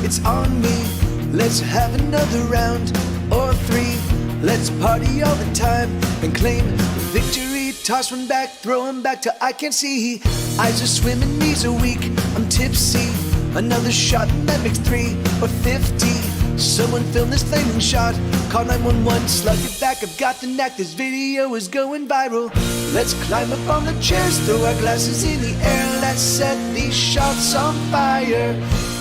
it's on me. Let's have another round or three. Let's party all the time and claim victory. Toss one back, throw him back till I can't see. Eyes are swimming, knees are weak, I'm tipsy. Another shot and that makes 3 or 50. Someone film this flaming shot. Call 911, slug it back. I've got the knack, this video is going viral. Let's climb up on the chairs, throw our glasses in the air. Let's set these shots on fire.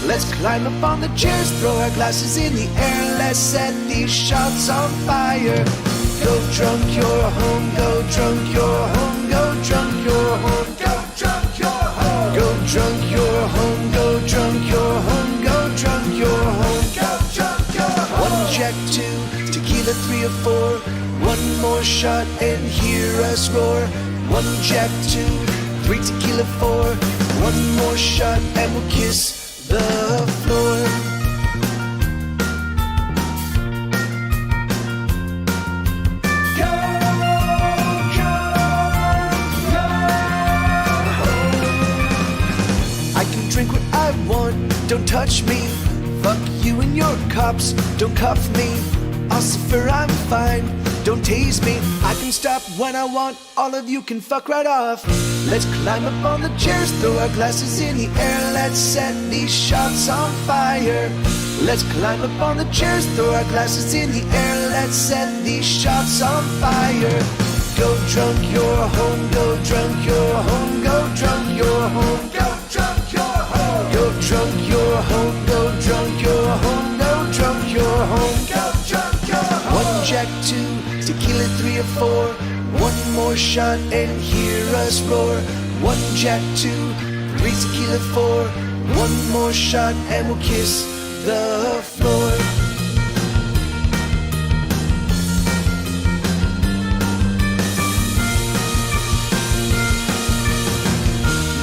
Let's climb up on the chairs, throw our glasses in the air. Let's set these shots on fire. Go drunk, you're home. Go drunk, you're home. Go drunk, you're home. Go drunk, you're home. Go drunk, you're home. Go drunk, you're home. Go drunk, you're home. Go drunk, you're home. 1 Jack, 2 tequila, 3 or 4. One more shot and hear us roar. 1 Jack, 2 3 tequila, 4. One more shot and we'll kiss the floor. Drink what I want, don't touch me. Fuck you and your cops, don't cuff me. I'll suffer, I'm fine, don't tase me. I can stop when I want, all of you can fuck right off. Let's climb up on the chairs, throw our glasses in the air. Let's set these shots on fire. Let's climb up on the chairs, throw our glasses in the air. Let's set these shots on fire. Go drunk, you're home. Go drunk, you're home. Go drunk, you're home. Go drunk, you're home. Go drunk, you're home. Go drunk, you're home. Go drunk, you're home. Go drunk, you're home. 1 Jack, 2 tequila, 3 or 4. One more shot and hear us roar. 1 Jack, 2 3 tequila, 4. One more shot and we'll kiss the floor.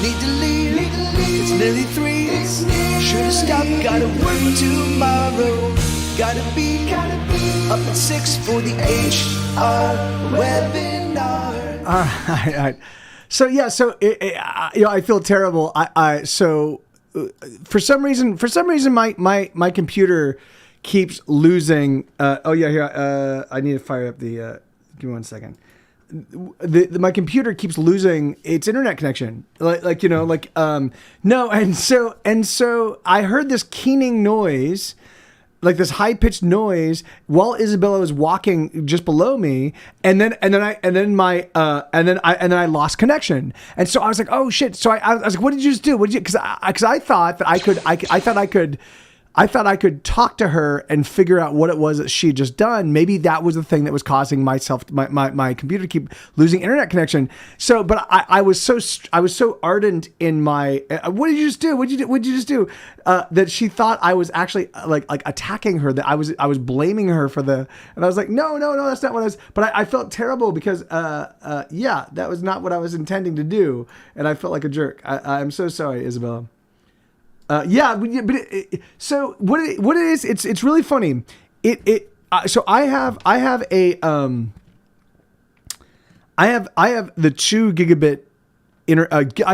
Need to leave, it's nearly 3. Should've stopped, gotta work tomorrow. Gotta be up at 6 for the HR webinar. All right. So yeah, I feel terrible. For some reason, my computer keeps losing. I need to fire up the. Give me 1 second. My computer keeps losing its internet connection. No, and so I heard this keening noise, like this high pitched noise, while Isabella was walking just below me, and then I lost connection, and so I was like, oh shit! So I was like, what did you just do? What did you? Because I thought that I thought I could talk to her and figure out what it was that she had just done. Maybe that was the thing that was causing my computer to keep losing internet connection. So, but I was so ardent in my, what did you just do? What did you just do? That she thought I was actually like attacking her, that I was blaming her for and I was like, no, that's not what I was, but I felt terrible because, that was not what I was intending to do. And I felt like a jerk. I'm so sorry, Isabella. So what it is, it's really funny. So I have the 2 gigabit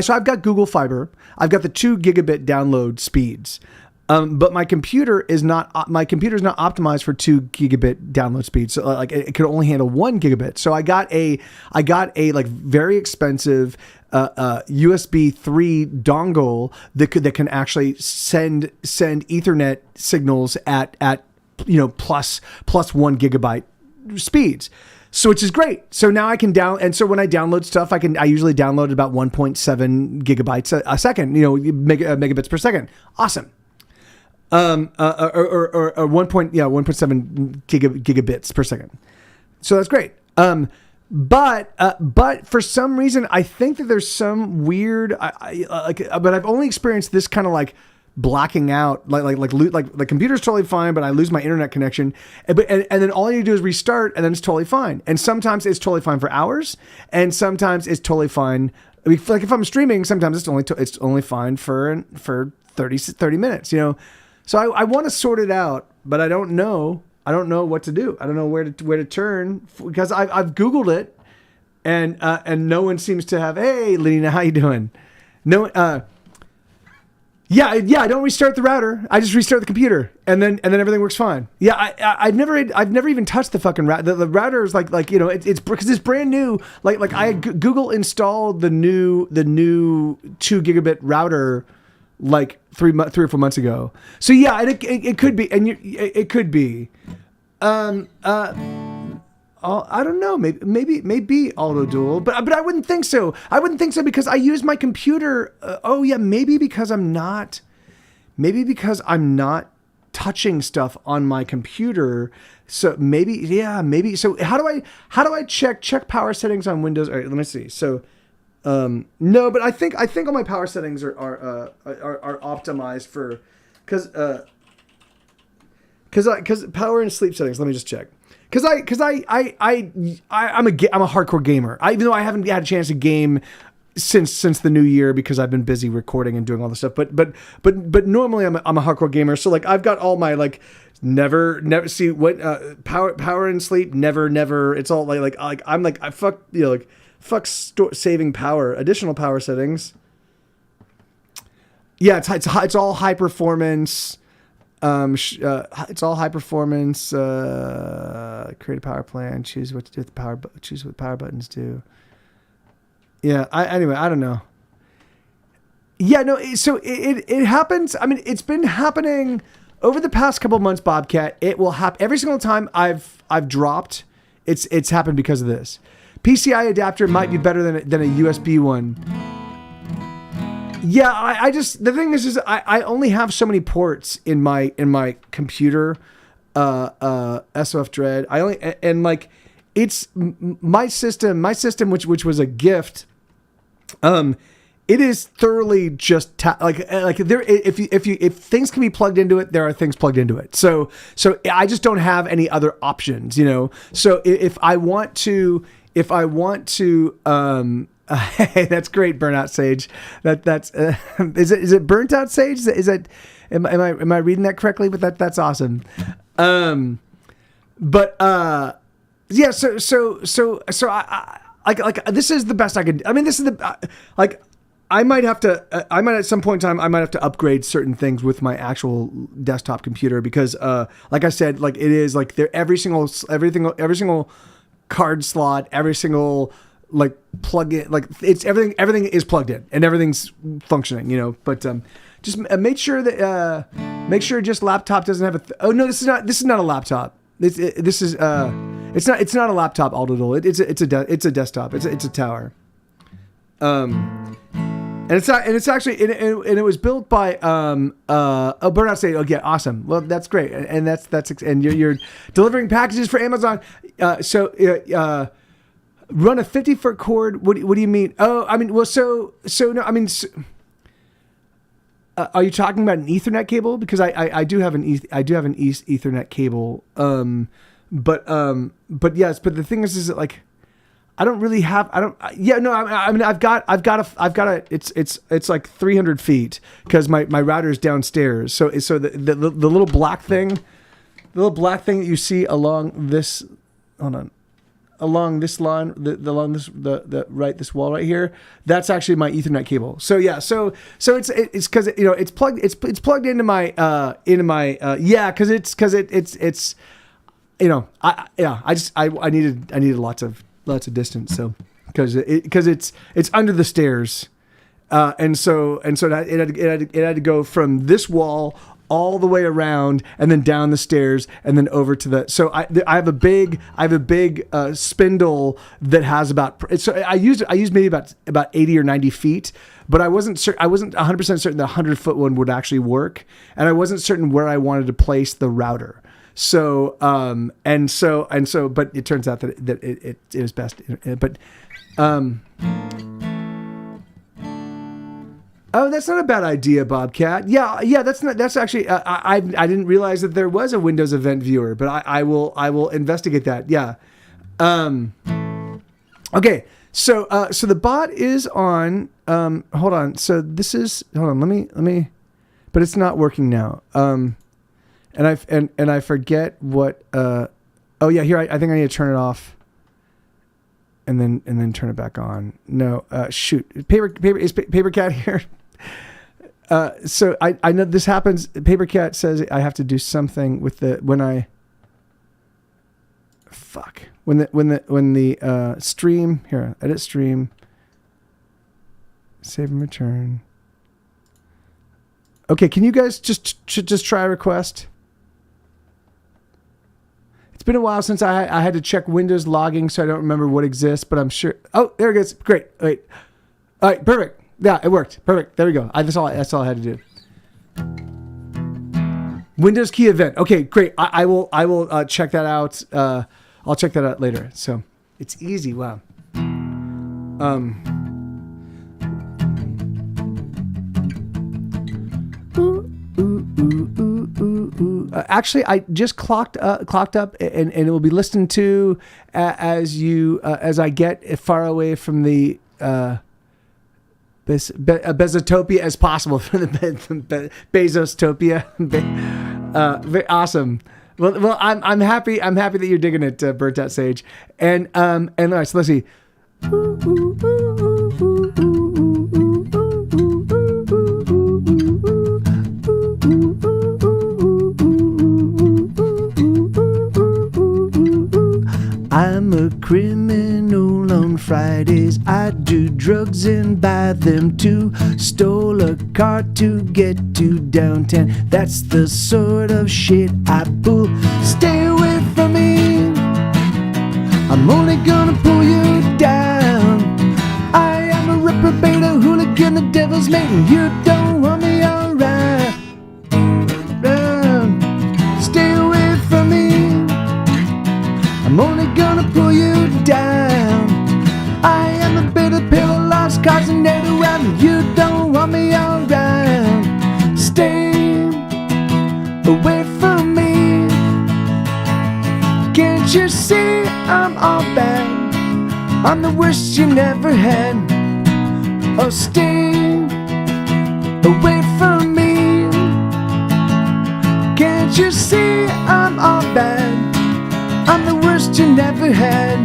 so I've got Google Fiber. I've got the 2 gigabit download speeds. But my computer is not optimized for 2 gigabit download speed. So like it could only handle 1 gigabit. So I got a like very expensive USB 3 dongle that can actually send Ethernet signals at plus 1 gigabyte speeds. So which is great. So now I can and so when I download stuff, I usually download about 1.7 gigabytes a second, megabits per second. Awesome. Or 1.7 gigabits per second. So that's great. But for some reason, I think that there's some weird, but I've only experienced this kind of like blacking out, like the computer's totally fine, but I lose my internet connection. And then all you do is restart and then it's totally fine. And sometimes it's totally fine for hours. And sometimes it's totally fine. I mean, like if I'm streaming, sometimes it's only fine for 30 minutes, So I want to sort it out, but I don't know what to do. I don't know where to turn, because I've Googled it, and no one seems to have. Hey, Lena, how you doing? No. Yeah, I don't restart the router. I just restart the computer, and then everything works fine. Yeah, I've never even touched the fucking router. The router is like it's because it's brand new. Like Google installed the new 2 gigabit router like 3 or 4 months ago. So yeah, and it could be, and it could be. I don't know. Maybe auto dual, but I wouldn't think so. I wouldn't think so because I use my computer. Maybe because I'm not touching stuff on my computer. So maybe. So how do I check power settings on Windows? All right, let me see. So no, but I think all my power settings are optimized for because power and sleep settings. Let me just check. I'm a hardcore gamer. Even though I haven't had a chance to game since the new year because I've been busy recording and doing all this stuff. But normally I'm a hardcore gamer. So like I've got all my like never see what power and sleep never. It's all like I'm like I fuck saving power, additional power settings. Yeah, it's all high performance. It's all high performance. Create a power plan. Choose what to do with the power. Choose what power buttons do. Yeah. Anyway, I don't know. Yeah. No. So it happens. I mean, it's been happening over the past couple of months, Bobcat. It will happen every single time I've dropped. It's happened because of this. PCI adapter might be better than a USB one. Yeah, I just the thing is I only have so many ports in my computer, SOF Dread. I only and like it's my system which was a gift. It is thoroughly just like there if things can be plugged into it, there are things plugged into it. So I just don't have any other options, you know. So if I want to. Hey, that's great, Burnout Sage. That's is it Burnt Out Sage? Is that am I reading that correctly? But that's awesome. Yeah. So I like this is the best I could. I mean, this is the like. I might at some point in time, I might have to upgrade certain things with my actual desktop computer because, like I said, like it is like every single card slot, every single like plug in, like it's everything is plugged in and everything's functioning, you know. But just make sure just laptop doesn't have oh no, this is not a laptop. It's not a laptop auto. It's a desktop. It's a tower. And it's actually and it was built by Burnout State. Oh yeah, awesome. Well, that's great, and that's and you're delivering packages for Amazon. Run a 50-foot cord. What do you mean? Oh, I mean, well, so no, I mean, are you talking about an Ethernet cable? Because I do have an Ethernet cable. But yes, but the thing is that like. I don't really have. I mean, I've got a. It's like 300 feet because my router is downstairs. So the little black thing, that you see along this. Hold on, along this line, along this wall right here. That's actually my Ethernet cable. So yeah, so it's because it's plugged. It's plugged into my because it's I needed lots of distance, so because it's under the stairs, and so that it had to go from this wall all the way around and then down the stairs and then over to the. So I have a big spindle that has about. So I used maybe about 80 or 90 feet, but I wasn't 100% certain the 100-foot one would actually work, and I wasn't certain where I wanted to place the router. So, but it turns out that it is best. But, oh, that's not a bad idea, Bobcat. Yeah, that's actually, I didn't realize that there was a Windows Event Viewer, but I will investigate that. Yeah. Okay. So the bot is on, hold on. So this is, hold on, let me, but it's not working now. And I forget what. Oh yeah, here I think I need to turn it off. And then turn it back on. No, shoot. Paper is Paper Cat here. So I know this happens. Paper Cat says I have to do something with when the stream here, edit stream, save and return. Okay, can you guys just try a request? It's been a while since I had to check Windows logging, so I don't remember what exists, but I'm sure. Oh, there it goes. Great. Wait. All right, perfect. Yeah, it worked. Perfect. There we go. That's all I had to do. Windows key event. Okay, great. I will check that out. I'll check that out later. So it's easy. Wow. Actually, I just clocked up, and it will be listened to as I get far away from the Bezotopia as possible, from the Bezostopia. Very awesome. Well, I'm happy. I'm happy that you're digging it, Burnt Out Sage. And all right, so let's see. I'm a criminal on Fridays. I do drugs and buy them too. Stole a car to get to downtown. That's the sort of shit I pull. Stay away from me. I'm only gonna pull you down. I am a reprobate, a hooligan, the devil's maiden. You don't want me alright. Stay away from me. I'm only gonna pull you down. I am a bitter pill of lost cause and dead around. You don't want me around. Stay away from me. Can't you see I'm all bad? I'm the worst you never had. Oh, stay away from me. Can't you see I'm all bad? I'm the worst you never had.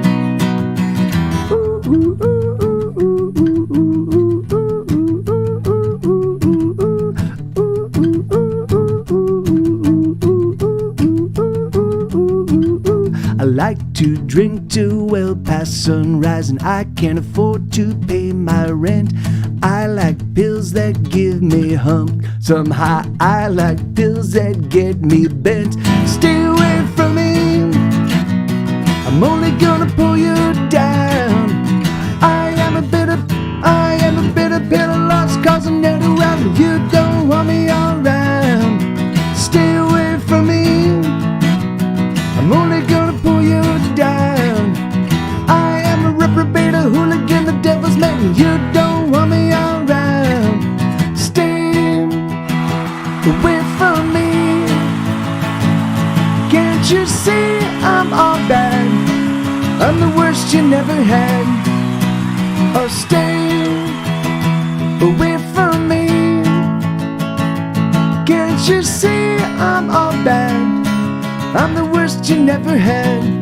I like to drink till well past sunrise, and I can't afford to pay my rent. I like pills that give me hump some high. I like pills that get me bent. Stay away from me. I'm only gonna pull you down. I am a bitter pill of lost cause I'm dead around. You don't want me around. Stay away from me. I'm only gonna pull you down. I am a reprobate, a hooligan, the devil's maiden. You don't want me around. Stay away from me. Can't you see I'm all bad? I'm the worst you never had. Oh, stay away from me. Can't you see I'm all bad? I'm the worst you never had.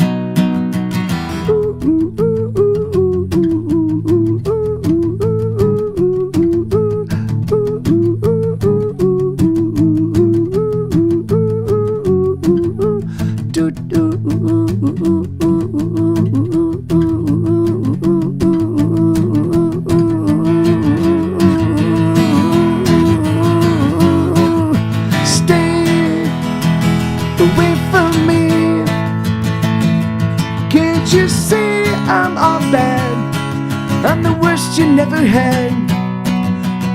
You never had.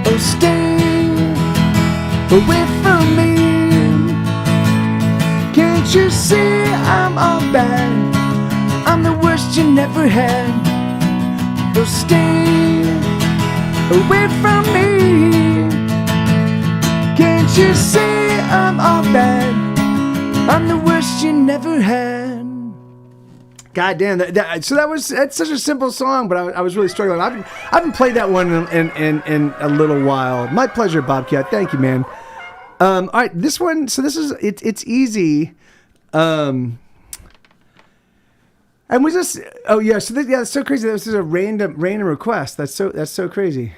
Oh, stay away from me. Can't you see I'm all bad? I'm the worst you never had. Oh, stay away from me. Can't you see I'm all bad? I'm the worst you never had. God damn, that's such a simple song, but I was really struggling. I haven't played that one in a little while. My pleasure, Bobcat. Thank you, man. All right, this one. So this is it's easy. And we just it's so crazy. This is a random request. That's so crazy.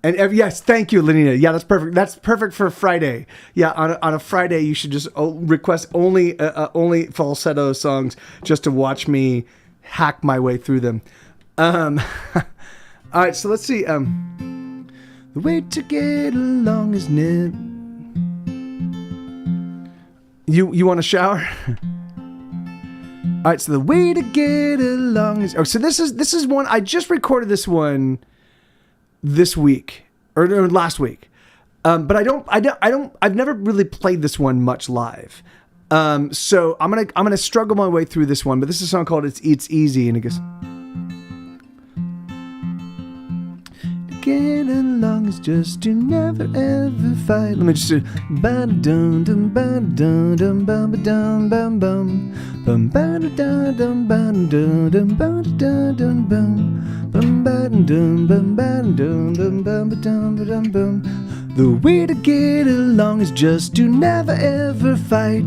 And yes, thank you, Lenina. Yeah, that's perfect. That's perfect for Friday. Yeah, on a Friday, you should just request only falsetto songs just to watch me hack my way through them. All right, so let's see. The way to get along is never. You want a shower? All right, so the way to get along is. Oh, so this is one I just recorded this one this week or last week, but I've never really played this one much live. So I'm gonna struggle my way through this one. But this is a song called "It's Easy," and it goes. Get along is just to never ever fight. Let me just do ba dum dum ba dum dum ba dum bum bum bum ba dum dum ba dum dum ba dum bum bum ba dum bum ba dum dum ba dum bum. The way to get along is just to never ever fight.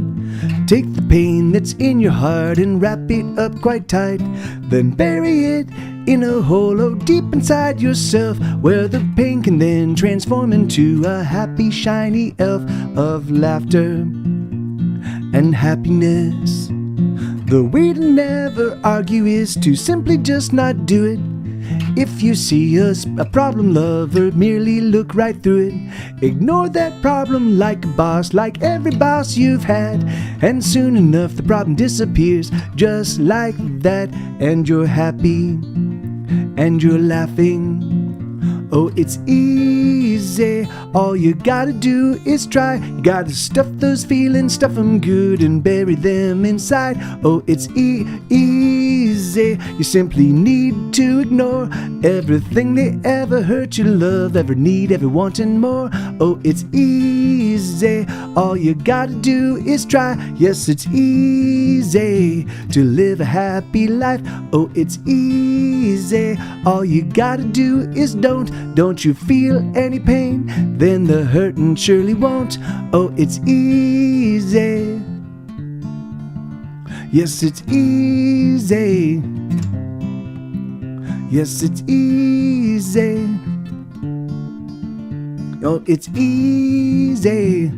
Take the pain that's in your heart and wrap it up quite tight. Then bury it in a hollow deep inside yourself, where the pain can then transform into a happy, shiny elf of laughter and happiness. The way to never argue is to simply just not do it. If you see a problem lover, merely look right through it. Ignore that problem like a boss, like every boss you've had. And soon enough the problem disappears just like that. And you're happy and you're laughing. Oh, it's easy. All you gotta do is try. You gotta stuff those feelings, stuff them good and bury them inside. Oh, it's easy. You simply need to ignore everything they ever hurt you, love, ever need, ever want and more. Oh, it's easy. All you gotta do is try. Yes, it's easy to live a happy life. Oh, it's easy. All you gotta do is don't you feel any pain? Then the hurtin' surely won't. Oh, it's easy. Yes, it's easy. Yes, it's easy. Oh, it's easy.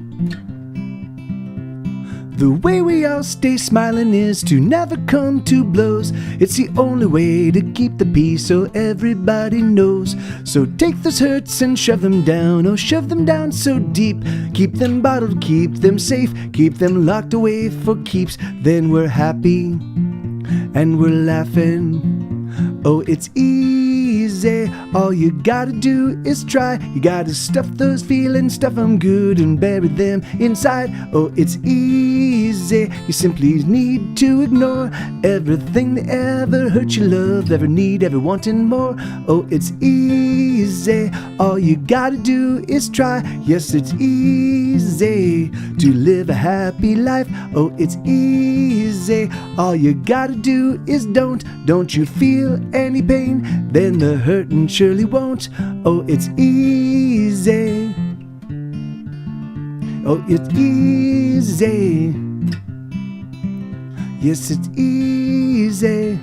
The way we all stay smiling is to never come to blows. It's the only way to keep the peace so everybody knows. So take those hurts and shove them down. Oh, shove them down so deep. Keep them bottled, keep them safe. Keep them locked away for keeps. Then we're happy and we're laughing. Oh, it's easy. All you gotta do is try. You gotta stuff those feelings, stuff them good and bury them inside. Oh, it's easy. You simply need to ignore everything that ever hurt you, love, ever need, ever wanting more. Oh, it's easy. All you gotta do is try. Yes, it's easy to live a happy life. Oh, it's easy. All you gotta do is don't you feel any pain? Then the hurtin' surely won't. Oh, it's easy. Oh, it's easy. Yes, it's easy.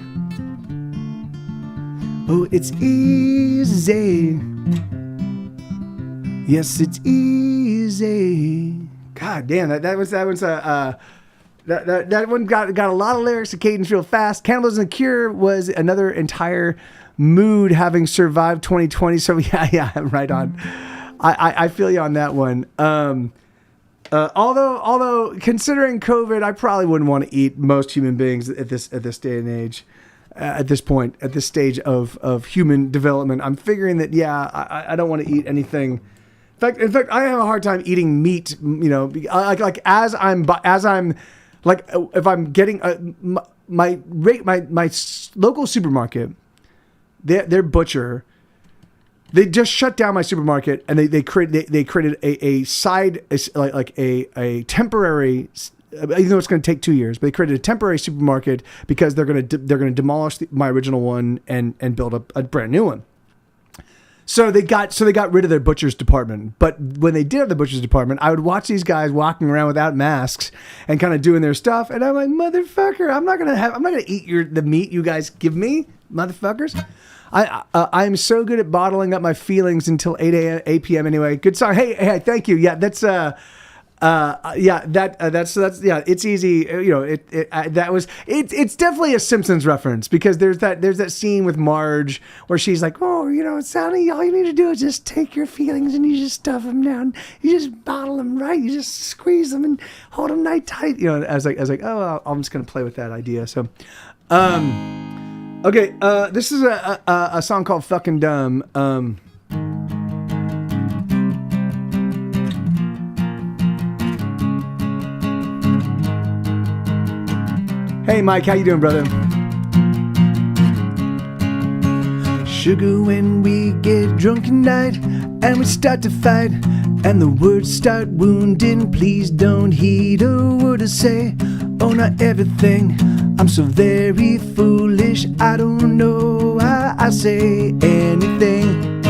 Oh, it's easy. Yes, it's easy. God damn, that one got a lot of lyrics to Cadence real fast. Cannibals and the Cure was another entire mood, having survived 2020. So yeah, right on. I feel you on that one. Although considering COVID, I probably wouldn't want to eat most human beings at this day and age. At this point, at this stage of human development, I'm figuring that I don't want to eat anything. In fact, I have a hard time eating meat. You know, like as I'm like if I'm getting my local supermarket, their butcher, they just shut down my supermarket and they created a side like a temporary. Even though it's going to take 2 years, but they created a temporary supermarket because they're going to demolish my original one and build a brand new one. So they got rid of their butcher's department. But when they did have the butcher's department, I would watch these guys walking around without masks and kind of doing their stuff. And I'm like, motherfucker, I'm not gonna eat the meat you guys give me. motherfuckers. I'm so good at bottling up my feelings until 8 p.m. Anyway, good song. Hey, thank you. Yeah, that's it's easy. It's definitely a Simpsons reference because there's that scene with Marge where she's like, oh, Sally, all you need to do is just take your feelings and you just stuff them down. You just bottle them right. You just squeeze them and hold them tight. I was like, oh, I'm just gonna play with that idea. So, okay, this is a song called "Fucking Dumb." Hey, Mike, how you doing, brother? Sugar, when we get drunk at night and we start to fight and the words start wounding, please don't heed a word I say. Oh, not everything. I'm so very foolish, I don't know why I say anything.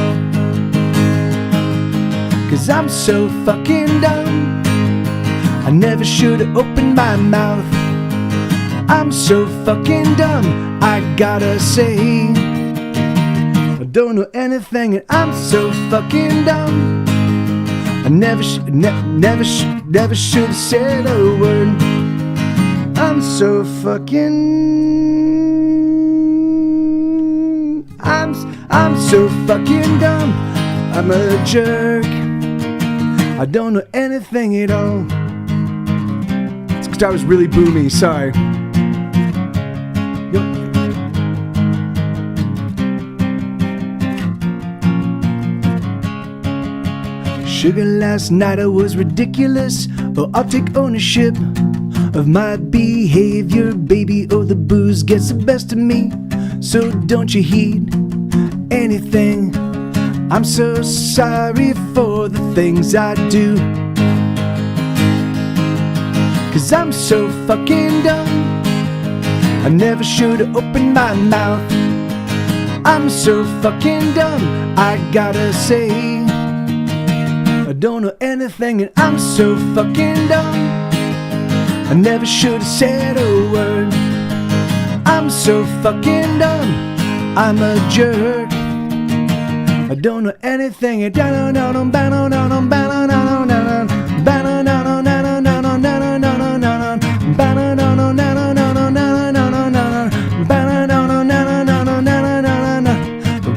'Cause I'm so fucking dumb, I never should have opened my mouth. I'm so fucking dumb, I gotta say. I don't know anything and I'm so fucking dumb. I never should have said a word. I'm so fucking... I'm so fucking dumb. I'm a jerk. I don't know anything at all. It's 'cause I was really boomy, sorry. Sugar, last night I was ridiculous. Oh, I'll take ownership of my behavior, baby. Oh, the booze gets the best of me, so don't you heed anything. I'm so sorry for the things I do, 'cause I'm so fucking dumb. I never should have opened my mouth. I'm so fucking dumb, I gotta say. I don't know anything and I'm so fucking dumb. I never should have said a word. I'm so fucking dumb, I'm a jerk. I don't know anything.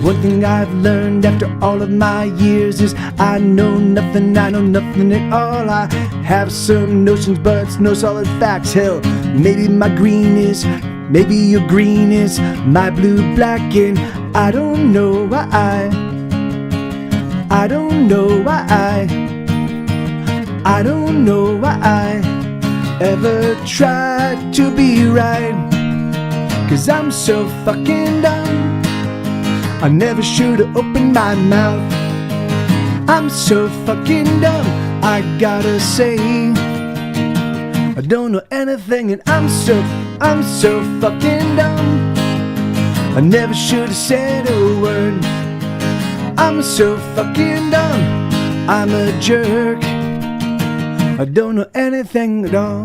One thing I've learned after all of my years is I know nothing at all. I have some notions, but it's no solid facts. Hell, maybe my green is, maybe your green is my blue, black, and I don't know why I don't know why I don't know why I ever tried to be right. 'Cause I'm so fucking dumb, I never should have opened my mouth. I'm so fucking dumb, I gotta say. I don't know anything and I'm so fucking dumb. I never should have said a word. I'm so fucking dumb, I'm a jerk. I don't know anything at all.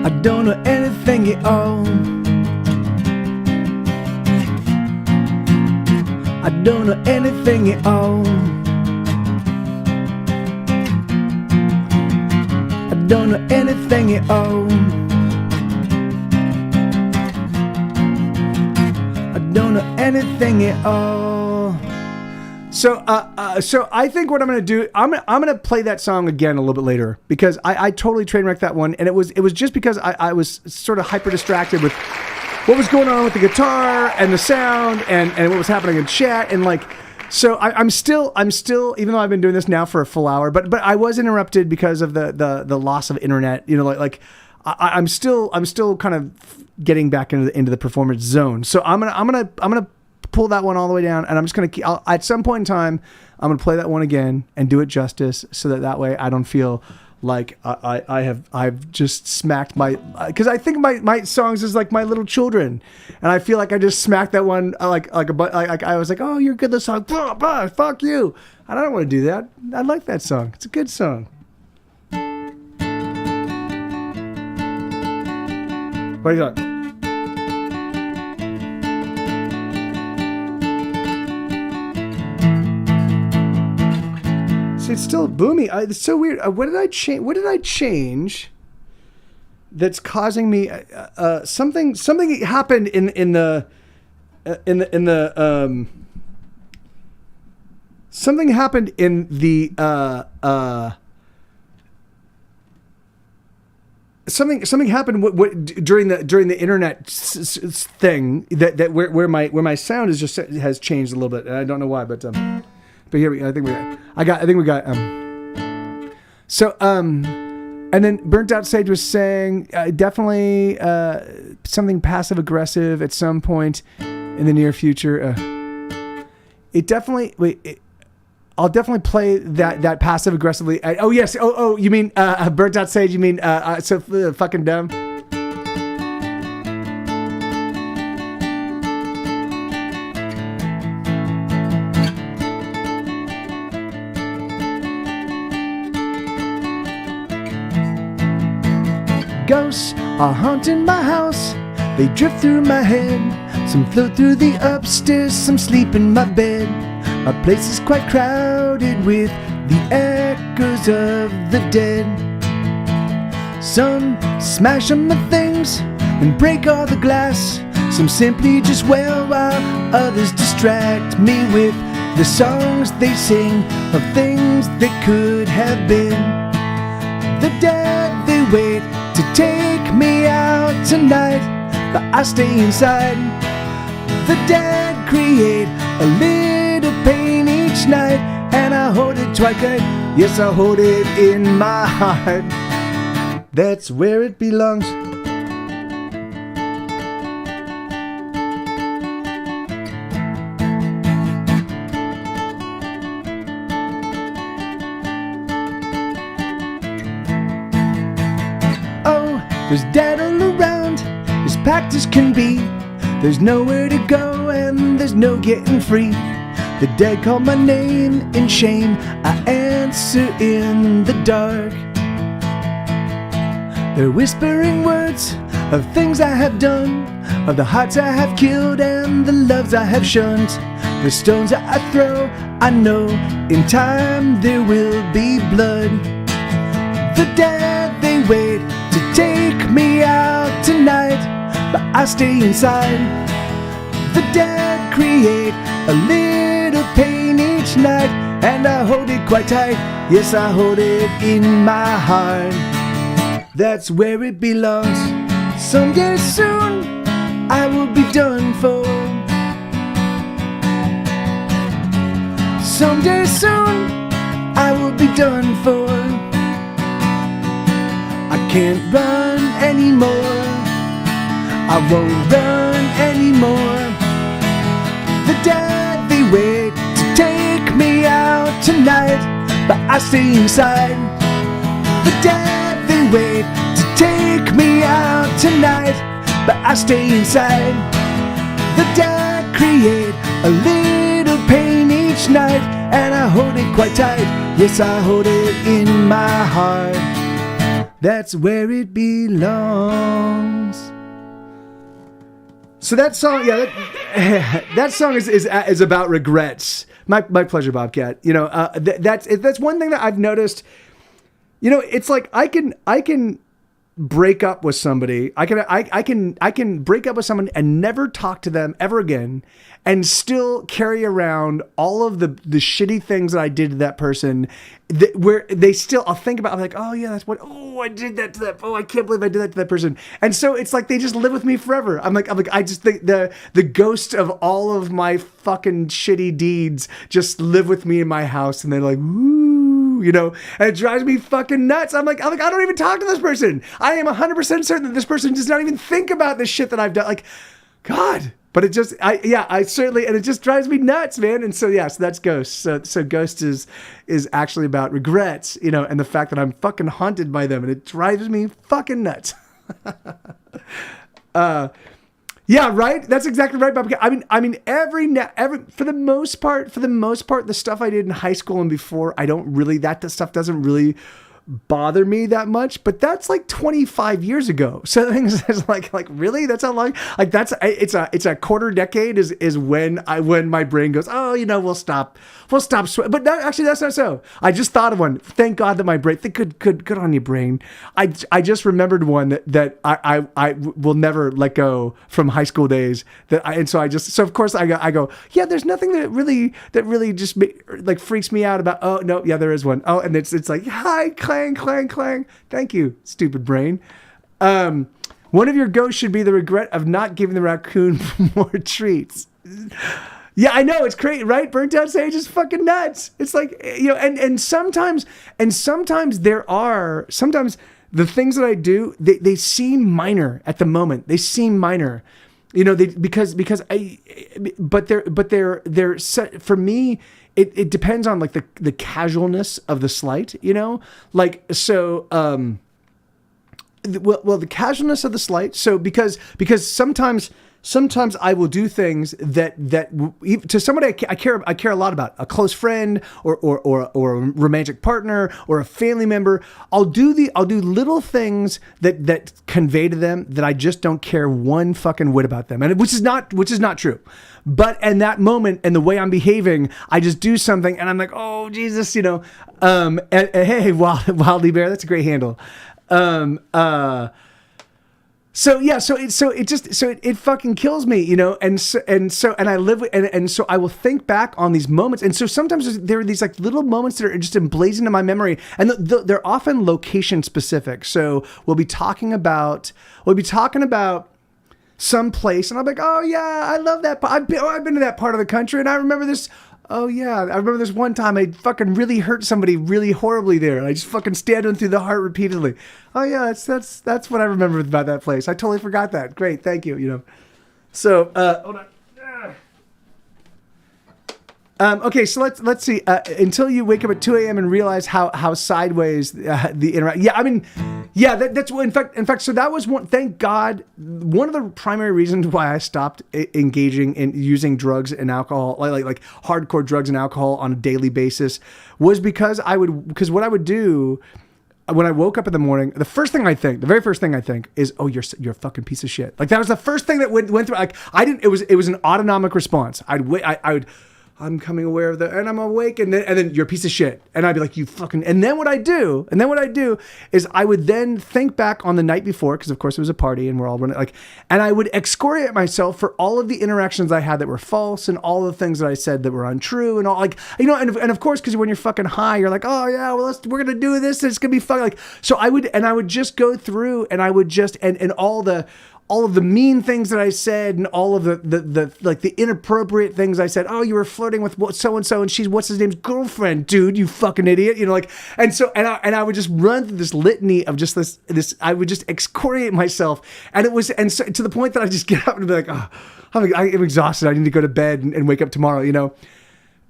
I don't know anything at all. I don't know anything at all. I don't know anything at all. I don't know anything at all. So I think what I'm gonna do, I'm gonna play that song again a little bit later because I totally train wrecked that one, and it was just because I was sort of hyper distracted with what was going on with the guitar and the sound and what was happening in chat, and like, so I'm still even though I've been doing this now for a full hour, but I was interrupted because of the loss of internet. I'm still kind of getting back into the performance zone. So I'm gonna pull that one all the way down, and I'm just gonna at some point in time I'm gonna play that one again and do it justice, so that way I don't feel like I've just smacked my, because I think my songs is like my little children, and I feel like I just smacked that one like I was like, oh, you're good, this song, blah, blah, fuck you. I don't want to do that. I like that song. It's a good song. What do you got? See, it's still boomy. It's so weird. What did I change? What did I change? That's causing me something. Something happened in the something happened in the something happened during the internet thing that where my sound is just has changed a little bit, and I don't know why, but here we got and then Burnt Out Sage was saying definitely something passive aggressive at some point in the near future. I'll definitely play that passive aggressively. Oh yes. Oh, you mean Burnt Out Sage? You mean so fucking dumb? Ghosts are haunting my house. They drift through my head. Some float through the upstairs, some sleep in my bed. My place is quite crowded with the echoes of the dead. Some smash on the things and break all the glass. Some simply just wail while others distract me with the songs they sing of things that could have been. The dead, they wait to take me out tonight, but I stay inside. The dead create a little pain each night, and I hold it twice. Yes, I hold it in my heart. That's where it belongs. Oh, there's dead all around, as packed as can be. There's nowhere to go and there's no getting free. The dead call my name in shame. I answer in the dark. They're whispering words of things I have done, of the hearts I have killed and the loves I have shunned. The stones that I throw, I know in time there will be blood. The dead, they wait to take me out tonight, but I stay inside. The dead create a little pain each night, and I hold it quite tight. Yes, I hold it in my heart. That's where it belongs. Someday soon I will be done for. Someday soon I will be done for. I can't run anymore. I won't run anymore. The dead, they wait to take me out tonight, but I stay inside. The dead, they wait to take me out tonight, but I stay inside. The dead create a little pain each night, and I hold it quite tight. Yes, I hold it in my heart. That's where it belongs. So that song, that song is about regrets. My pleasure, Bobcat. You know, that's one thing that I've noticed. You know, it's like I can break up with somebody. I can break up with someone and never talk to them ever again, and still carry around all of the shitty things that I did to that person. Where they still, I'll think about, I'm like, oh yeah, that's what. Oh, I did that to that. Oh, I can't believe I did that to that person. And so it's like they just live with me forever. I'm like, I just think the ghost of all of my fucking shitty deeds just live with me in my house, and they're like, woo, you know, and it drives me fucking nuts. I'm like, I don't even talk to this person. I am 100% certain that this person does not even think about the shit that I've done. Like, God. But it just, I certainly, and it just drives me nuts, man. And so, so that's Ghost. So Ghost is actually about regrets, you know, and the fact that I'm fucking haunted by them, and it drives me fucking nuts. Yeah, right. That's exactly right, Bob. I mean, every for the most part, the stuff I did in high school and before, I don't really, that stuff doesn't really bother me that much, but that's like 25 years ago. So things is like really, that's how long, like that's, it's a quarter decade is when my brain goes, oh, we'll stop but actually that's not so. I just thought of one. Thank God that my brain, good on you, brain. I just remembered one that I will never let go from high school days, so of course I go, yeah, there's nothing that really just like freaks me out about, oh no, yeah, there is one. Oh, and it's like, hi, clang, clang, clang. Thank you, stupid brain. One of your ghosts should be the regret of not giving the raccoon more treats. Yeah, I know, it's crazy, right? Burnt out sage is fucking nuts. It's like, and sometimes the things that I do, they seem minor at the moment. They seem minor, for me, it depends on like the casualness of the slight, like, so, the casualness of the slight. So because sometimes I will do things that to somebody I care a lot about, a close friend or a romantic partner or a family member. I'll do little things that convey to them that I just don't care one fucking whit about them, and which is not true. But in that moment and the way I'm behaving, I just do something and I'm like, oh Jesus, and hey, Wildly Bear, that's a great handle. So it fucking kills me, and I live with, and so I will think back on these moments, and so sometimes there are these like little moments that are just emblazoned in my memory, and they're often location specific. So we'll be talking about some place, and I'm like, oh yeah, I love that. I've been to that part of the country, and I remember this. Oh yeah, I remember this one time I fucking really hurt somebody really horribly there. I just fucking stabbed them through the heart repeatedly. Oh yeah, that's what I remember about that place. I totally forgot that. Great, thank you. So hold on. Okay, so let's see. Until you wake up at 2 a.m. and realize how sideways the interact. Yeah, I mean, yeah, that's what. In fact, so that was one. Thank God, one of the primary reasons why I stopped engaging in using drugs and alcohol, like hardcore drugs and alcohol on a daily basis, was because what I would do when I woke up in the morning, the very first thing I think is, oh, you're a fucking piece of shit. Like that was the first thing that went through. Like it was an autonomic response. I'm coming aware of and I'm awake, and then you're a piece of shit. And I'd be like, you fucking, and then what I do is I would then think back on the night before, because of course it was a party and we're all running, and I would excoriate myself for all of the interactions I had that were false and all the things that I said that were untrue and all, and of course, because when you're fucking high, you're like, oh yeah, well, we're going to do this, and it's going to be fun. So I would just go through and I would just, and all of the mean things that I said and all of the inappropriate things I said. Oh, you were flirting with so-and-so and she's what's his name's girlfriend, dude, you fucking idiot. And I would just run through this litany of just this, I would just excoriate myself. And so, to the point that I just get up and be like, oh, I'm exhausted. I need to go to bed and wake up tomorrow,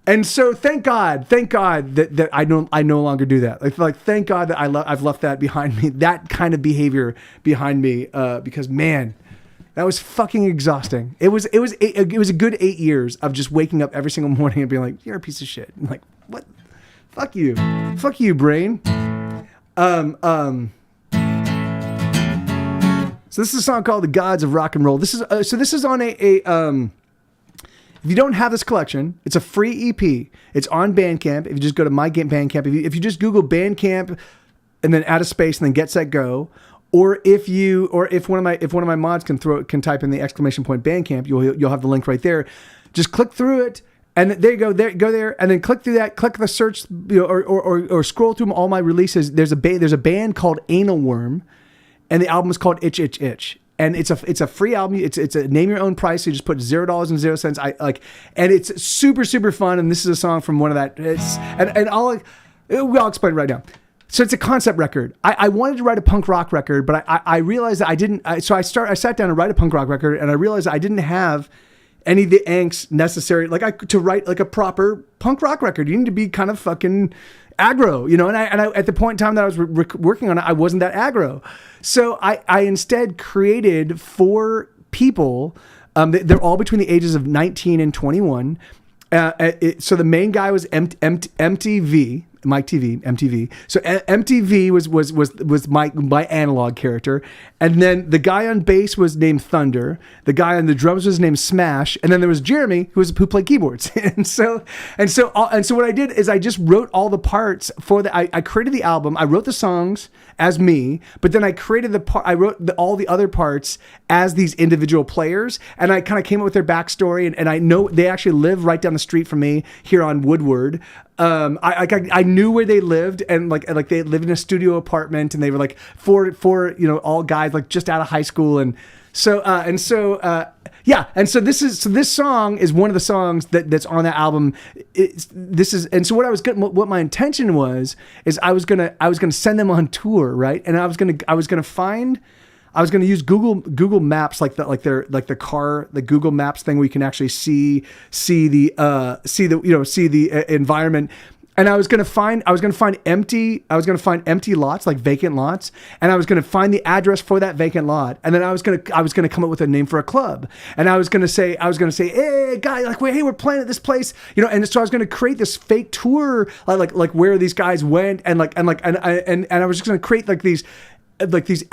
And so thank God that I no longer do that. Like thank God that I've left that behind me, that kind of behavior behind me, because man, that was fucking exhausting. It was a good 8 years of just waking up every single morning and being like, you're a piece of shit. I'm like, what? Fuck you, brain. So this is a song called "The Gods of Rock and Roll." This is on a if you don't have this collection, it's a free EP. It's on Bandcamp. If you just go to my Bandcamp, if you just Google Bandcamp and then add a space and then Get Set Go, or if one of my mods can type in the exclamation point Bandcamp, you'll have the link right there. Just click through it, and there you go. Go there, and then click through that. Click the search, or scroll through all my releases. There's a band called Anal Worm, and the album is called Itch Itch Itch. And it's a free album. It's a name your own price. So you just put $0.00. And it's super, super fun. And this is a song from one of that. I'll explain it right now. So it's a concept record. I wanted to write a punk rock record, but I realized that I didn't. So I sat down to write a punk rock record, and I realized I didn't have any of the angst necessary, to write like a proper punk rock record. You need to be kind of fucking aggro, and I at the point in time that I was working on it, I wasn't that aggro. So I instead created 4 people. They're all between the ages of 19 and 21. So the main guy was MTV, Mike TV, MTV. So MTV was my analog character, and then the guy on bass was named Thunder. The guy on the drums was named Smash, and then there was Jeremy who played keyboards. and so what I did is I just wrote all the parts for the. I created the album. I wrote the songs as me, but then I created I wrote all the other parts as these individual players, and I kind of came up with their backstory, and I know they actually live right down the street from me here on Woodward. I knew where they lived, and like they lived in a studio apartment, and they were like four all guys like just out of high school, and so this song is one of the songs that's on that album. What my intention was is I was gonna send them on tour, right? And I was gonna use Google Maps, like the Google Maps thing where you can actually see the environment. And I was gonna find empty lots, like vacant lots, and I was gonna find the address for that vacant lot, and then I was gonna come up with a name for a club, and I was gonna say, hey guy, hey, we're playing at this place, and so I was gonna create this fake tour, like where these guys went, and I was just gonna create these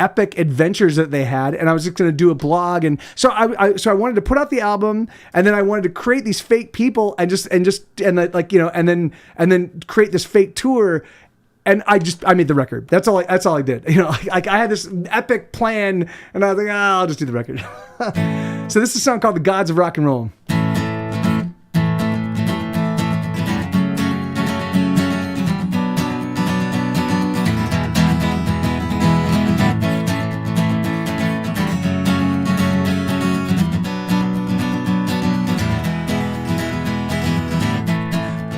epic adventures that they had, and I was just going to do a blog, and so I wanted to put out the album, and then I wanted to create these fake people and then create this fake tour, and I made the record. That's all I did. I had this epic plan, and I was like, I'll just do the record. So this is a song called "The Gods of Rock and Roll."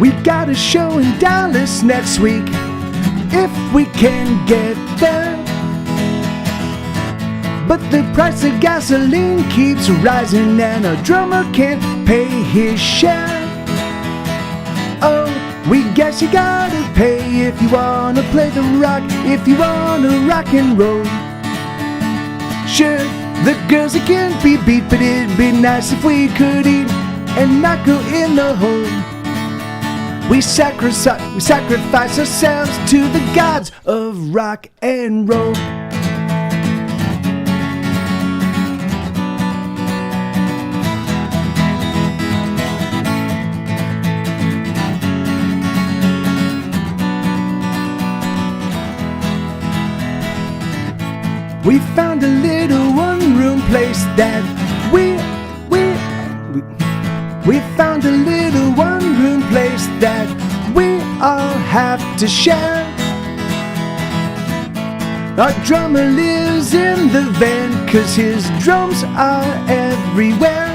We got a show in Dallas next week, if we can get there. But the price of gasoline keeps rising, and our drummer can't pay his share. Oh, we guess you gotta pay if you wanna play the rock, if you wanna rock and roll. Sure, the girls can't be beat, but it'd be nice if we could eat and not go in the hole. We sacrifice ourselves to the gods of rock and roll. We found a little one-room place that we found a little one-room place that we all have to share. Our drummer lives in the van, 'cause his drums are everywhere.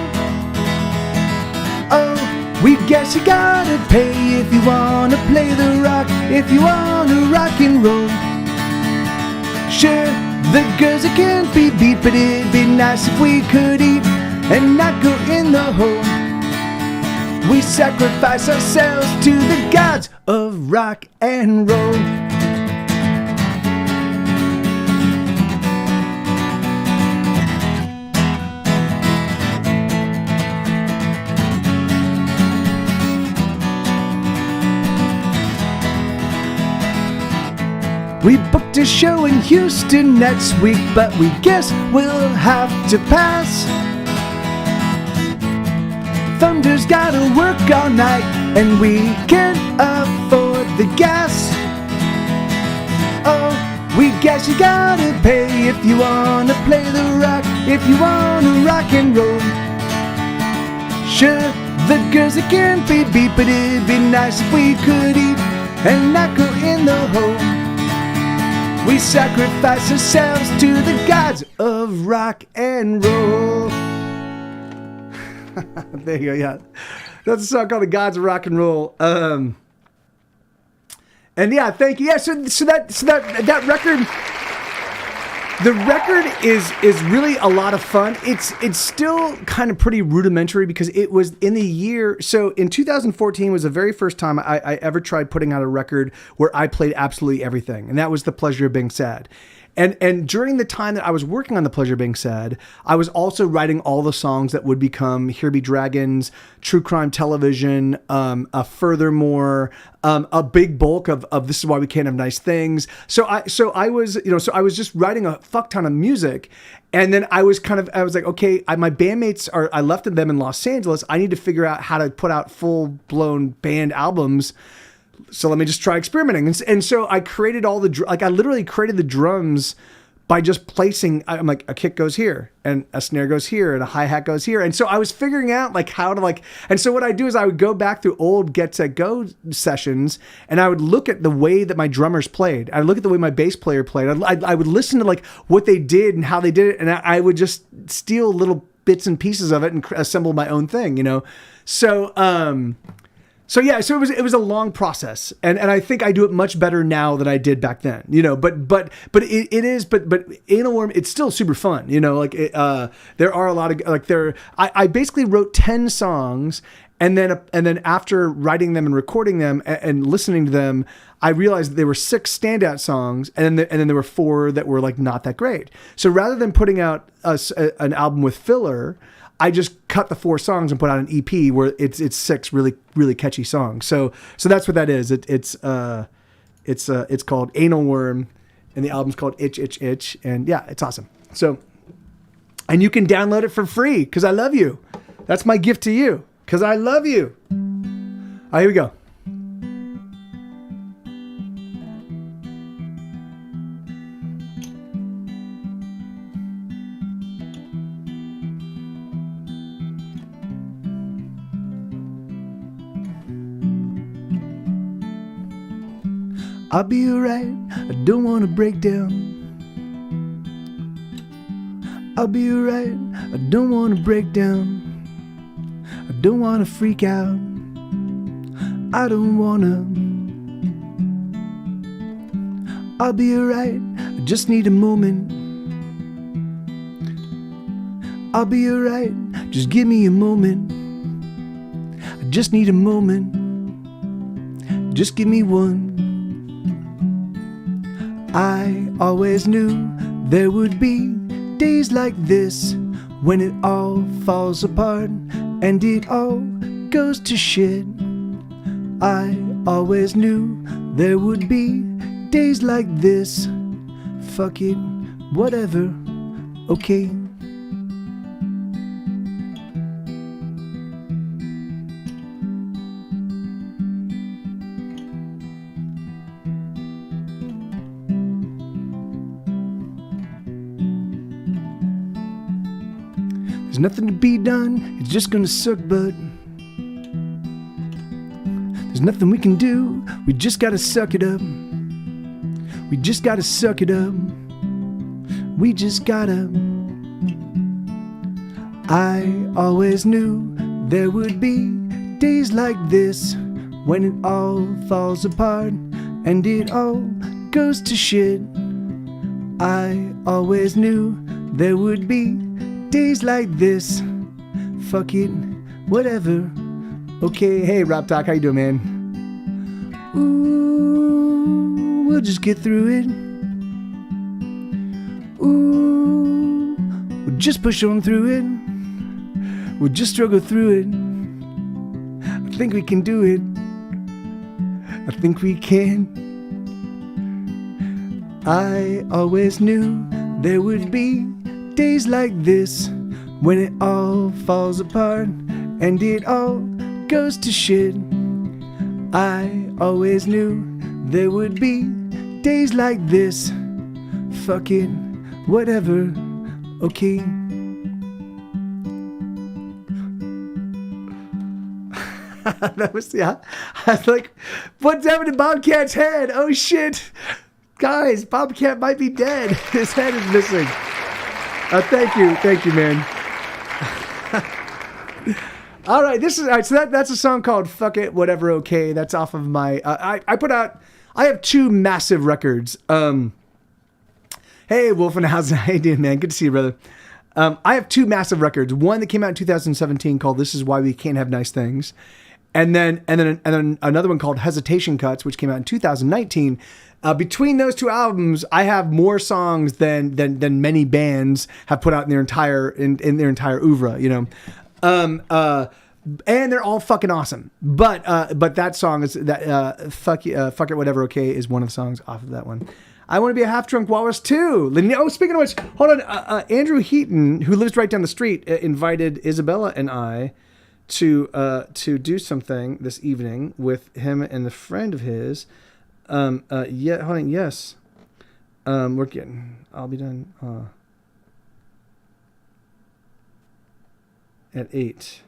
Oh, we guess you gotta pay if you wanna play the rock, if you wanna rock and roll. Sure, the girls can't be beat, but it'd be nice if we could eat and not go in the hole. We sacrifice ourselves to the gods of rock and roll. We booked a show in Houston next week, but we guess we'll have to pass. Thunder's gotta work all night, and we can't afford the gas. Oh, we guess you gotta pay if you wanna play the rock, if you wanna rock and roll. Sure, the girls can't be beat, but it'd be nice if we could eat and not go in the hole. We sacrifice ourselves to the gods of rock and roll. There you go, yeah. That's a song called "The Gods of Rock and Roll." And yeah, thank you. Yeah, so that record, the record is really a lot of fun. It's still kind of pretty rudimentary because it was in the year. So in 2014 was the very first time I ever tried putting out a record where I played absolutely everything, and that was "The Pleasure of Being Sad." And during the time that I was working on The Pleasure Being Said, I was also writing all the songs that would become Here Be Dragons, True Crime Television, Furthermore, a big bulk of This Is Why We Can't Have Nice Things. So I was just writing a fuck ton of music. And then I was like, okay, my bandmates I left them in Los Angeles. I need to figure out how to put out full blown band albums. So let me just try experimenting. And so I created I literally created the drums by just placing, I'm like, a kick goes here and a snare goes here and a hi-hat goes here. And so I was figuring out like how to and so what I do is I would go back through old Get Set Go sessions and I would look at the way that my drummers played. I'd look at the way my bass player played. I would listen to like what they did and how they did it. And I would just steal little bits and pieces of it and assemble my own thing, you know? So it was a long process, and I think I do it much better now than I did back then, you know. But Anal Worm, it's still super fun, you know. Like there are a lot of I basically wrote 10 songs, and then after writing them and recording them and listening to them, I realized that there were 6 standout songs, and then there were 4 that were like not that great. So rather than putting out an album with filler, I just cut the 4 songs and put out an EP where it's 6 really, really catchy songs. So that's what that is. It's called Anal Worm, and the album's called Itch, Itch, Itch. And yeah, it's awesome. So, and you can download it for free because I love you. That's my gift to you because I love you. All right, here we go. I'll be alright, I don't wanna break down. I'll be alright, I don't wanna break down. I don't wanna freak out. I don't wanna. I'll be alright, I just need a moment. I'll be alright, just give me a moment. I just need a moment. Just give me one. I always knew there would be days like this when it all falls apart and it all goes to shit. I always knew there would be days like this. Fuck it, whatever, okay. There's nothing to be done, it's just gonna suck, but there's nothing we can do, we just gotta suck it up. We just gotta suck it up. We just gotta. I always knew there would be days like this when it all falls apart and it all goes to shit. I always knew there would be days like this. Fuck it, whatever. Okay, hey Rap Doc, how you doing, man? Ooh, we'll just get through it. Ooh, we'll just push on through it. We'll just struggle through it. I think we can do it. I think we can. I always knew there would be days like this when it all falls apart and it all goes to shit. I always knew there would be days like this. Fuck it, whatever, okay. That was, yeah. I was like, what's happened to Bobcat's head? Oh shit. Guys, Bobcat might be dead. His head is missing. Thank you, man. All right, so that's a song called "Fuck It, Whatever, Okay." That's off of my. I have 2 massive records. Hey, Wolfenhausen, how you doing, man? Good to see you, brother. I have 2 massive records. One that came out in 2017 called "This Is Why We Can't Have Nice Things," and then another one called Hesitation Cuts, which came out in 2019. Between those two albums, I have more songs than many bands have put out in their entire oeuvre. You know, and they're all fucking awesome. But that song is that fuck it whatever okay is one of the songs off of that one. I Want to Be a Half Drunk Walrus too. Oh, speaking of which, hold on. Andrew Heaton, who lives right down the street, invited Isabella and I to do something this evening with him and a friend of his. Hold on. Yes. We're getting. I'll be done at 8.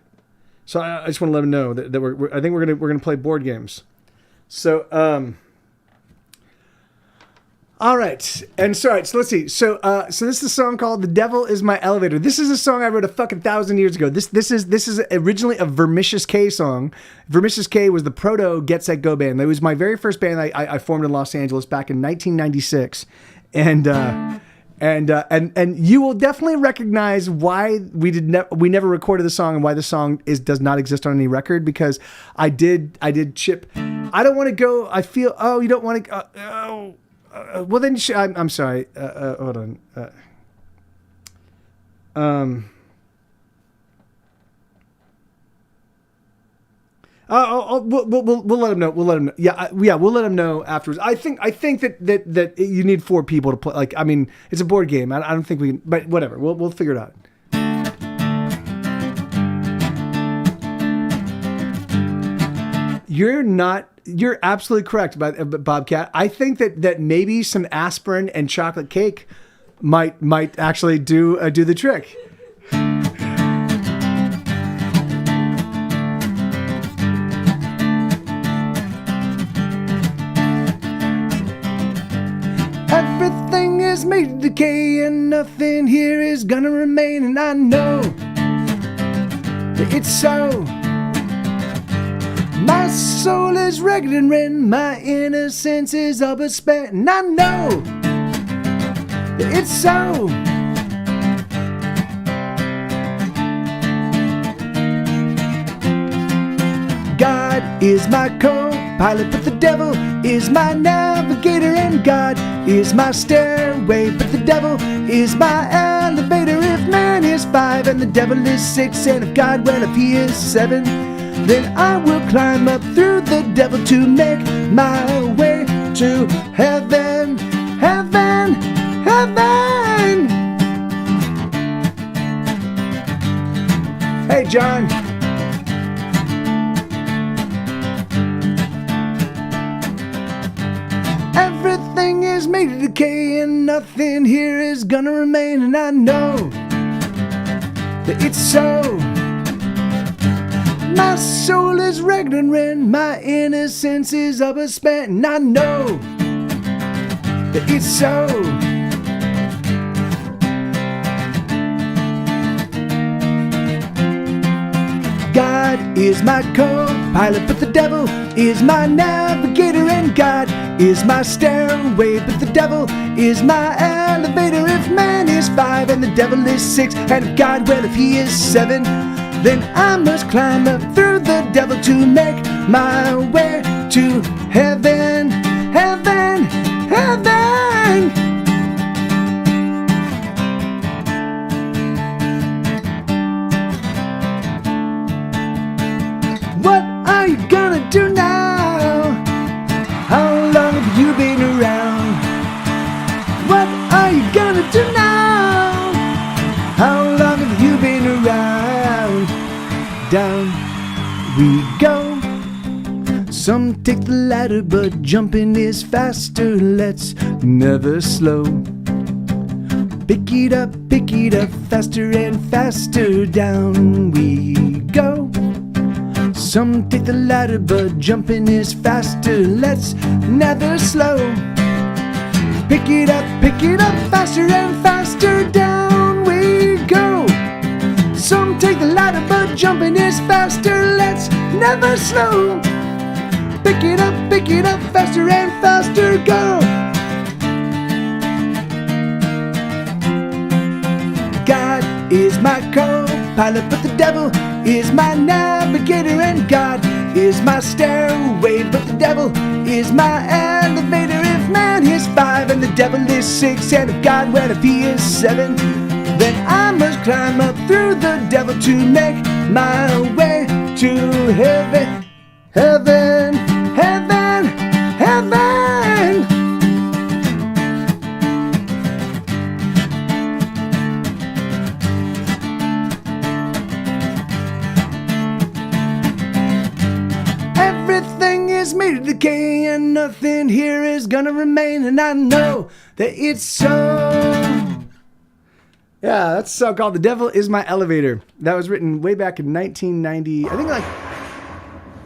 So I just want to let him know that I think we're gonna play board games. So all right, and so let's see. So this is a song called "The Devil Is My Elevator." This is a song I wrote a fucking 1,000 years ago. This is originally a Vermicious K song. Vermicious K was the proto Get Set Go band. It was my very first band I formed in Los Angeles back in 1996, and you will definitely recognize why we never recorded the song and why the song does not exist on any record, because I did chip. I don't want to go. I feel. Oh, you don't want to. Well then, I'm sorry. Hold on. We'll let him know. We'll let him know. Yeah, we'll let him know afterwards. I think that you need 4 people to play. Like, I mean, it's a board game. I don't think we can, but whatever. We'll figure it out. You're absolutely correct, Bobcat. I think that maybe some aspirin and chocolate cake might actually do the trick. Everything is made to decay and nothing here is gonna remain, and I know that it's so. My soul is ragged and rent, my innocence is all but spent, and I know that it's so. God is my co-pilot, but the devil is my navigator, and God is my stairway, but the devil is my elevator. If man is 5 and the devil is 6, and if God, well, if he is 7, then I will climb up through the devil to make my way to heaven, heaven, heaven. Hey, John. Everything is made to decay and nothing here is gonna remain, and I know that it's so. My soul is ragged and rent, my innocence is all but spent, and I know that it's so. God is my co-pilot, but the devil is my navigator, and God is my stairway, but the devil is my elevator. If man is 5 and the devil is 6, and if God, well, if he is 7, then I must climb up through the devil to make my way to heaven, heaven, heaven. What are you gonna do now? How long have you been around? What are you gonna do now? How long have you been around? Down we go. Some take the ladder, but jumping is faster. Let's never slow. Pick it up, faster and faster. Down we go. Some take the ladder, but jumping is faster. Let's never slow. Pick it up, faster and faster. Down we go. Some take the ladder, but jumping is faster. Let's never slow. Pick it up, faster and faster. Go. God is my co-pilot, but the devil is my navigator, and God is my stairway, but the devil is my elevator. If man is 5 and the devil is 6, and if God, well, if he is 7, then I must climb up through the devil to make my way to heaven, heaven, heaven, heaven. Everything is made of decay, and nothing here is gonna remain, and I know that it's so. Yeah, that's a song called The Devil Is My Elevator. That was written way back in 1990, I think like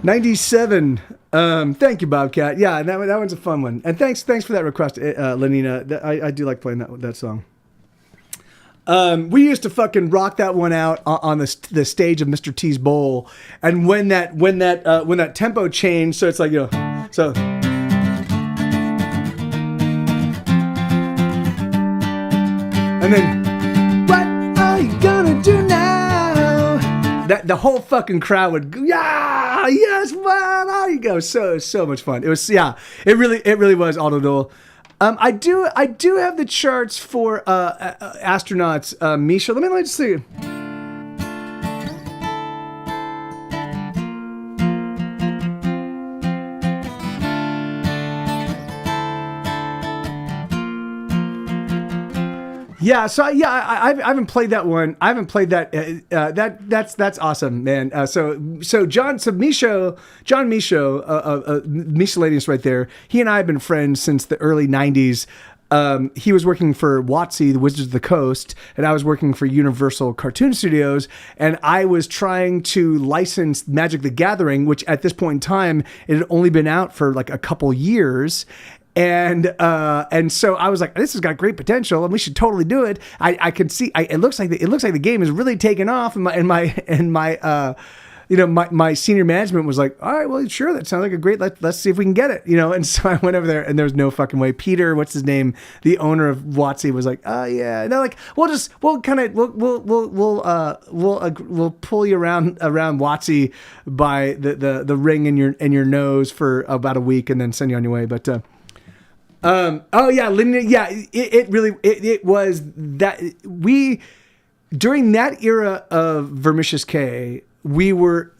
97. Thank you, Bobcat. Yeah, that one's a fun one. And thanks for that request, Lenina. I do like playing that song. We used to fucking rock that one out on the stage of Mr. T's Bowl, and when that tempo changed, so it's like, you know, so. And then, what are you gonna do now? That the whole fucking crowd would go, yeah, yes, what are you go? So much fun. It was, yeah, it really was Aldo Dole. I do have the charts for astronauts, Misha. Let me just see. Yeah, so I haven't played that one. I haven't played that. That's awesome, man. So John Michaud, Miscellaneous right there. He and I have been friends since the early '90s. He was working for WotC, the Wizards of the Coast, and I was working for Universal Cartoon Studios, and I was trying to license Magic the Gathering, which at this point in time, it had only been out for like a couple years. And so I was like, this has got great potential, and we should totally do it. I could see. It looks like the game is really taking off, and my senior management was like, all right, well, sure, that sounds like a great. Let's see if we can get it, And so I went over there, and there was no fucking way. Peter, what's his name, the owner of WotC, was like, oh yeah, and they're like, we'll pull you around WotC by the ring in your nose for about a week, and then send you on your way, but. Oh yeah, Linda. Yeah, it was that we during that era of Vermicious K, we were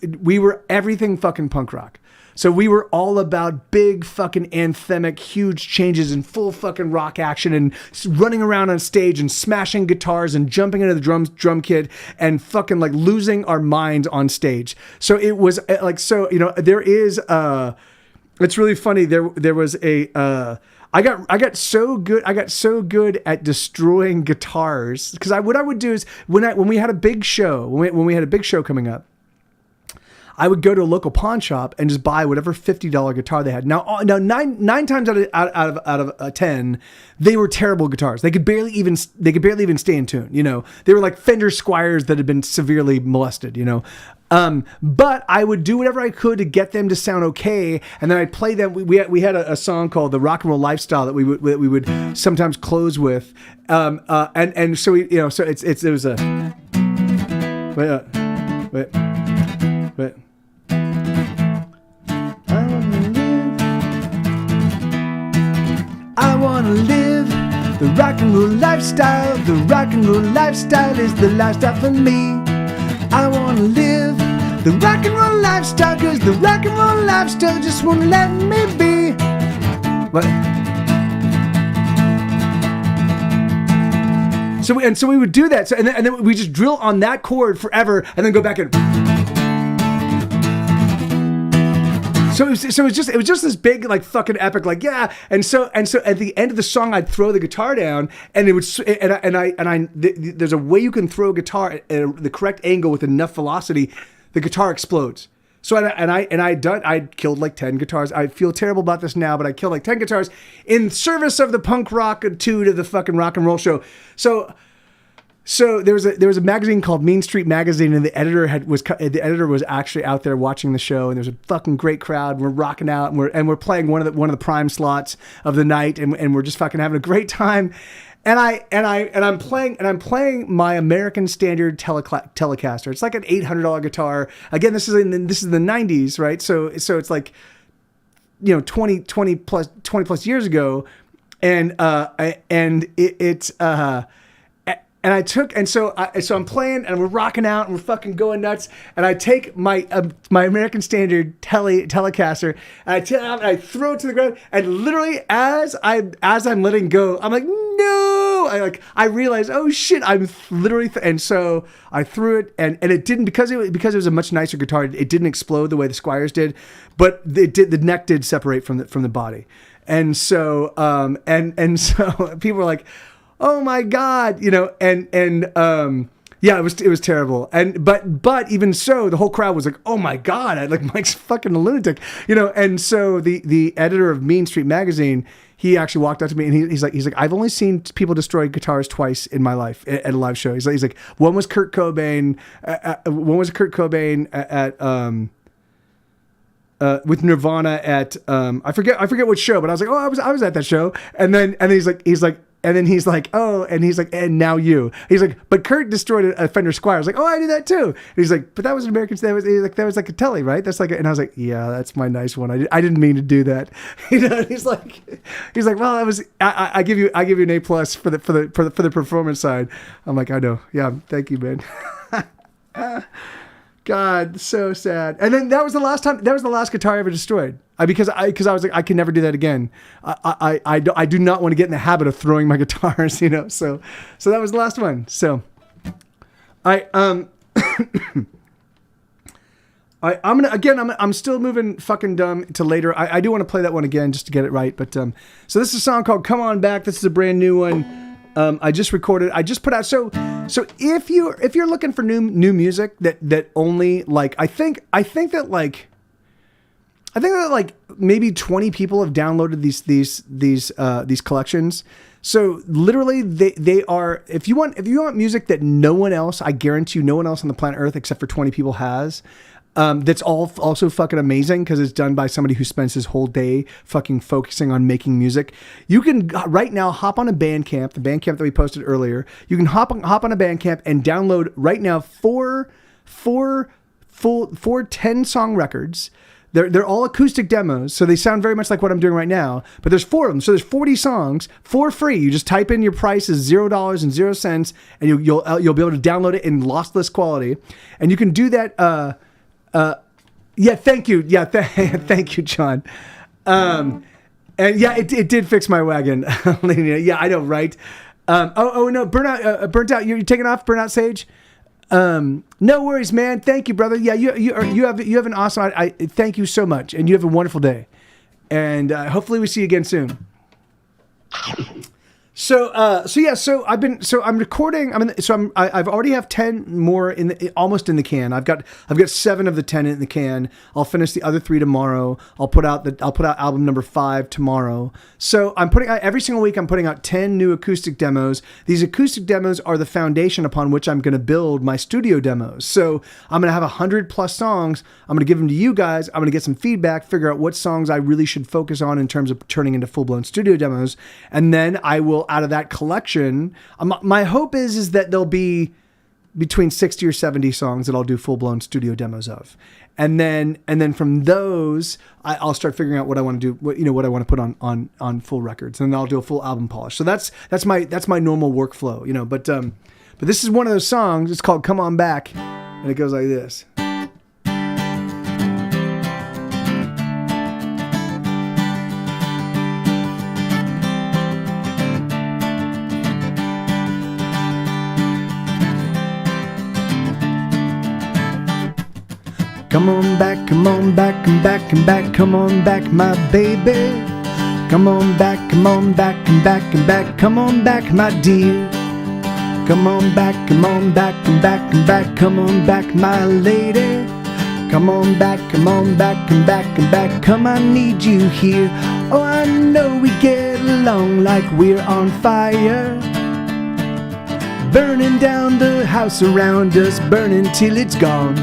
everything fucking punk rock. So we were all about big fucking anthemic, huge changes and full fucking rock action and running around on stage and smashing guitars and jumping into the drum kit and fucking like losing our minds on stage. So it was like, so there is it's really funny. There was a. I got so good at destroying guitars because what I would do is when we had a big show coming up, I would go to a local pawn shop and just buy whatever $50 guitar they had. Now nine times out of 10, they were terrible guitars. They could barely even stay in tune. They were like Fender Squiers that had been severely molested. But I would do whatever I could to get them to sound okay, and then I'd play them. We had a song called "The Rock and Roll Lifestyle" that we would sometimes close with, and so so it was a wait. I wanna live the rock and roll lifestyle. The rock and roll lifestyle is the lifestyle for me. I wanna live the rock and roll lifestyle, cause the rock and roll lifestyle just won't let me be. What? So we would do that. And then we just drill on that chord forever, and then go back and. So it was just this big like fucking epic like yeah, and so at the end of the song I'd throw the guitar down, and it would there's a way you can throw a guitar at the correct angle with enough velocity, the guitar explodes. So I killed like 10 guitars. I feel terrible about this now, but I killed like 10 guitars in service of the punk rock to the fucking rock and roll show. So So there was a magazine called Mean Street Magazine, and the editor was actually out there watching the show, and there's a fucking great crowd. And we're rocking out, and we're playing one of the prime slots of the night, and we're just fucking having a great time. And I'm playing my American Standard Telecaster. It's like an $800 guitar. Again, this is the 90s, right? So it's like, 20 plus years ago, and so I'm playing and we're rocking out and we're fucking going nuts, and I take my American Standard Telecaster and I throw it to the ground, and literally as I'm letting go, I'm like, no, I realized, oh shit, I'm literally and so I threw it, and it didn't, because it was a much nicer guitar, it didn't explode the way the Squiers did, but the neck did separate from the body, and so so people were like, oh my God, yeah, it was terrible. But even so, the whole crowd was like, oh my God, Mike's fucking a lunatic, and so the editor of Mean Street Magazine, he actually walked up to me and he's like, I've only seen people destroy guitars twice in my life at a live show. He's like, one was Kurt Cobain, with Nirvana at I forget which show, but I was like, oh, I was at that show, and he's like, oh, and he's like, and now you. He's like, but Kurt destroyed a Fender Squier. I was like, oh, I did that too. And he's like, but that was an American. That was like a Tele, right? That's like, and I was like, yeah, that's my nice one. I didn't mean to do that. He's like, well, that was. I give you an A+ for the performance side. I'm like, I know. Yeah, thank you, man. God, so sad. And then that was the last guitar I ever destroyed. Because I was like, I can never do that again. I do not want to get in the habit of throwing my guitars, So that was the last one. So I'm still moving fucking dumb to later. I do want to play that one again just to get it right. But so this is a song called "Come On Back." This is a brand new one. I just recorded. I just put out. So if you're looking for new music that only I think that maybe 20 people have downloaded these collections. So literally they are, if you want music that no one else, I guarantee you no one else on the planet Earth except for 20 people has, that's also fucking amazing because it's done by somebody who spends his whole day fucking focusing on making music. You can right now hop on a Bandcamp, the Bandcamp that we posted earlier. You can hop on a Bandcamp and download right now four 10-song records. They're all acoustic demos, so they sound very much like what I'm doing right now. But there's 4 of them, so there's 40 songs for free. You just type in your price is $0.00, and you'll be able to download it in lossless quality, and you can do that. Yeah, thank you. Yeah, thank you, John. And yeah, it did fix my wagon. Yeah, I know, right? Oh no, burnt out. You're taking off, burnt out Sage. No worries, man. Thank you, brother. Yeah, you have an awesome. I thank you so much, and you have a wonderful day, and hopefully we see you again soon. So I'm recording. I've already have 10 more almost in the can. I've got 7 of the 10 in the can. I'll finish the other 3 tomorrow. I'll put out album number 5 tomorrow. So I'm putting out every single week. I'm putting out 10 new acoustic demos. These acoustic demos are the foundation upon which I'm going to build my studio demos. So I'm going to have 100+ songs. I'm going to give them to you guys. I'm going to get some feedback, figure out what songs I really should focus on in terms of turning into full-blown studio demos, and then I will, out of that collection, my hope is that there'll be between 60 or 70 songs that I'll do full-blown studio demos of, and then from those I'll start figuring out what I want to do, what I want to put on full records, and then I'll do a full album polish. So that's my normal workflow, but this is one of those songs. It's called "Come On Back," and it goes like this. Come on back, come on back, come back, come back, come on back, my baby. Come on back, come on back, come back, come back, come on back, my dear. Come on back, come on back, come back, come back, come on back, my lady. Come on back, come on back, come back, come back, come, I need you here. Oh, I know we get along like we're on fire. burning down the house around us, burning till it's gone.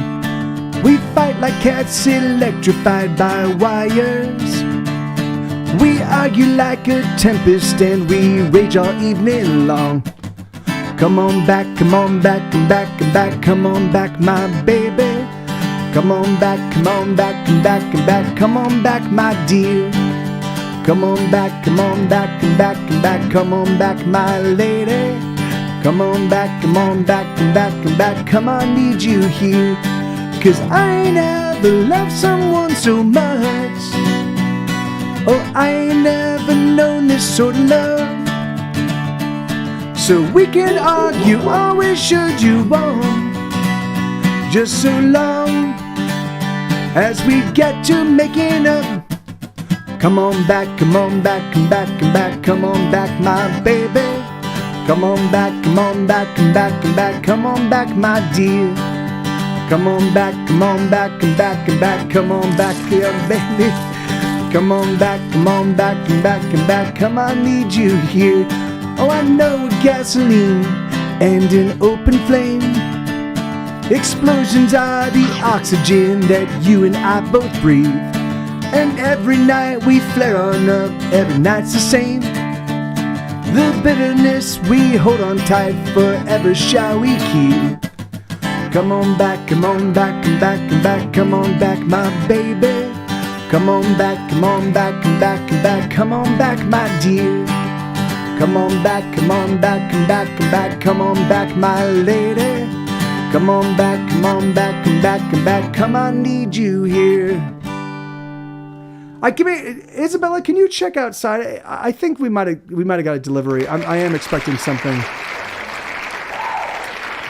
We fight like cats electrified by wires. We argue like a tempest and we rage all evening long. Come on back, come on back, and back, and back, come on back, my baby. Come on back, come on back, and back, and back, come on back, my dear. Come on back, come on back, and back, and back, come on back, my lady. Come on back, come on back, and back, and back, come on, need you here. 'Cause I ain't never loved someone so much. Oh, I ain't never known this sort of love. So we can argue always should you want, just so long as we get to making up. Come on back, come on back, and back, and back, come on back, my baby. Come on back, come on back, and back, and back, come on back, my dear. Come on back, come on back, and back, and back, come on back here, baby. Come on back, come on back, and back, and back, come on, need you here. Oh, I know gasoline and an open flame. Explosions are the oxygen that you and I both breathe. And every night we flare on up, every night's the same. The bitterness we hold on tight, forever shall we keep. Come on back, come on back, and back, and back, come on back, my baby. Come on back, come on back, and back, and back, come on back, my dear. Come on back, come on back, and back, and back, come on back, my lady. Come on back, come on back, and back, and back, come on, need you here. Isabella, can you check outside? I think we might have got a delivery. I am expecting something.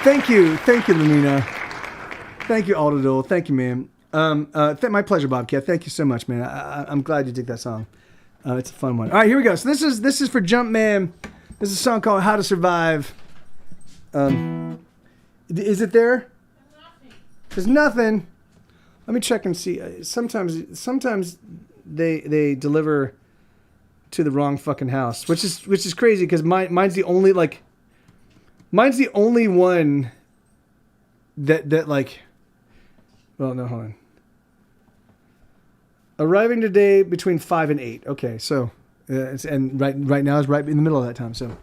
Thank you, Lamina. Thank you, Aldadol. Thank you, man. My pleasure, Bobcat. Thank you so much, man. I'm glad you dig that song. It's a fun one. All right, here we go. So this is for Jumpman. This is a song called "How to Survive." Is it there? There's nothing. Let me check and see. Sometimes they deliver to the wrong fucking house, which is crazy because mine's the only one that like. Well, no, hold on. Arriving today between 5 and 8. Okay, so and right now is right in the middle of that time. So,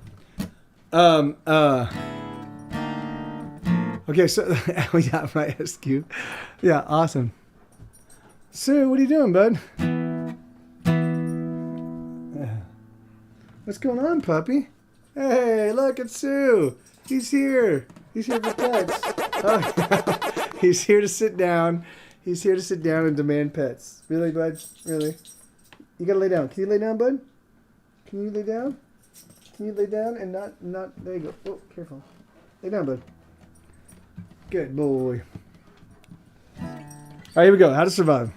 okay, so we got my SQ. Yeah, awesome. Sue, what are you doing, bud? What's going on, puppy? Hey, look, it's Sue. He's here. He's here for pets. Oh, he's here to sit down. He's here to sit down and demand pets. Really, bud? Really? You gotta lay down. Can you lay down, bud? Can you lay down? Can you lay down and not? There you go. Oh, careful. Lay down, bud. Good boy. All right, here we go. How to survive.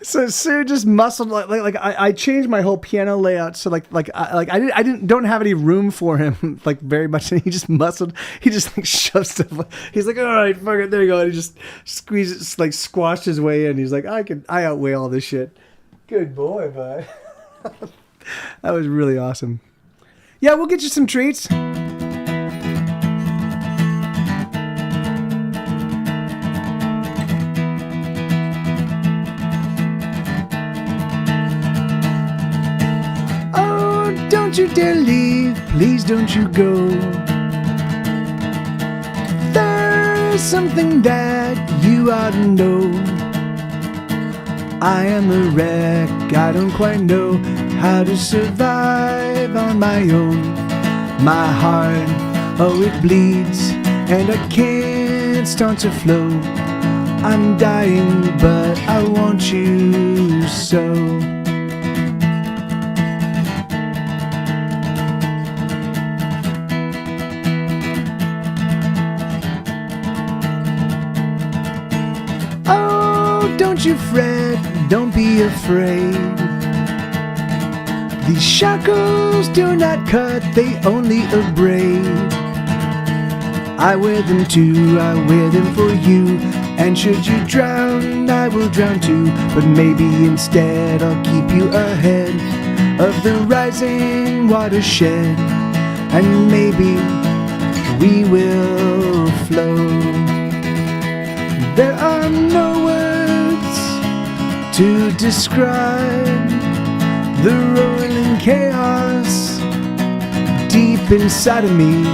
So Sue just muscled like I changed my whole piano layout so I don't have any room for him like very much, and he just muscled. He just like shoved stuff. He's like, all right, fuck it, there you go. And he just squeezed, like squashed his way in. He's like, I outweigh all this shit. Good boy, bud. That was really awesome. Yeah, we'll get you some treats. Don't you dare leave, please don't you go. There's something that you ought to know. I am a wreck, I don't quite know how to survive on my own. My heart, oh it bleeds, and I can't start to flow. I'm dying, but I want you so. Don't you fret, don't be afraid. These shackles do not cut, they only abrade. I wear them too, I wear them for you. And should you drown, I will drown too. But maybe instead I'll keep you ahead of the rising watershed. And maybe we will float. There are no words to describe the rolling chaos deep inside of me.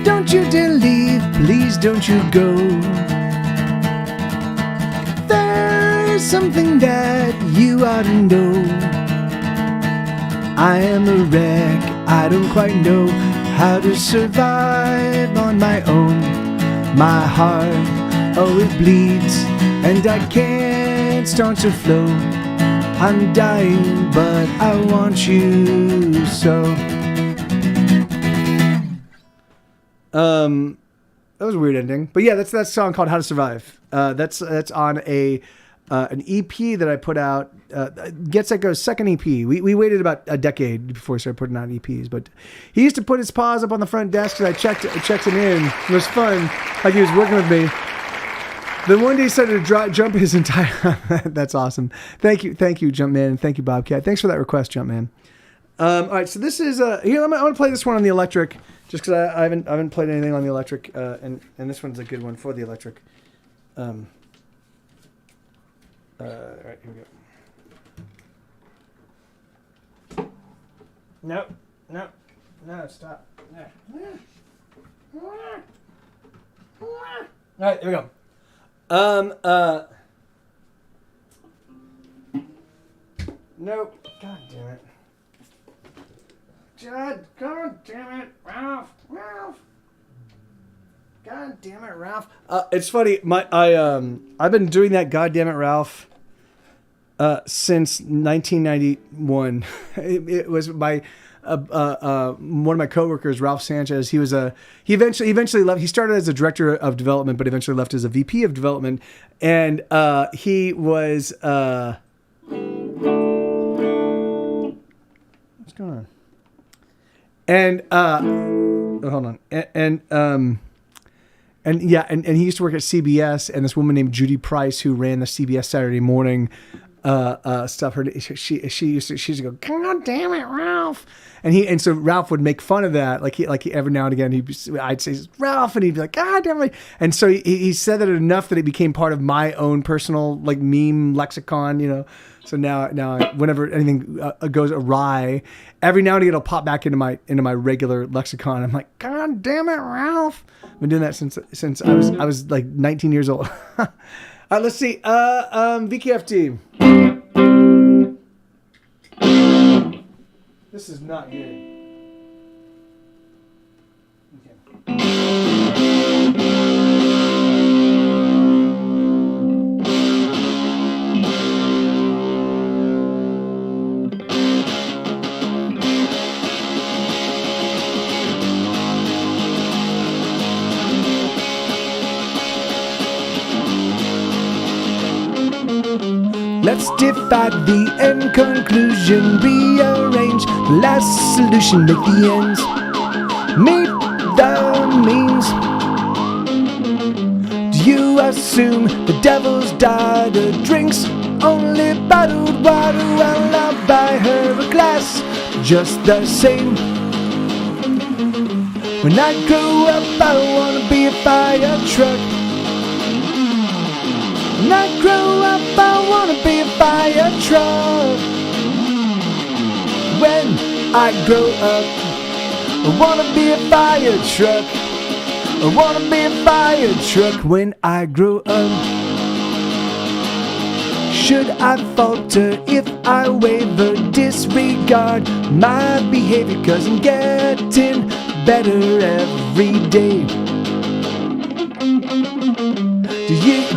Don't you dare leave, please don't you go. There's something that you ought to know. I am a wreck, I don't quite know how to survive on my own. My heart, oh it bleeds, and I can't start to flow. I'm dying, but I want you so. That was a weird ending, but yeah, that's that song called "How to Survive." That's on an EP that I put out. Get Set Go's second EP. We waited about a decade before we started putting out EPs, but he used to put his paws up on the front desk and I checked him in. It was fun, like he was working with me. Then one day he started to jump his entire. That's awesome. Thank you, Jumpman, and thank you, Bobcat. Thanks for that request, Jumpman. All right, so this is here. I'm gonna play this one on the electric. Just because I haven't played anything on the electric, and this one's a good one for the electric. All right, here we go. No, stop. All right, here we go. Nope. God damn it. God damn it, Ralph. God damn it, Ralph. It's funny. I've been doing that. God damn it, Ralph. Since 1991. It was my one of my coworkers, Ralph Sanchez. He eventually left. He started as a director of development, but eventually left as a VP of development. And he was. What's going on? And hold on. And he used to work at CBS, and this woman named Judy Price, who ran the CBS Saturday morning stuff. She used to go, God damn it, Ralph. And so Ralph would make fun of that. Like he every now and again I'd say Ralph, and he'd be like, God damn it. And so he said that enough that it became part of my own personal like meme lexicon, you know. So now whenever anything goes awry, every now and again it'll pop back into my regular lexicon. I'm like, God damn it, Ralph. I've been doing that since I was like 19 years old. All right, let's see. VKFT. This is not good. Let's divide the end conclusion, rearrange the last solution, make the ends meet the means. Do you assume the devil's daughter drinks only bottled water? Well, I'll buy her a glass just the same. When I grow up, I wanna be a fire truck. When I grow up, I wanna be a fire truck. When I grow up, I wanna be a fire truck. I wanna be a fire truck when I grow up. Should I falter if I waver, disregard my behavior? 'Cause I'm getting better every day.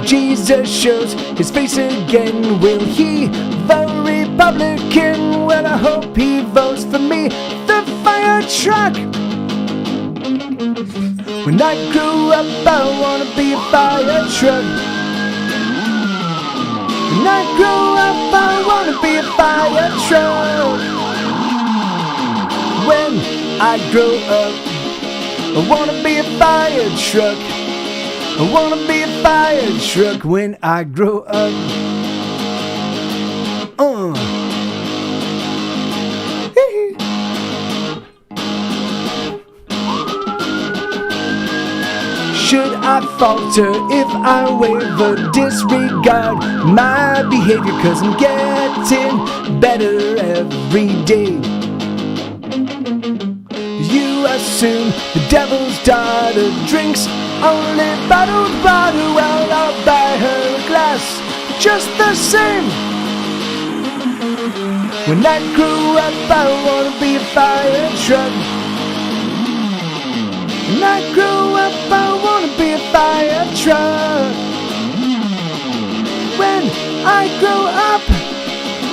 Jesus shows his face again. Will he vote Republican? Well, I hope he votes for me. The fire truck. When I grow up, I wanna be a fire truck. When I grow up, I wanna be a fire truck. When I grow up, I wanna be a fire truck. I wanna be a fire truck when I grow up. Should I falter if I waver, disregard my behavior, 'cause I'm getting better every day. You assume the devil's daughter drinks only bottled water. Well, I'll buy her a glass just the same. When I grow up, I wanna be a fire truck. When I grow up, I wanna be a fire truck. When I grow up,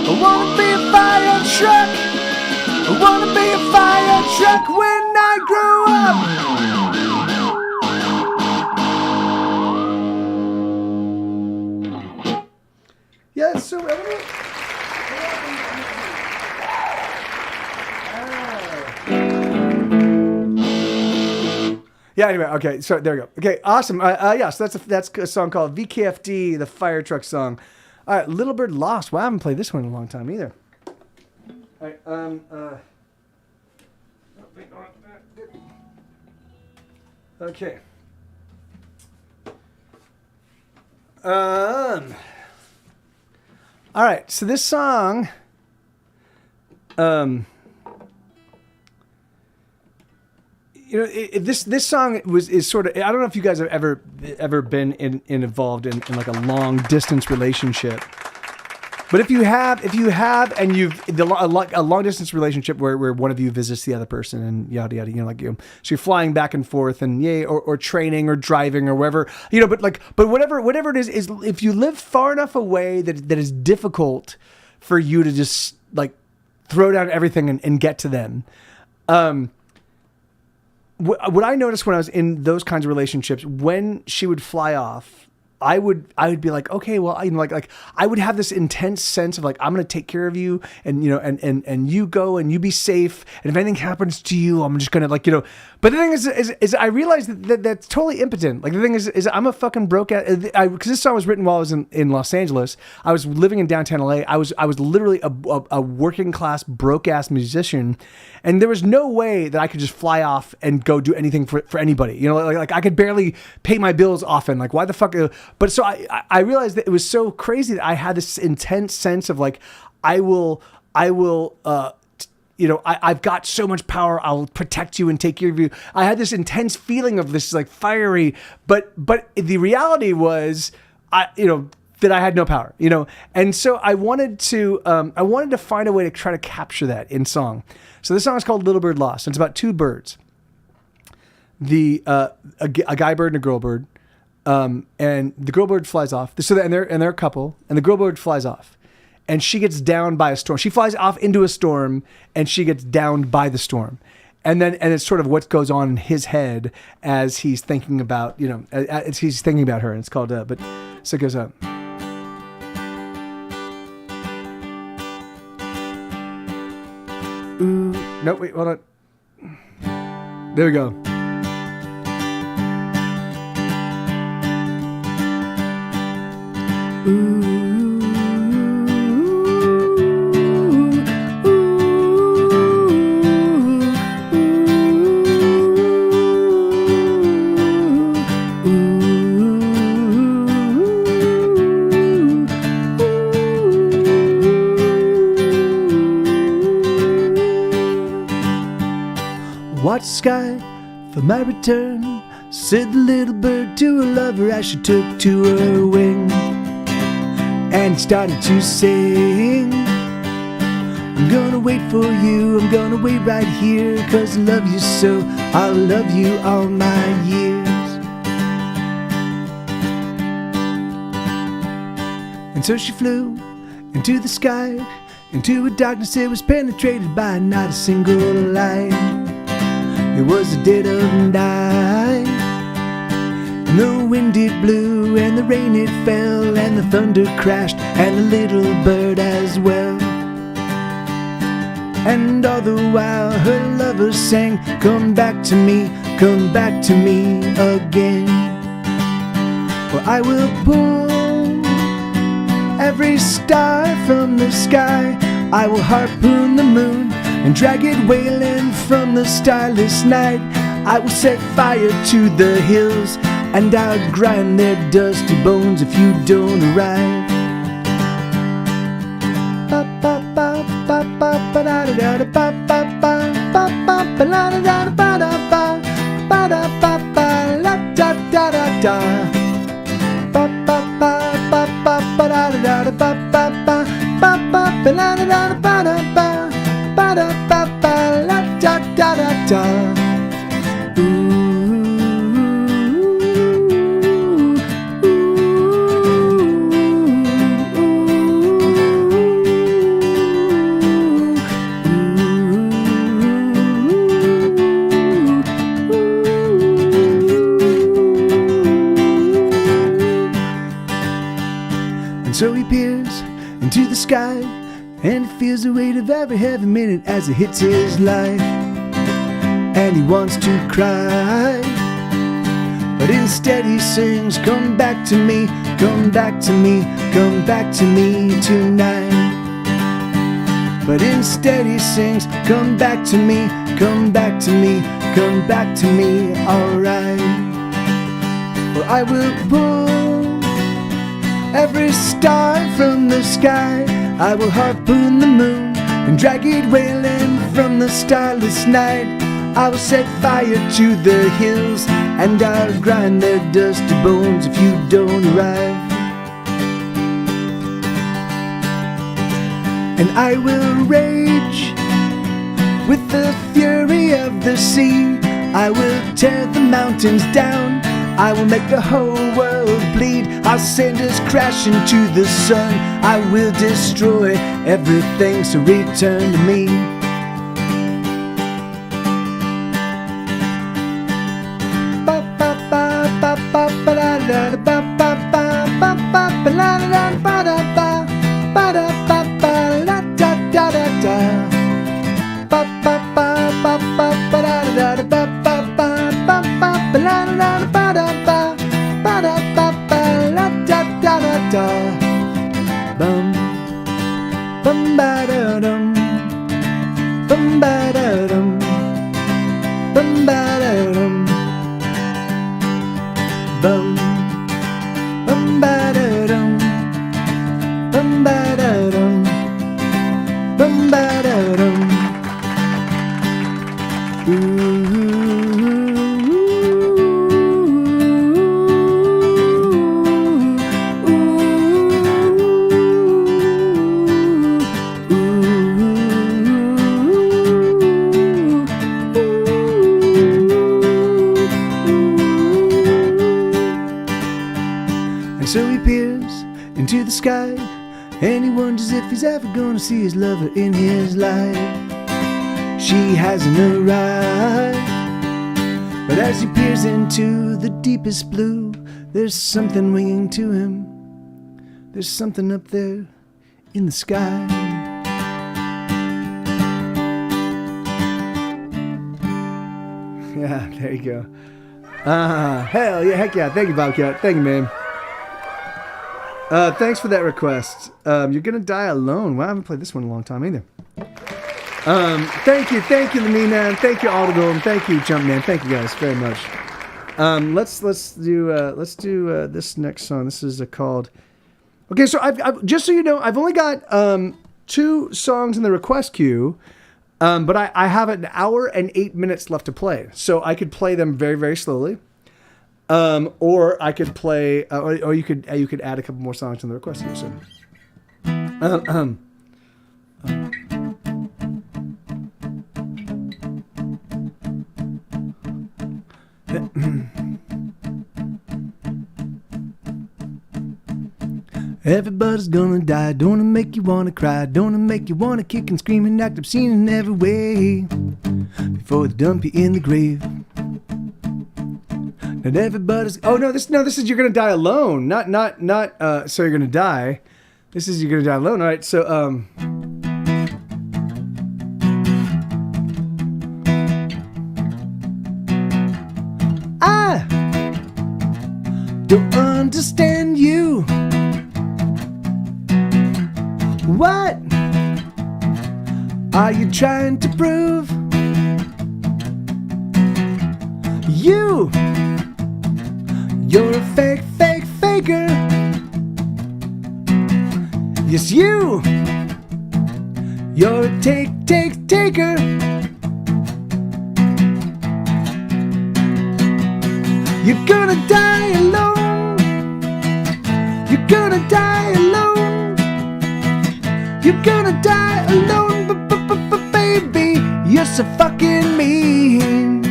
I wanna be a fire truck. I wanna be a fire truck when I grow up. Yeah, so yeah, anyway, okay, so there we go. Okay, awesome. So that's a song called VKFD, the fire truck song. All right, Little Bird Lost. Well, I haven't played this one in a long time either. All right, okay. All right, so this song, this song is sort of, I don't know if you guys have ever been involved in like a long distance relationship, but if you have, and a long distance relationship where one of you visits the other person and yada yada, so you're flying back and forth and or training or driving or wherever, but whatever it is if you live far enough away that is difficult for you to just like throw down everything and get to them. What I noticed when I was in those kinds of relationships, when she would fly off, I would be like, okay, well, like I would have this intense sense of like, I'm going to take care of you and you go and you be safe. And if anything happens to you, I'm just going to but the thing is I realized that that's totally impotent. Like the thing is I'm a fucking broke ass, because this song was written while I was in Los Angeles. I was living in downtown LA. I was literally a working class broke ass musician. And there was no way that I could just fly off and go do anything for anybody. Like I could barely pay my bills often. Like why the fuck? But so I realized that it was so crazy that I had this intense sense of like, I've got so much power. I'll protect you and take care of you. I had this intense feeling of this like fiery, but the reality was that I had no power, and so I wanted to find a way to try to capture that in song. So this song is called Little Bird Lost. And it's about two birds, a guy bird and a girl bird. And the girl bird flies off. And they're a couple, and the girl bird flies off, and she gets downed by a storm. She flies off into a storm, and she gets downed by the storm. And it's sort of what goes on in his head as he's thinking about, as he's thinking about her. And it's called, so it goes up. Ooh, no, wait, hold on. There we go. Watch the sky for my return, said the little bird to her lover as she took to her wing. And he started to sing, I'm gonna wait for you, I'm gonna wait right here, 'cause I love you so, I'll love you all my years. And so she flew into the sky, into a darkness it was penetrated by not a single light. It was the dead of night, and the wind it blew, and the rain it fell, and the thunder crashed, and the little bird as well. And all the while her lover sang, come back to me again. For I will pull every star from the sky, I will harpoon the moon and drag it wailing from the starless night. I will set fire to the hills, and I'll grind their dusty bones if you don't arrive. And so he peers into the sky and feels the weight of every heavy minute as it hits his life. And he wants to cry, but instead he sings, come back to me, come back to me, come back to me tonight. But instead he sings, come back to me, come back to me, come back to me, alright. For I will pull every star from the sky, I will harpoon the moon and drag it wailing from the starless night. I will set fire to the hills, and I'll grind their dusty bones if you don't arrive. And I will rage with the fury of the sea, I will tear the mountains down, I will make the whole world bleed. I'll send us crashing to the sun, I will destroy everything, so return to me. Bum bum ba da dum, bum ba da dum, bum ba da dum, bum bum ba da dum, bum ba da dum, bum ba da dum. And so he peers into the sky, and he wonders if he's ever gonna see his lover in his life. She hasn't arrived, but as he peers into the deepest blue, there's something winging to him. There's something up there in the sky. Yeah, there you go. Hell yeah, heck yeah. Thank you, Bobcat. Thank you, man. Thanks for that request. You're Gonna Die Alone. Well, I haven't played this one in a long time either. Thank you, the Me Man. Thank you, Audible. Thank you, Jumpman. Thank you guys very much. Let's do this next song. This is called. Okay, so I've just so you know, I've only got 2 songs in the request queue, but I have an hour and 8 minutes left to play, so I could play them very, very slowly. Or I could play, or you could add a couple more songs to the request here. So, Everybody's gonna die. Don't wanna make you wanna cry. Don't wanna make you wanna kick and scream and act obscene in every way before they dump you in the grave. And everybody's. Oh no! This is you're gonna die alone. Not. So you're gonna die. This is you're gonna die alone. All right. So I don't understand you. What are you trying to prove? You're a faker. Yes, you're a taker. You're gonna die alone. You're gonna die alone. You're gonna die alone, baby. You're so fucking mean.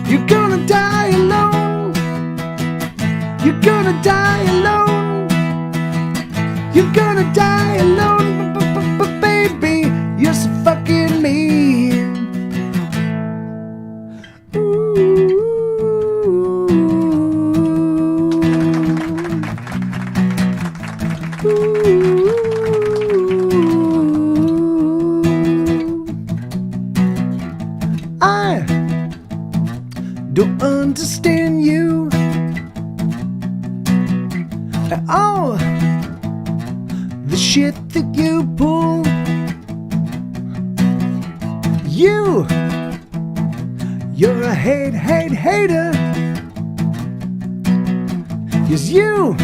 You're gonna die alone. You're gonna die alone. You're gonna die alone, baby. You're so fucking mean. I don't understand you and all the shit that you pull. You're a hater. Yes, you're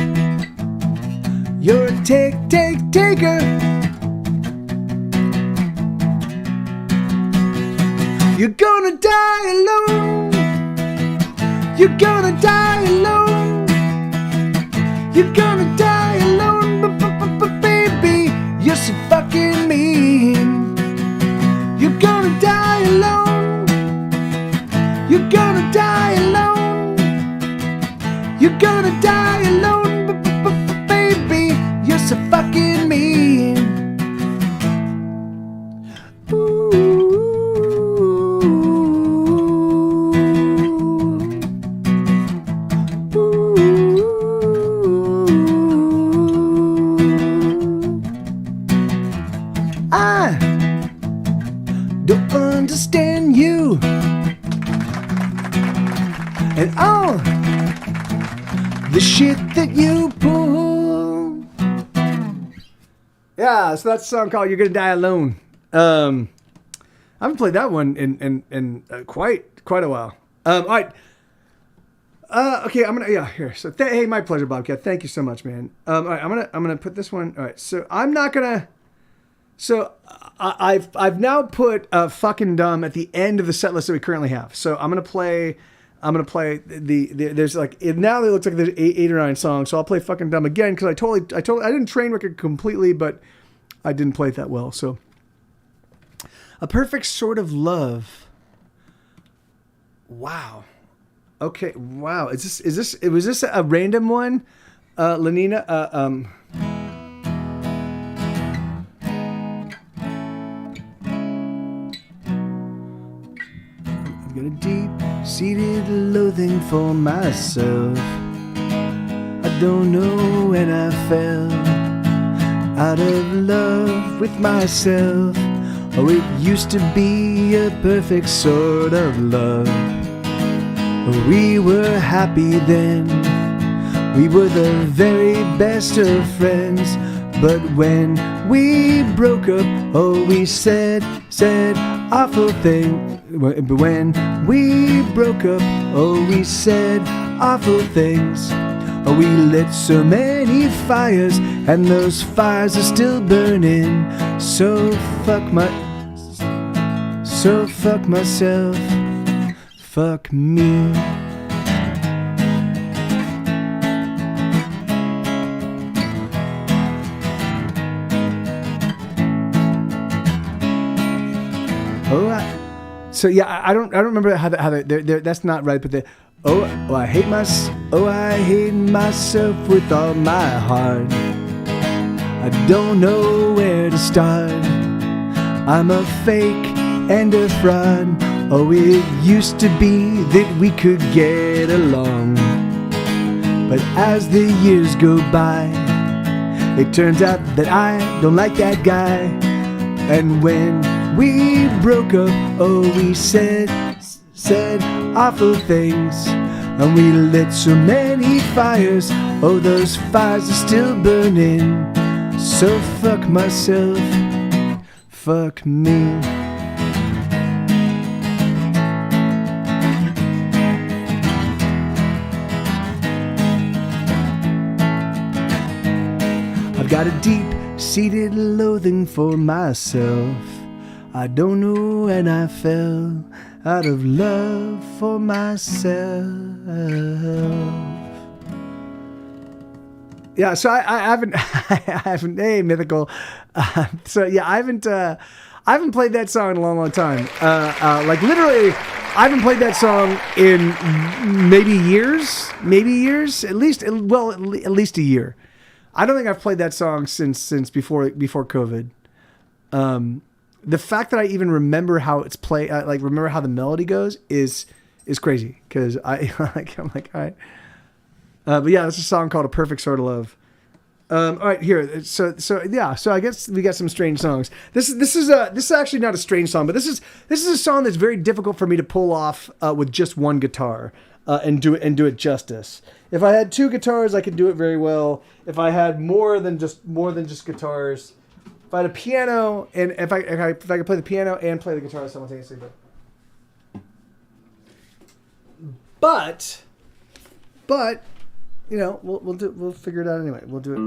a taker. You're gonna die alone. You're gonna die alone. You're gonna die alone, baby. You're so fucking mean. You're gonna die alone. You're gonna die alone. You're gonna die alone, baby. You're so fucking mean. I don't understand you and all the shit that you pull. Yeah, so that's a song called "You're Gonna Die Alone." I haven't played that one in quite a while. All right. Okay, I'm gonna here. So hey, my pleasure, Bobcat. Thank you so much, man. All right, I'm gonna put this one. All right, so I'm not gonna. So I've now put "Fucking Dumb" at the end of the set list that we currently have. So I'm gonna play the there's like now it looks like there's eight or nine songs. So I'll play "Fucking Dumb" again because I didn't train wreck it completely, but I didn't play it that well. So "A Perfect Sort of Love." Wow. Okay. Wow. Was this a random one, Lenina? Got a deep-seated loathing for myself. I don't know when I fell out of love with myself. Oh, it used to be a perfect sort of love. We were happy then. We were the very best of friends. But when we broke up, oh, we said awful things. But when we broke up, oh, we said awful things. Oh, we lit so many fires, and those fires are still burning. So fuck myself, fuck me. So yeah, I don't remember how that's not right, but I hate myself with all my heart. I don't know where to start. I'm a fake and a fraud. Oh, it used to be that we could get along, but as the years go by, it turns out that I don't like that guy. And when we broke up, oh, we said awful things, and we lit so many fires. Oh, those fires are still burning. So fuck myself, fuck me. I've got a deep-seated loathing for myself. I don't know when I fell out of love for myself. Yeah, so I haven't, hey, Mythical. So yeah, I haven't played that song in a long, long time. Like literally, I haven't played that song in maybe years, at least a year. I don't think I've played that song since before COVID. The fact that I even remember how it's played, like remember how the melody goes, is crazy. Because I'm like, all right. But yeah, it's a song called "A Perfect Sort of Love." All right, here. So yeah. So I guess we got some strange songs. This is actually not a strange song, but this is a song that's very difficult for me to pull off with just one guitar and do it justice. If I had two guitars, I could do it very well. If I had more than just guitars, if I had a piano and if I could play the piano and play the guitar simultaneously, but you know, we'll figure it out anyway. We'll do it.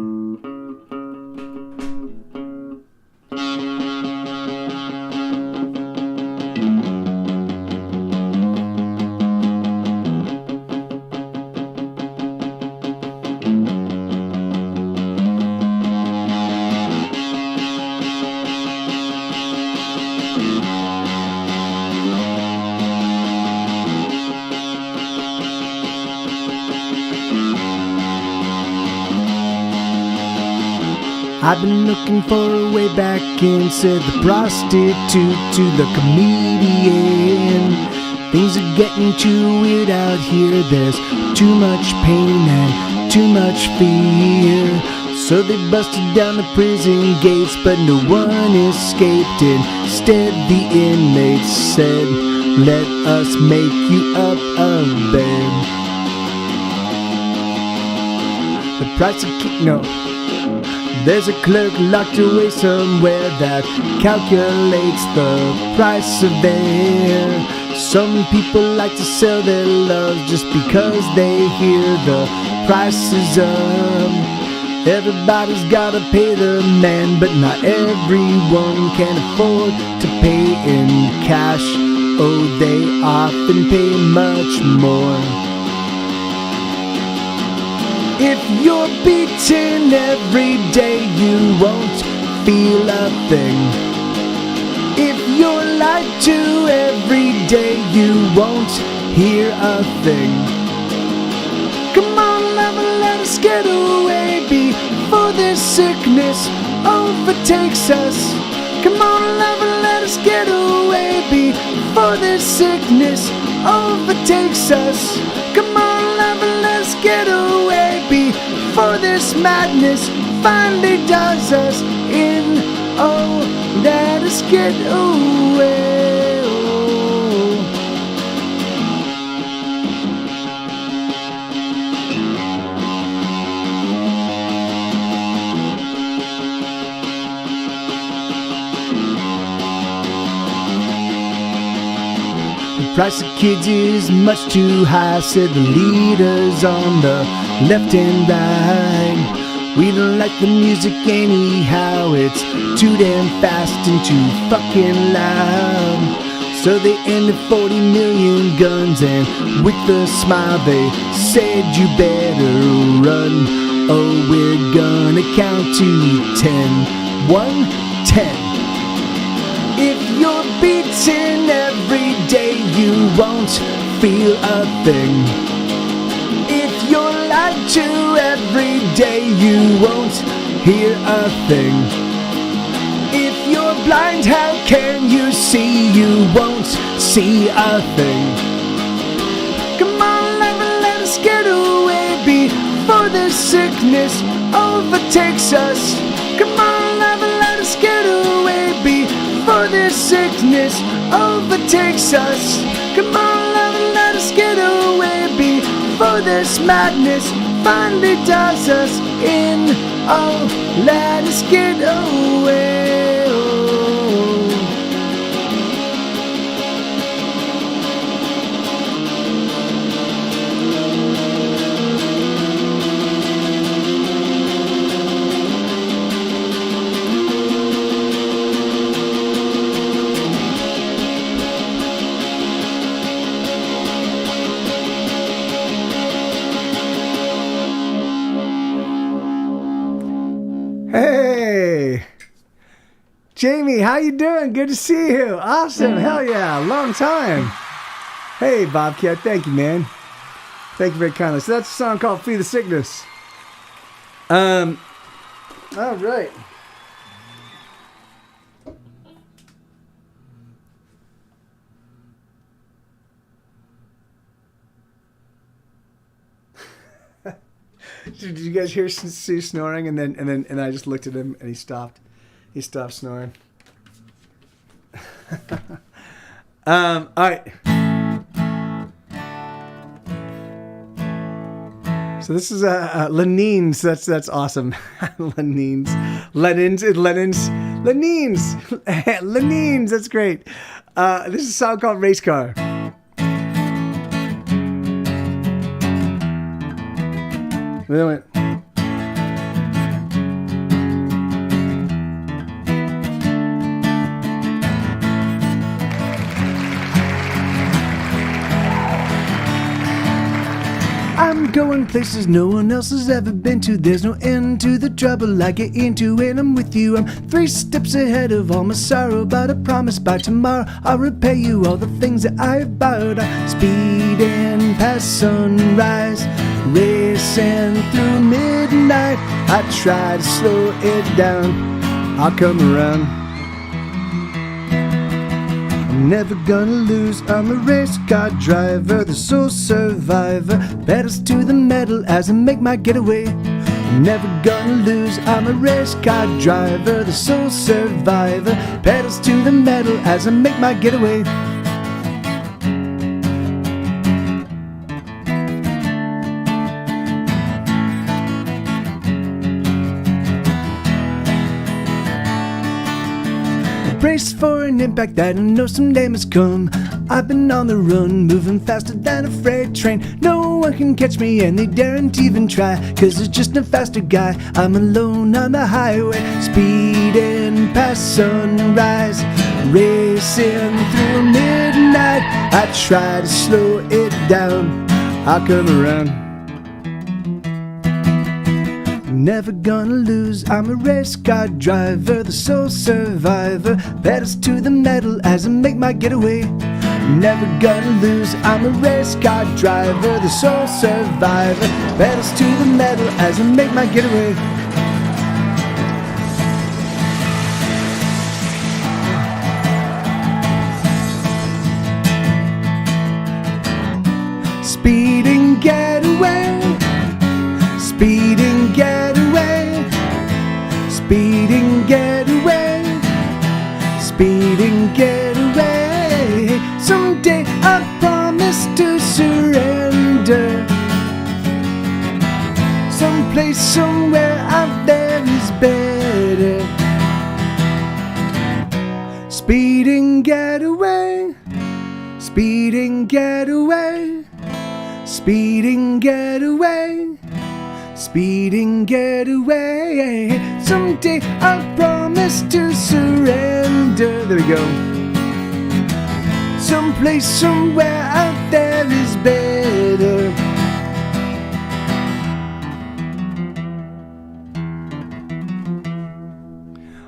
I've been looking for a way back in, said the prostitute to the comedian. Things are getting too weird out here. There's too much pain and too much fear. So they busted down the prison gates, but no one escaped. Instead the inmates said, let us make you up a bed. The price of there's a clerk locked away somewhere that calculates the price of air. Some people like to sell their love just because they hear the prices up. Everybody's gotta pay the man, but not everyone can afford to pay in cash. Oh, they often pay much more. If you're beaten every day, you won't feel a thing. If you're lied to every day, you won't hear a thing. Come on, lover, let us get away before this sickness overtakes us. Come on, lover, let us get away before this sickness overtakes us. Come on, lover, let's get away before this madness finally does us in. Oh, let us get away. Oh. The price of kids is much too high, said the leaders on the left and right. We don't like the music anyhow, it's too damn fast and too fucking loud. So they ended 40 million guns, and with a smile they said you better run. Oh, we're gonna count to 10. 1, 10. If you're beaten every day, you won't feel a thing. If you're lied to every day, you won't hear a thing. If you're blind, how can you see? You won't see a thing. Come on, lover, let us get away before this sickness overtakes us. Come on, lover, let us get away before this sickness overtakes us. Come on, lover, let us get away before this madness finally does us in. Oh, let us get away. Oh. Hey, Jamie, how you doing? Good to see you. Awesome. Hell yeah. Long time. Hey, Bobcat. Thank you, man. Thank you very kindly. So that's a song called Flee the Sickness. All right. Did you guys hear Sue snoring? And then I just looked at him and he stopped. He stopped snoring. All right. So this is Lenines. That's awesome. Lenines. That's great. This is a song called Race Car. And then went. I'm going places no one else has ever been to. There's no end to the trouble I get into when I'm with you. I'm 3 steps ahead of all my sorrow, but I promise by tomorrow I'll repay you all the things that I've borrowed. I'm speeding past sunrise, racing through midnight. I try to slow it down, I'll come around. I'm never gonna lose, I'm a race car driver, the sole survivor. Pedals to the metal as I make my getaway. I'm never gonna lose, I'm a race car driver, the sole survivor. Pedals to the metal as I make my getaway. Brace for an impact that I know someday must come. I've been on the run, moving faster than a freight train. No one can catch me and they daren't even try, 'cause there's just no faster guy. I'm alone on the highway, speeding past sunrise, racing through midnight. I try to slow it down, I'll come around. Never gonna lose, I'm a race car driver, the sole survivor. Pedals to the metal as I make my getaway. Never gonna lose, I'm a race car driver, the sole survivor. Pedals to the metal as I make my getaway. Speeding getaway, speeding getaway, speeding getaway, speeding getaway. Someday I promise to surrender. Someplace, somewhere out there is better. Speeding getaway, speeding getaway, speeding getaway, speeding getaway. Someday I promise to surrender. There we go. Someplace, somewhere out there is better.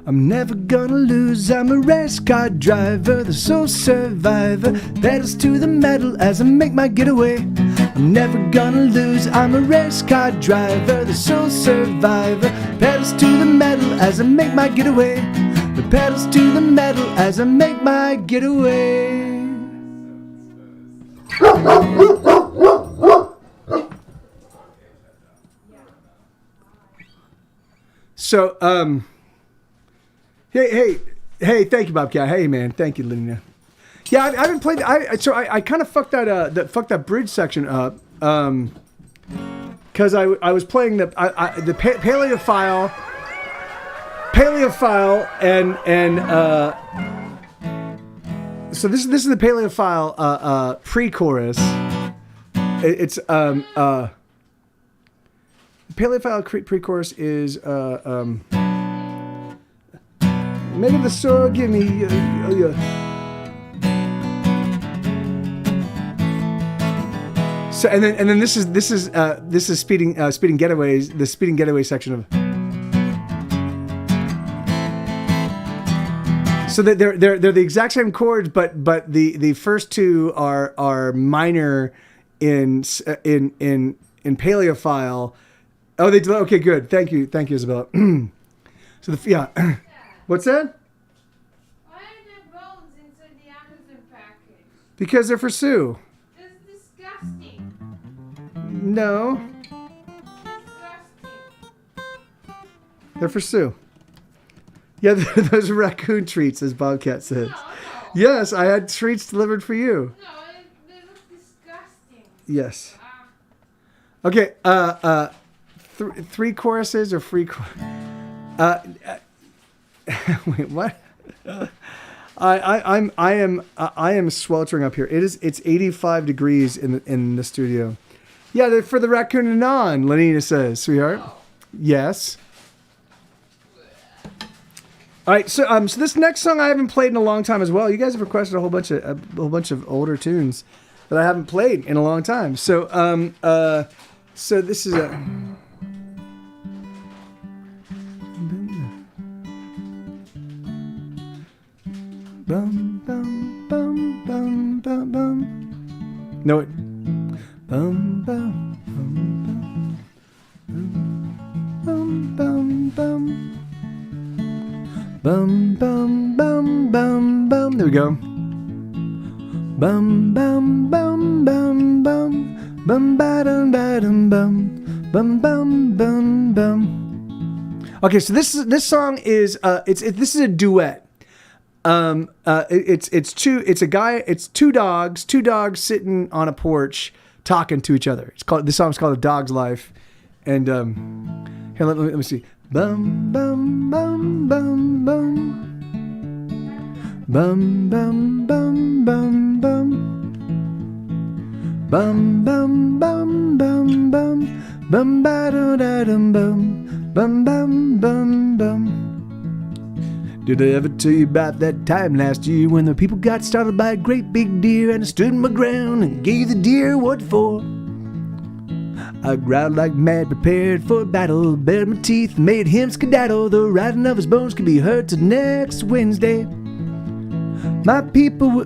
I'm never gonna lose, I'm a race car driver, the sole survivor. Pedals to the metal as I make my getaway. I'm never gonna lose. I'm a race car driver, the sole survivor. Pedals to the metal as I make my getaway. The pedals to the metal as I make my getaway. So, hey, thank you, Bobcat. Hey, man, thank you, Lena. Yeah, I haven't played. I kind of fucked that bridge section up, because I was playing the Paleophile, and so this is the Paleophile pre-chorus. It's Paleophile pre-chorus is make the sword give me So and then this is speeding getaways, the speeding getaway section of. So that they're the exact same chords, but the first two are minor in Paleophile. Oh, they do. Okay, good. Thank you, Isabella. So what's that? Why are there bones inside the Amazon package? Because they're for Sue. That's disgusting. No, Disgusting. they're for Sue. Yeah, those are raccoon treats, as Bobcat says. No. Yes, I had treats delivered for you. No, they look disgusting. Yes. Okay. Three choruses or free. Wait, what? I am sweltering up here. It's 85 degrees in the studio. Yeah, they're for the raccoon and non. Lenina says, sweetheart. Oh. Yes. All right, so this next song I haven't played in a long time as well. You guys have requested a whole bunch of older tunes that I haven't played in a long time. So so this is a. Bum bum bum bum bum bum. No, it. Bum bum bum bum bum bum. Bum bum bum bum bum. There we go. Bum bum bum bum bum. Bum ba dum bum bum bum bum bum. Okay, so this song is this is a duet. It's two dogs sitting on a porch talking to each other. This song's called A Dog's Life, and here let me see. Bum bum bum bum bum. Bum bum bum bum bum. Bum bum bum bum bum. Bum ba dum da dum bum. Bum bum bum bum. Did I ever tell you about that time last year when the people got startled by a great big deer and I stood my ground and gave the deer what for? I growled like mad, prepared for battle, bared my teeth, made him skedaddle. The rattling of his bones could be heard till next Wednesday. My people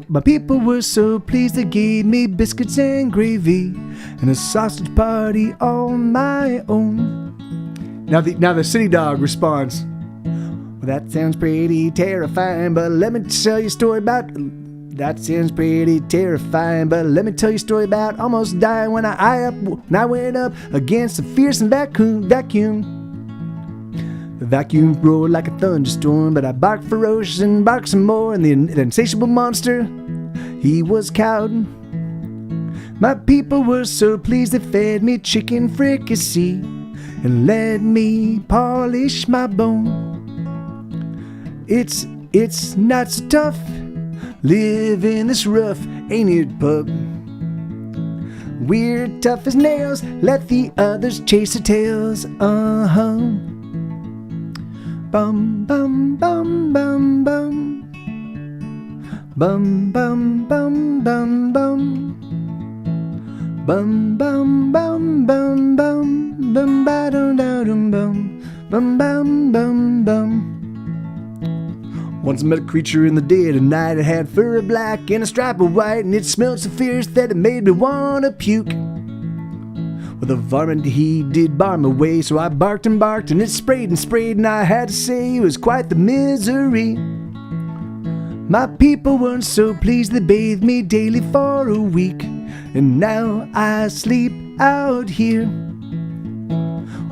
were so pleased they gave me biscuits and gravy and a sausage party on my own. Now the city dog responds, well, that sounds pretty terrifying, but let me tell you a story about. That sounds pretty terrifying, but let me tell you a story about almost dying when I went up against a fearsome vacuum. The vacuum roared like a thunderstorm, but I barked ferocious and barked some more, and the insatiable monster, he was cowed. My people were so pleased they fed me chicken fricassee and let me polish my bone. It's not so tough living this rough, ain't it, pup? We're tough as nails, let the others chase their tails. Bum bum bum bum bum. Bum bum bum bum bum. Bum bum bum bum bum. Bum ba dum dum bum. Bum bum bum bum. Once I met a creature in the dead of night. It had fur of black and a stripe of white, and it smelled so fierce that it made me wanna puke. Well, the varmint, he did bar me away, so I barked and barked, and it sprayed and sprayed, and I had to say it was quite the misery. My people weren't so pleased, they bathed me daily for a week, and now I sleep out here.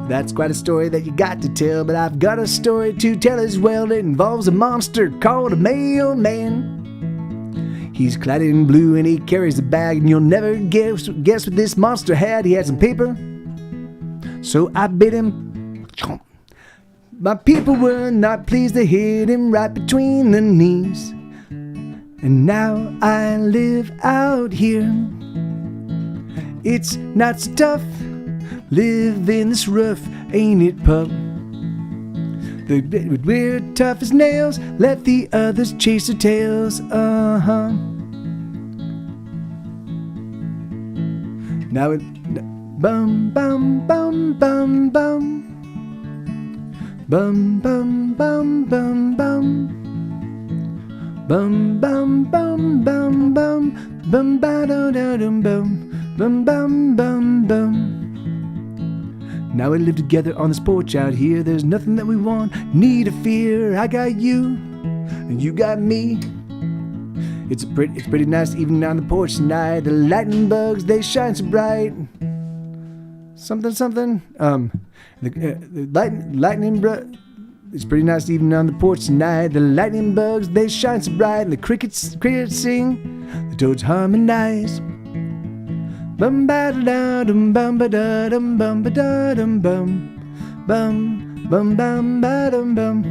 That's quite a story that you got to tell, but I've got a story to tell as well. It involves a monster called a mailman. He's clad in blue and he carries a bag, and you'll never guess what this monster had. He had some paper, so I bit him. My people were not pleased, they hit him right between the knees, and now I live out here. It's not so tough living this rough, ain't it, pup? We're tough as nails, let the others chase their tails, uh-huh. Now it bum bum bum bum bum bum bum bum bum bum bum bum bum bum bum bum ba da da dum bum bum bum bum bum. Now we live together on this porch out here. There's nothing that we want, need to fear. I got you, and you got me. It's pretty nice even on the porch tonight. The lightning bugs, they shine so bright. Something. It's pretty nice even on the porch tonight. The lightning bugs, they shine so bright, and the crickets sing. The toads harmonize. Bum ba da dum bum ba da dum bum ba da dum bum bum bum bum ba dum bum.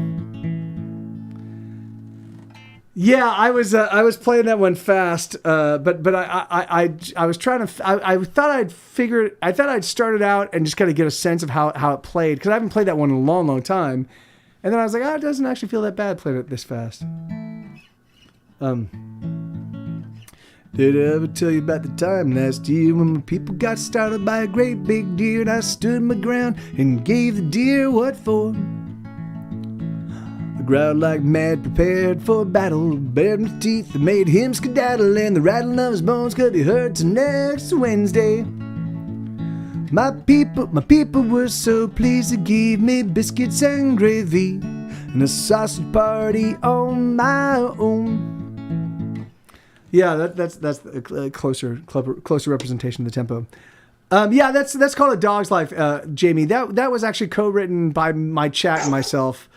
Yeah, I was playing that one fast, but I was trying to I thought I'd started out and just kind of get a sense of how it played, because I haven't played that one in a long time, and then I was like, it doesn't actually feel that bad playing it this fast. Did I ever tell you about the time last year when my people got startled by a great big deer, and I stood my ground and gave the deer what for? I growled like mad, prepared for a battle, bared my teeth that made him skedaddle, and the rattling of his bones could be heard till next Wednesday. My people were so pleased, they gave me biscuits and gravy and a sausage party on my own. Yeah, that's a closer representation of the tempo. Yeah, that's called A Dog's Life, Jamie. That was actually co-written by my chat and myself.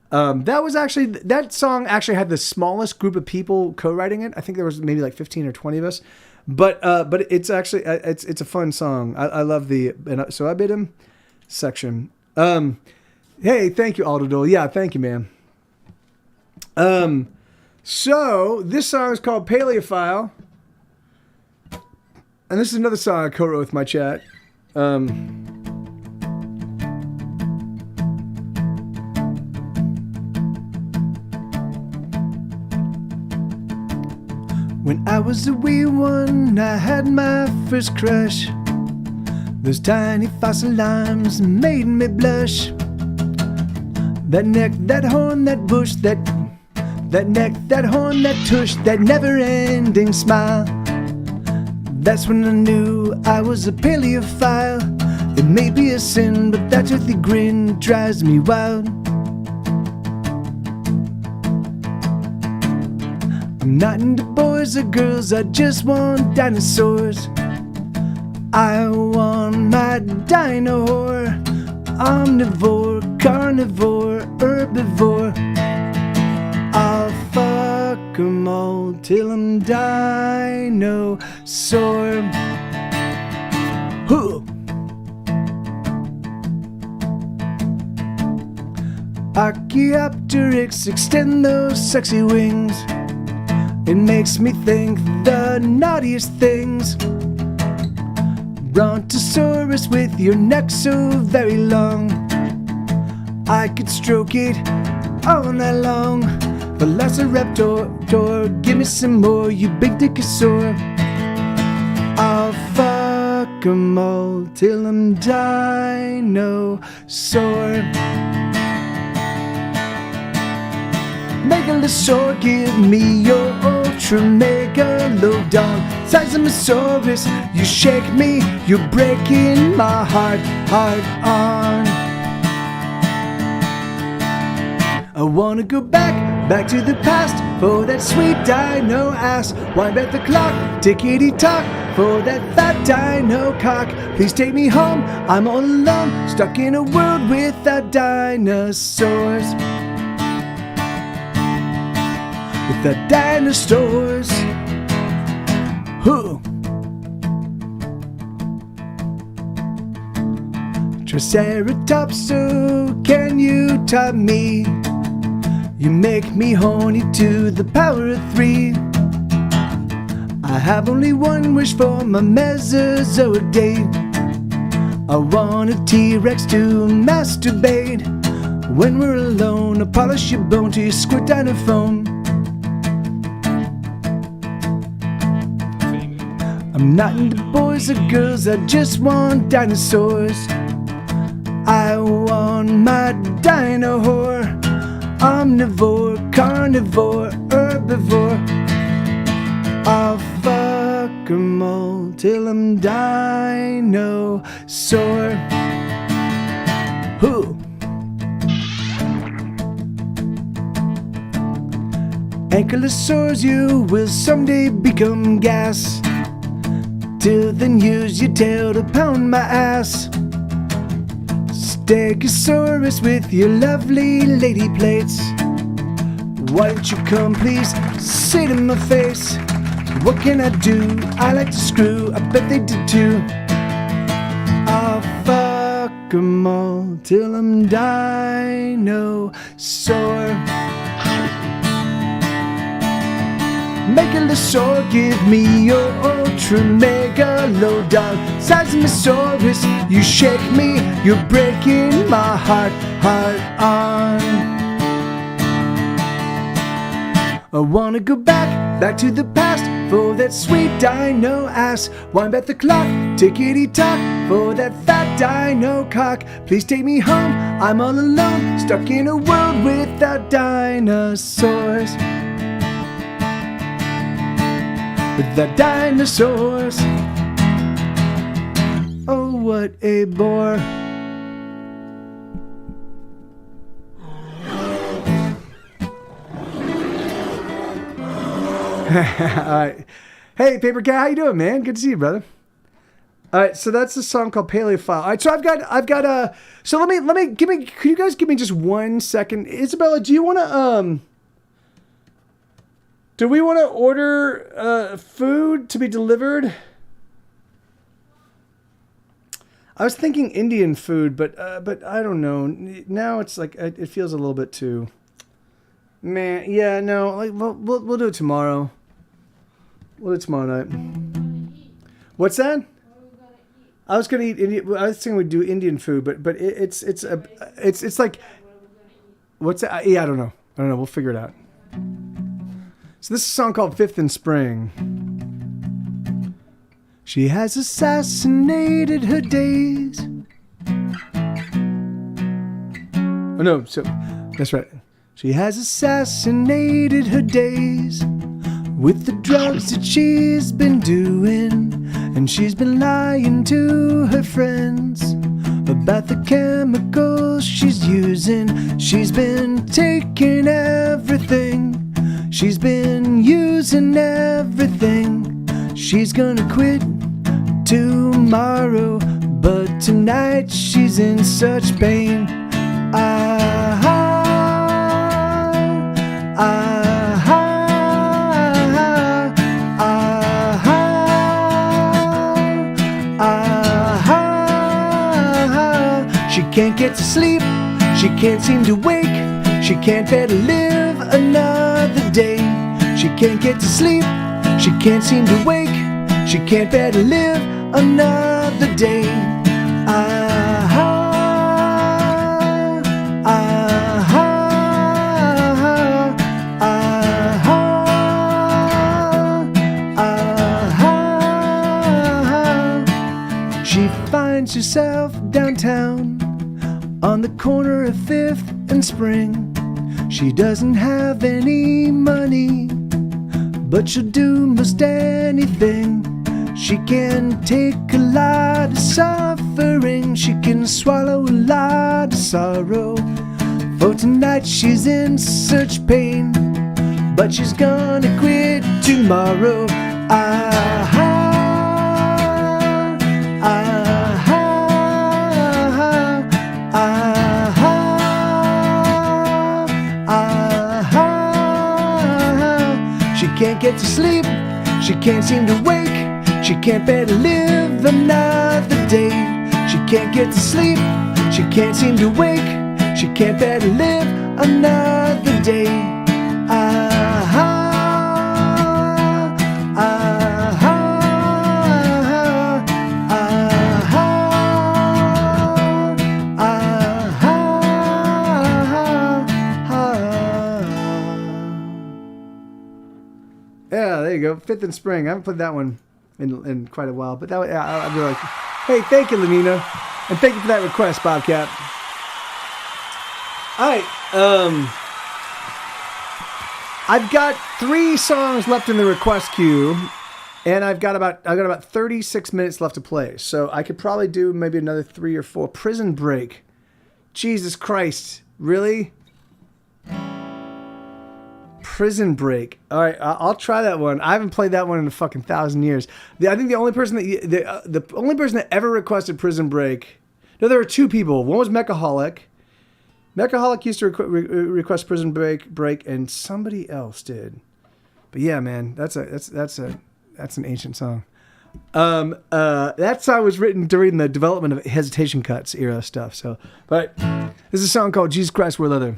That song actually had the smallest group of people co-writing it. I think there was maybe like 15 or 20 of us. But it's actually it's a fun song. I love so I bid him section. Hey, thank you, Aldo. Yeah, thank you, man. So, this song is called Paleophile. And this is another song I co-wrote with my chat. When I was a wee one, I had my first crush. Those tiny fossil arms made me blush. That neck, that horn, that bush, that neck, that horn, that tush, that never-ending smile. That's when I knew I was a paleophile. It may be a sin, but that toothy grin drives me wild. I'm not into boys or girls, I just want dinosaurs. I want my dino-whore. Omnivore, carnivore, herbivore. I'll fuck 'em all till I'm dinosaur. Huh. Archaeopteryx, extend those sexy wings. It makes me think the naughtiest things. Brontosaurus with your neck so very long, I could stroke it all night long. Velociraptor, give me some more, you big dickosaur. I'll fuck 'em all till I'm dinosaur. Megalosaur, give me your ultra megalodon, Seismosaurus. You shake me, you're breaking my heart on. I wanna go back to the past for that sweet dino ass. Wind back the clock, tickety-tock for that fat dino cock. Please take me home, I'm all alone, stuck in a world without dinosaurs. Without dinosaurs. Huh. Triceratops, so can you top me? You make me horny to the power of 3. I have only one wish for my Mesozoic date. I want a T-Rex to masturbate. When we're alone, I'll polish your bone till you squirt down a phone. I'm not into boys or girls, I just want dinosaurs. I want my dino whore. Omnivore, carnivore, herbivore. I'll fuck 'em all till I'm dinosaur. Who? Ankylosaurs, you will someday become gas. Till then use your tail to pound my ass. Stegosaurus with your lovely lady plates. Why don't you come please, sit in my face. What can I do? I like to screw, I bet they did too. I'll fuck 'em all till I'm dinosaur. Megalosaur, give me your ultra megalodon, Seismosaurus. You shake me, you're breaking my heart on. I wanna go back to the past for that sweet dino ass. Wind back the clock, tickety-tock for that fat dino cock. Please take me home, I'm all alone, stuck in a world without dinosaurs. With the dinosaurs. Oh, what a bore. Alright. Hey, Paper Cat, how you doing, man? Good to see you, brother. Alright, so that's a song called Paleophile. Alright, so I've got a so let me could you guys give me just 1 second? Isabella, do you wanna do we want to order food to be delivered? I was thinking Indian food, but I don't know. Now it's like it feels a little bit too. Man, yeah, no. Like we'll do it tomorrow. We'll do it tomorrow night. What's that? I was gonna eat Indian. I was thinking we'd do Indian food, but it's like what's that? Yeah, I don't know. We'll figure it out. So this is a song called Fifth in Spring. She has assassinated her days. Oh no, so that's right. She has assassinated her days with the drugs that she's been doing. And she's been lying to her friends about the chemicals she's using. She's been taking everything. She's been using everything. She's gonna quit tomorrow, but tonight she's in such pain. She can't get to sleep, she can't seem to wake. She can't bear to live another day. She can't get to sleep, she can't seem to wake. She can't bear to live another day. She finds herself downtown on the corner of 5th and Spring. She doesn't have any money, but she'll do most anything. She can take a lot of suffering, she can swallow a lot of sorrow. For tonight she's in such pain, but she's gonna quit tomorrow. Ah-ha, ah-ha, ah-ha, ah-ha. She can't get to sleep, she can't seem to wake, she can't bear to live another day. She can't get to sleep, she can't seem to wake, she can't bear to live another day. Ah-ha, ah-ha, ah-ha, ah-ha. Yeah, there you go. Fifth in Spring. I haven't played that one in quite a while, but that I'd be like, hey, thank you, Lenina, and thank you for that request, Bobcat. All right, I've got 3 songs left in the request queue, and I've got about 36 minutes left to play, so I could probably do maybe another 3 or 4. Prison Break. Jesus Christ, really? Prison Break. All right, I'll try that one. I haven't played that one in a fucking 1,000 years. I think the only person that ever requested Prison Break. No, there were 2 people. One was Mechaholic. Mechaholic used to request Prison Break, and somebody else did. But yeah, man, that's an ancient song. That song was written during the development of Hesitation Cuts era stuff. So, but this is a song called Jesus Christ Wore Leather.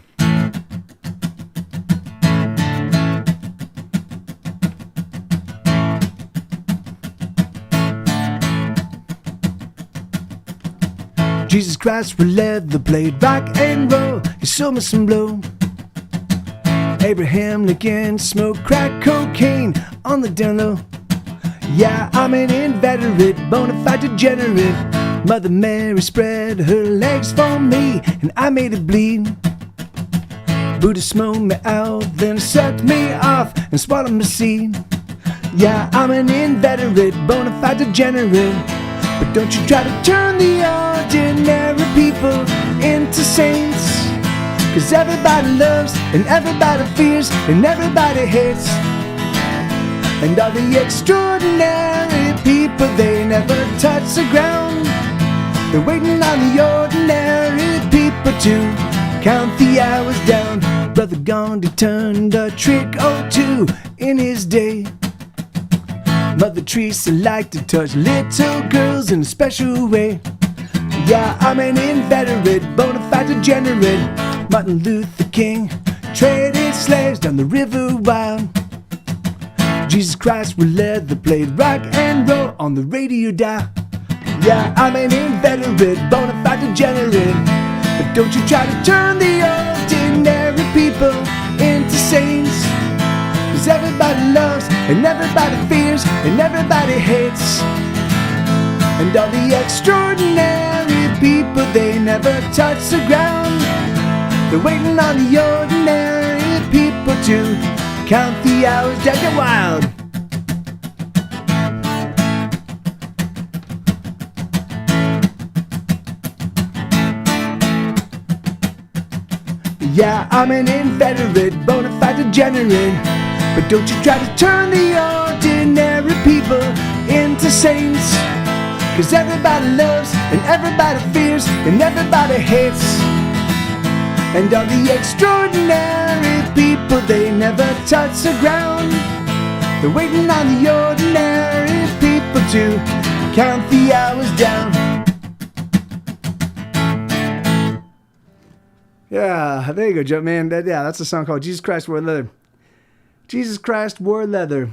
Jesus Christ with leather blade, rock and roll, you show me some blow. Abraham Lincoln smoked crack cocaine on the down low. Yeah, I'm an inveterate, bona fide degenerate. Mother Mary spread her legs for me, and I made it bleed. Buddha smoked me out, then sucked me off and swallowed my seed. Yeah, I'm an inveterate, bona fide degenerate. But don't you try to turn the ordinary people into saints. 'Cause everybody loves and everybody fears and everybody hates. And all the extraordinary people, they never touch the ground. They're waiting on the ordinary people to count the hours down. Brother Gandhi turned a trick or two in his day. Mother Teresa liked to touch little girls in a special way. Yeah, I'm an inveterate, bona fide degenerate. Martin Luther King traded slaves down the river wild. Jesus Christ with leather blade, rock and roll on the radio dial. Yeah, I'm an inveterate, bona fide degenerate. But don't you try to turn the ordinary people into saints. 'Cause everybody loves and everybody fears and everybody hates. And all the extraordinary people, they never touch the ground. They're waiting on the ordinary people to count the hours down. Get wild. Yeah, I'm an inveterate, bona fide degenerate. But don't you try to turn the ordinary people into saints. 'Cause everybody loves and everybody fears and everybody hates. And all the extraordinary people, they never touch the ground. They're waiting on the ordinary people to count the hours down. Yeah, there you go, Joe, man. That's a song called Jesus Christ Wore Leather. Jesus Christ Wore Leather.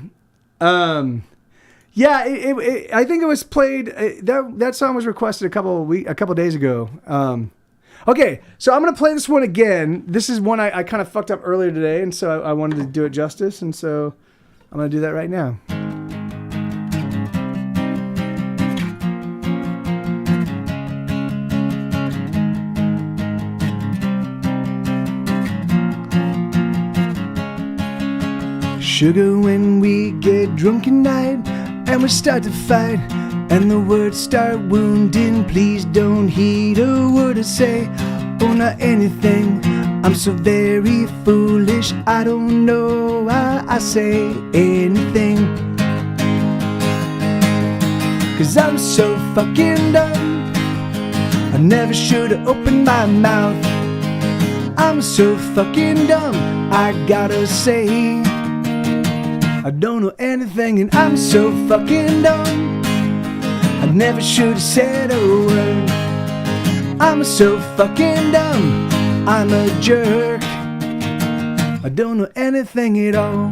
Yeah, I think it was played. That song was requested a couple days ago. Okay, so I'm gonna play this one again. This is one I kind of fucked up earlier today, and so I wanted to do it justice, and so I'm gonna do that right now. Sugar, when we get drunk at night and we start to fight and the words start wounding, please don't heed a word I say, or not anything. I'm so very foolish, I don't know why I say anything. 'Cause I'm so fucking dumb, I never should've opened my mouth. I'm so fucking dumb, I gotta say I don't know anything, and I'm so fucking dumb, I never should've said a word. I'm so fucking dumb, I'm a jerk, I don't know anything at all.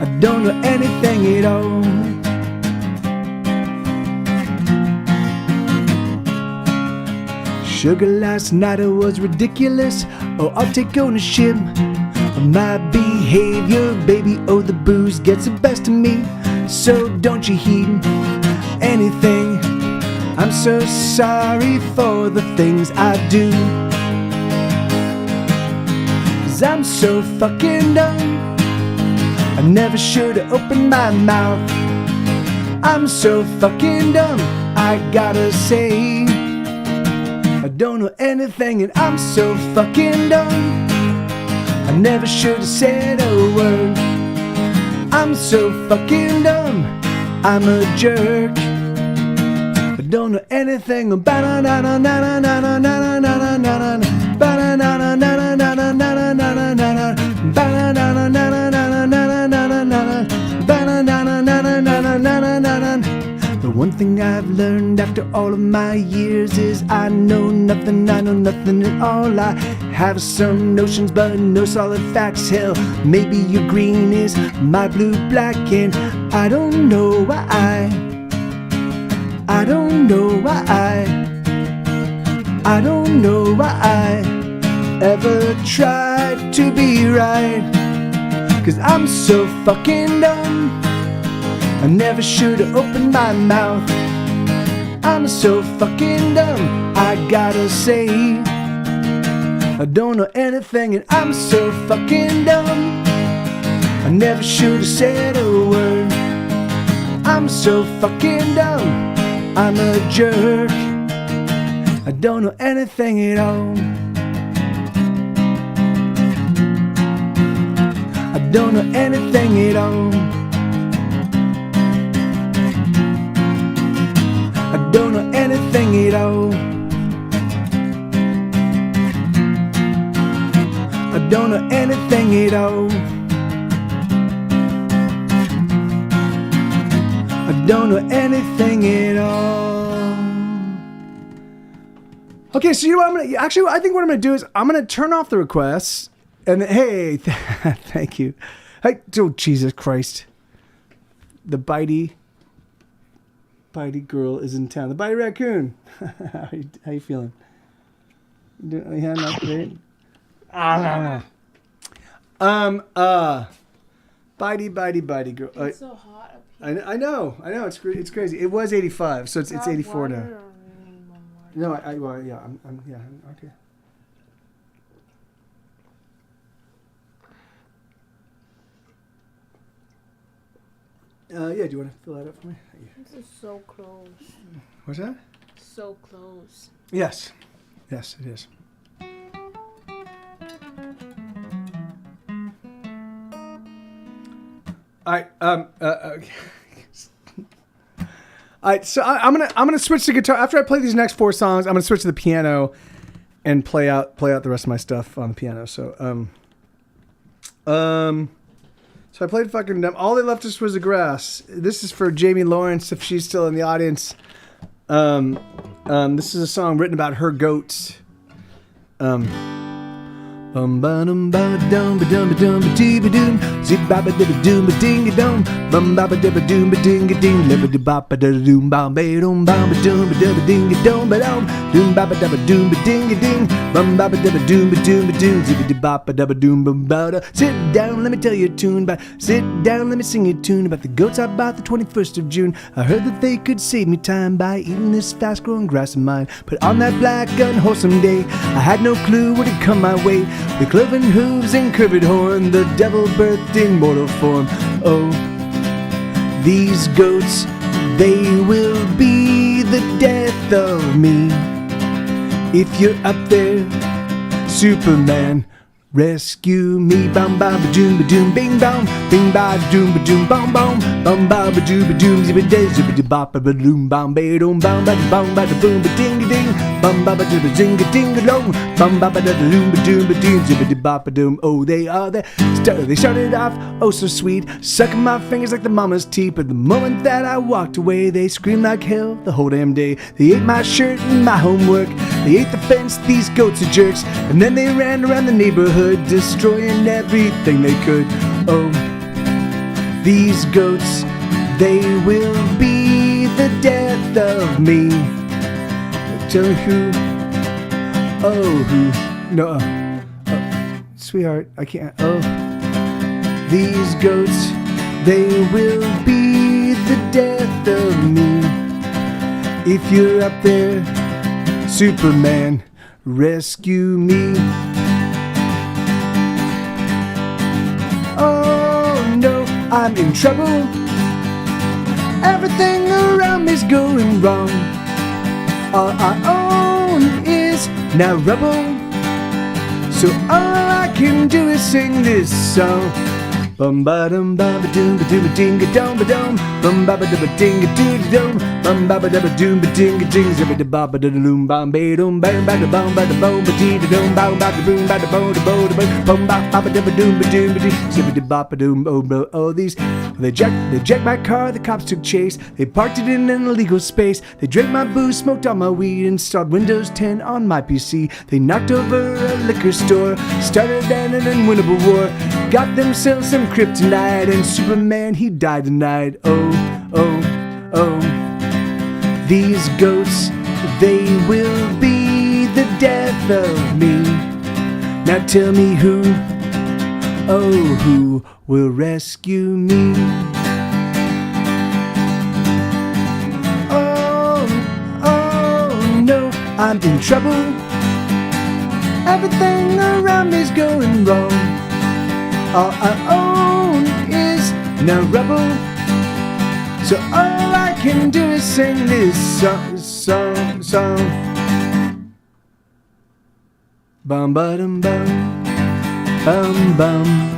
I don't know anything at all. Sugar, last night I was ridiculous. Oh, I'll take ownership of my behavior, baby. Oh, the booze gets the best of me, so don't you heed anything. I'm so sorry for the things I do, 'cause I'm so fucking dumb, I never should've opened my mouth. I'm so fucking dumb, I gotta say I don't know anything, and I'm so fucking dumb, I never should've said a word. I'm so fucking dumb, I'm a jerk, I don't know anything about The one thing I've learned after all of my years is I know nothing at all. I have some notions but no solid facts. Hell, maybe your green is my blue black, and I don't know why I don't know why I don't know why I ever tried to be right. 'Cause I'm so fucking dumb, I never should've opened my mouth. I'm so fucking dumb, I gotta say I don't know anything, and I'm so fucking dumb, I never should've said a word. I'm so fucking dumb, I'm a jerk, I don't know anything at all. I don't know anything at all. I don't know anything at all. I don't know anything at all. I don't know anything at all. Okay, so you know what I'm gonna actually? I think what I'm gonna do is I'm gonna turn off the requests, and hey, thank you. Hey, oh Jesus Christ! The bitey girl is in town. The bitey raccoon. How you feeling? Yeah, not great. Bitey girl. It's so hot up here. I know. It's crazy. It was 85, so it's 84 now. No, well, yeah, I'm okay. Yeah, do you want to fill that up for me? This is so close. What's that? So close. Yes, it is. All right. Okay. All right. So I'm gonna switch to guitar after I play these next 4 songs. I'm gonna switch to the piano and play out the rest of my stuff on the piano. So So I played fucking dumb. All they left us was the grass. This is for Jamie Lawrence if she's still in the audience. This is a song written about her goats. Zip baba dibba doom ba ding a dum. Bum baba dibba doom ba ding a ding. Libba di baba da doom bam ba dum bam ba doom ba dibba ding a dum ba dum. Doom baba dabba doom ba ding a ding. Bum baba dibba doom ba doom ba doom. Zibba di baba dabba doom bum ba da. Sit down, let me tell you a tune about. Sit down, let me sing you a tune about the goats I bought the 21st of June. I heard that they could save me time by eating this fast-growing grass of mine. But on that black, unwholesome day, I had no clue what had come my way. With cloven hooves and curved horn, the devil birthed in mortal form. Oh, these goats, they will be the death of me. If you're up there, Superman, rescue me. Bum ba ba doom ba doom bing bong. Bing ba doom ba doom bong bong. Bum ba ba doom ba doom zibba day zibba di ba ba doom bong ba doom bong ba da bong ba da boom ba ding a ding. Bum ba ba da zing a ding a long. Bum ba ba da doom ba doom ba doom zibba di ba ba doom. Oh, they are there. They started off oh so sweet, sucking my fingers like the mama's teeth. But the moment that I walked away, they screamed like hell the whole damn day. They ate my shirt and my homework. They ate the fence. These goats are jerks. And then they ran around the neighborhood, destroying everything they could. Oh, these goats, they will be the death of me. Tell me who? Oh, who? No, sweetheart, I can't. Oh, these goats, they will be the death of me. If you're up there, Superman, rescue me. Oh no, I'm in trouble. Everything around me's going wrong. All I own is now rubble. So all I can do is sing this song. Bum ba dum ba ba doom ba doom ba ding a dum ba dum. Bum ba ba da ba ding a doo dum. Bum ba ba da ba doom ba ding a ding. Zibba da ba ba da loom bam ba dum bam ba da bum ba da bum ba dee da dum bam ba da boom ba da bo da bo da bo. Bum ba ba ba da ba doom ba doom ba dee. Zibba da ba ba doom oh bro. Oh these. They jacked my car, the cops took chase. They parked it in an illegal space. They drank my booze, smoked all my weed, installed Windows 10 on my PC. They knocked over a liquor store, started an unwinnable war. Got themselves some kryptonite, and Superman, he died tonight. Oh, oh, oh. These goats, they will be the death of me. Now tell me who, oh, who will rescue me? Oh, oh no, I'm in trouble. Everything around me's going wrong. All I own is now rubble. So all I can do is sing this song. Bum ba dum bum, bum bum.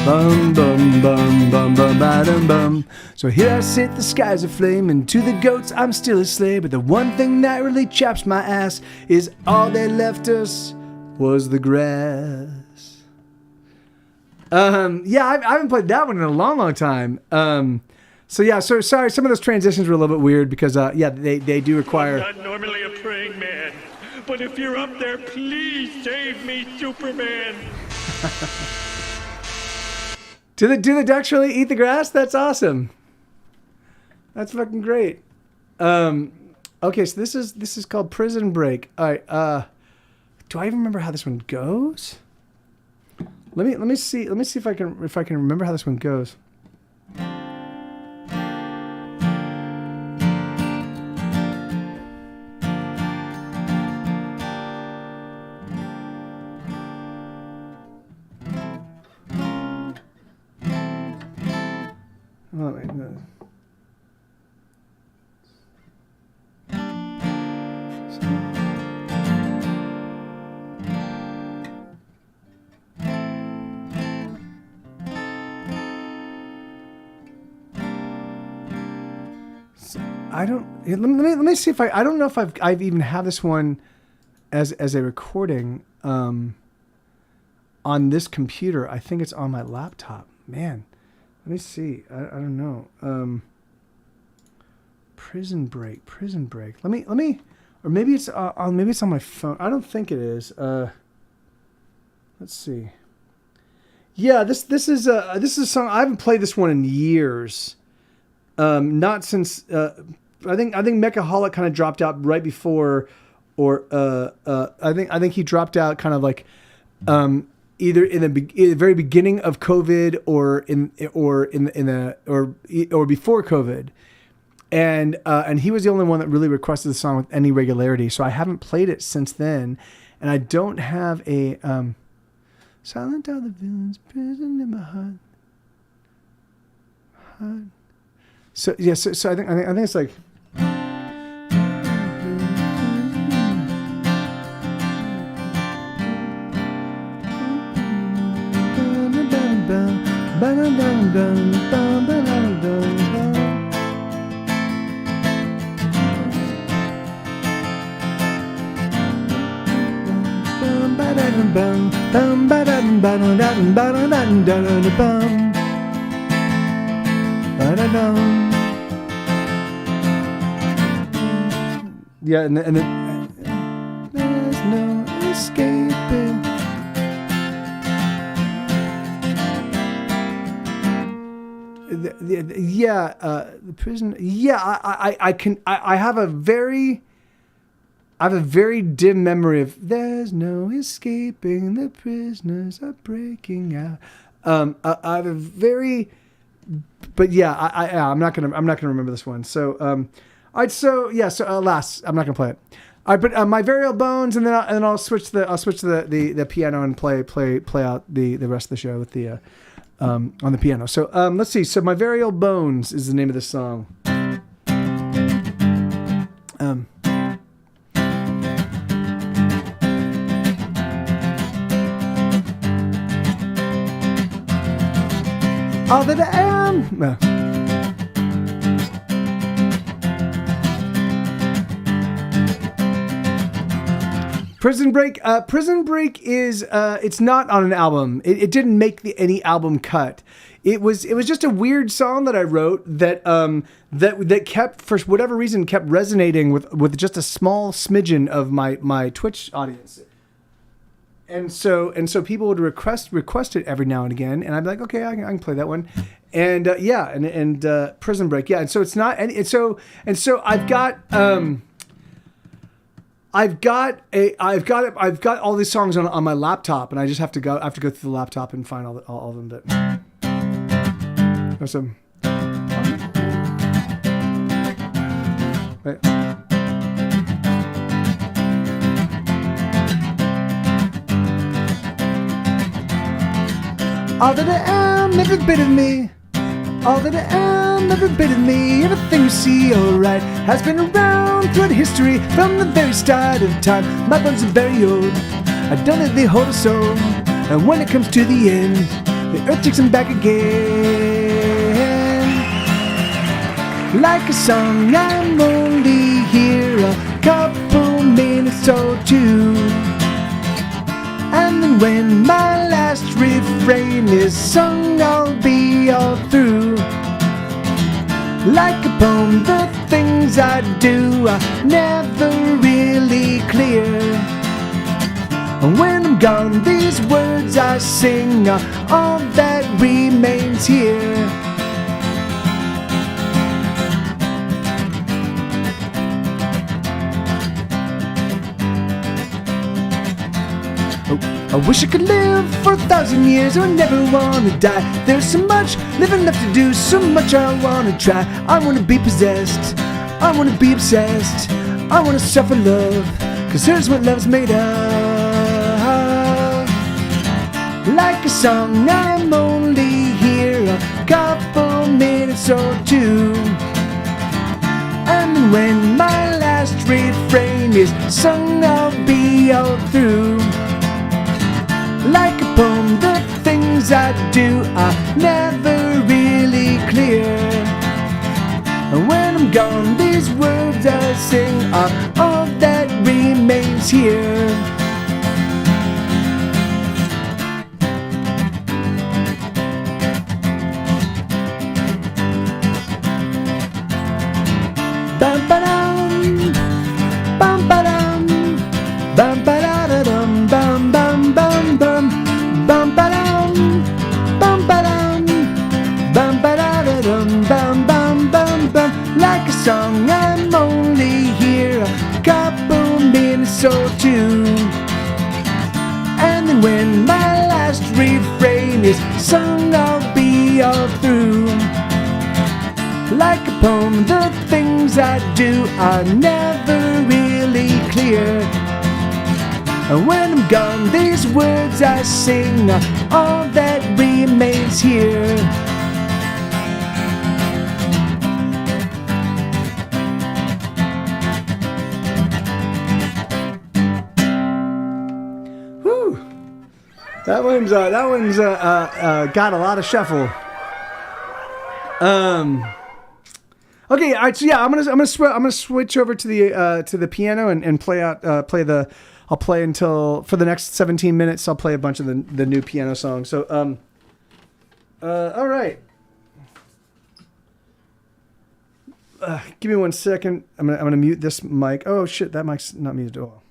Bum bum bum bum bum ba dum bum. So here I sit, the sky's aflame, and to the goats I'm still a slave. But the one thing that really chaps my ass is all they left us was the grass. Yeah, I haven't played that one in a long time. So yeah, so sorry, some of those transitions were a little bit weird because yeah, they do require. I'm not normally a praying man, but if you're up there, please save me, Superman. Do the ducks really eat the grass? That's awesome. That's fucking great. Okay, so this is called Prison Break. All right. Do I even remember how this one goes? Let me see if I can remember how this one goes. Oh, wait, no. I don't. Let me see if I don't know if I've even had this one as a recording on this computer. I think it's on my laptop. Man. Let me see. I don't know. Prison Break. Let me, or maybe it's on my phone. I don't think it is. Let's see. Yeah, this is a song I haven't played this one in years. Not since I think Mechaholic kind of dropped out right before, or I think he dropped out kind of like either in the very beginning of COVID or before COVID, and he was the only one that really requested the song with any regularity. So I haven't played it since then, and I don't have a silent are the villains, prison in my heart. So yeah, so I think it's like. Yeah, and then there's no escaping. The prison. Yeah, I have a very dim memory of "There's no escaping, the prisoners are breaking out." I have a very, but yeah, I'm not gonna remember this one. So, all right, so yeah, so last, I'm not gonna play it. All right, but my variable bones, and then I'll switch to the piano and play out the rest of the show with the on the piano. So let's see. So my variable bones is the name of the song. All that I am. Prison Break. Prison Break is it's not on an album. It didn't make any album cut. It was just a weird song that I wrote that that kept, for whatever reason, kept resonating with just a small smidgen of my Twitch audience. And so people would request it every now and again, and I'd be like, okay, I can play that one, and Prison Break, yeah. And so it's not, and so I've got all these songs on my laptop, and I just have to go through the laptop and find all of them. But there's some. Wait. All that I am, every bit of me. All that I am, every bit of me. Everything you see, alright, has been around throughout history from the very start of time. My bones are very old. I don't know if they hold a soul. And when it comes to the end, the earth takes them back again. Like a song, I'm only here a couple minutes or two. And then when my last refrain is sung, I'll be all through. Like a poem, the things I do are never really clear. And when I'm gone, these words I sing are all that remains here. I wish I could live for 1,000 years. I never want to die. There's so much living left to do, so much I want to try. I want to be possessed, I want to be obsessed, I want to suffer love, cause here's what love's made of. Like a song, I'm only here a couple minutes or two. And when my last refrain is sung, I'll be all through. Like a poem, the things I do are never really clear. And when I'm gone, these words I sing are all that remains here. Bam ba-dum, bam ba-dum, bam ba-da-da-dum, bam bam bam bam, bam ba-dum, so too. And then when my last refrain is sung, I'll be all through. Like a poem, the things I do are never really clear. And when I'm gone, these words I sing are all that remains here. Whew. That one's got a lot of shuffle. Okay, all right. So yeah, I'm gonna switch over to the piano and play I'll play until for the next 17 minutes. I'll play a bunch of the new piano songs. So all right. Give me 1 second. I'm gonna mute this mic. Oh shit, that mic's not muted at all.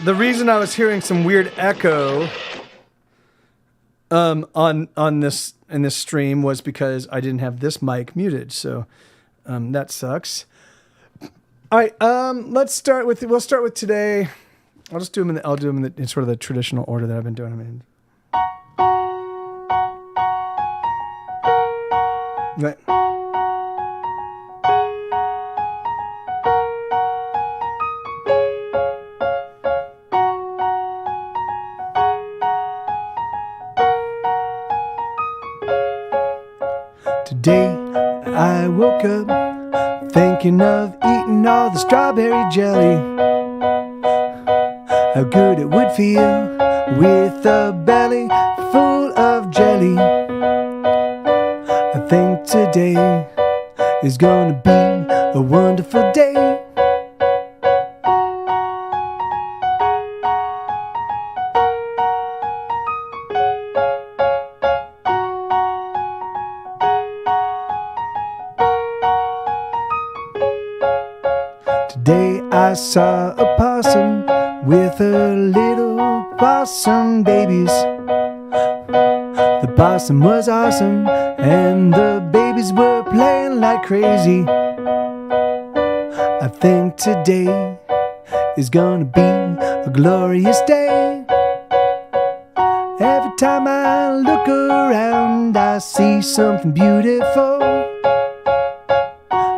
The reason I was hearing some weird echo on this in this stream was because I didn't have this mic muted, so that sucks. All right, we'll start with today. I'll do them in sort of the traditional order that I've been doing them in. Right. Today I woke up thinking of eating all the strawberry jelly. How good it would feel with a belly full of jelly. I think today is gonna be a wonderful day. Today I saw a possum with her little possum babies. The possum was awesome and the babies were playing like crazy. I think today is gonna be a glorious day. Every time I look around I see something beautiful,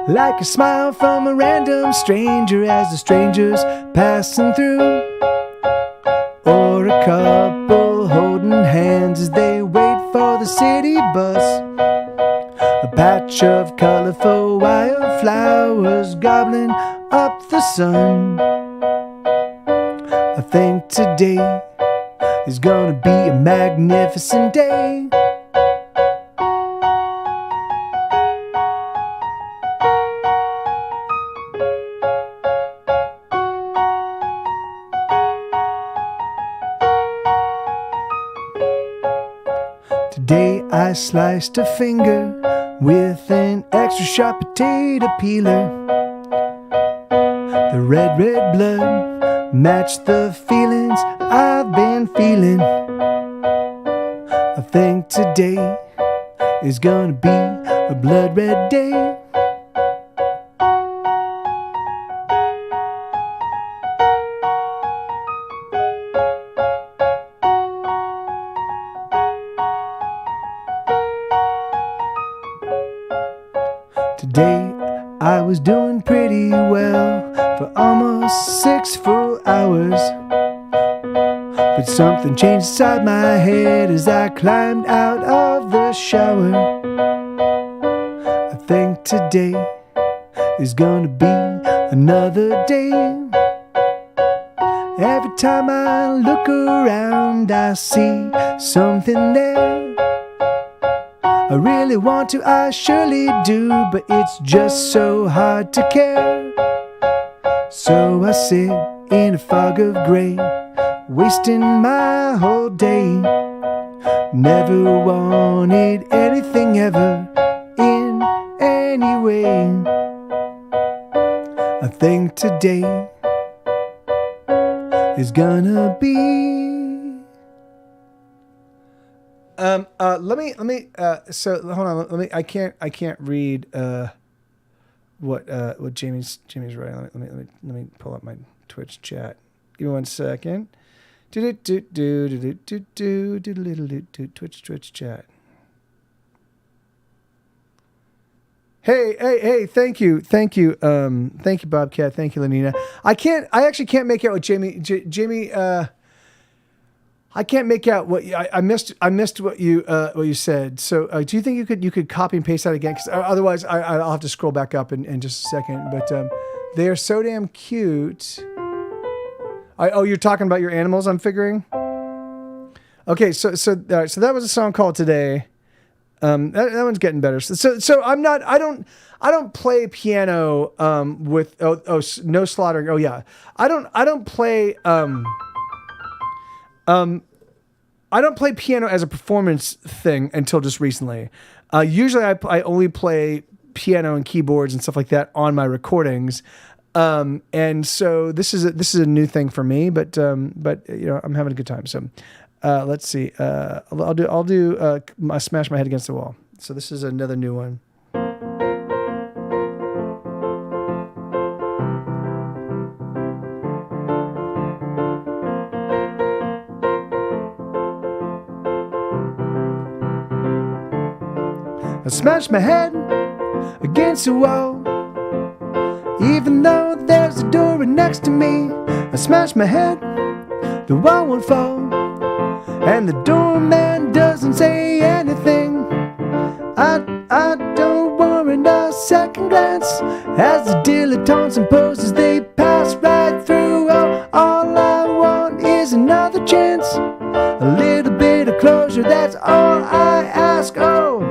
like a smile from a random stranger as the stranger's passing through, or a couple holding hands as they wait for the city bus. A patch of colorful wildflowers gobbling up the sun. I think today is gonna be a magnificent day. Today I sliced a finger with an extra sharp potato peeler. The red blood matched the feelings I've been feeling. I think today is gonna be a blood red day. Today I was doing pretty well for almost 6 full hours, but something changed inside my head as I climbed out of the shower. I think today is gonna be another day. Every time I look around I see something there. I really want to, I surely do, but it's just so hard to care. So I sit in a fog of grey, wasting my whole day. Never wanted anything ever in any way. I think today is gonna be Let me. So hold on. Let me. I can't read. What Jamie's writing. Let me pull up my Twitch chat. Give me 1 second. Twitch chat. Hey, thank you, Bobcat, thank you, Lenina. I actually can't make out what Jamie, I can't make out what I missed what you said. So do you think you could copy and paste that again? Because otherwise I'll have to scroll back up in just a second. But they are so damn cute. You're talking about your animals, I'm figuring. Okay, so that was a song called Today. That one's getting better. So I don't play piano with no slaughtering. Oh yeah. I don't play piano as a performance thing until just recently. Usually I only play piano and keyboards and stuff like that on my recordings. And so this is a new thing for me, but I'm having a good time. So let's see. I'll do I smash my head against the wall. So this is another new one. I smash my head against the wall. Even though there's a door right next to me, I smash my head, the wall won't fall. And the doorman doesn't say anything. I don't warrant a second glance as the dilettantes and posers they pass right through. Oh, all I want is another chance, a little bit of closure, that's all I ask. Oh,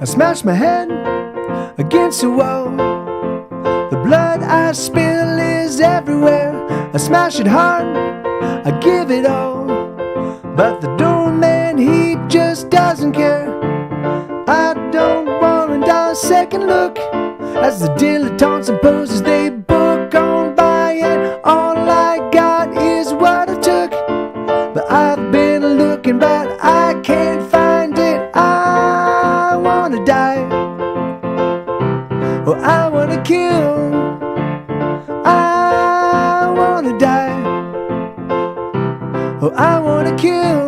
I smash my head against the wall. The blood I spill is everywhere. I smash it hard, I give it all. But the doorman, he just doesn't care. I don't warrant a second look as the dilettantes and posers they book on by. And all I got is what I took. But I've been looking, but I can't find it. I wanna die. Oh, I wanna kill. I wanna die. Oh, I wanna kill.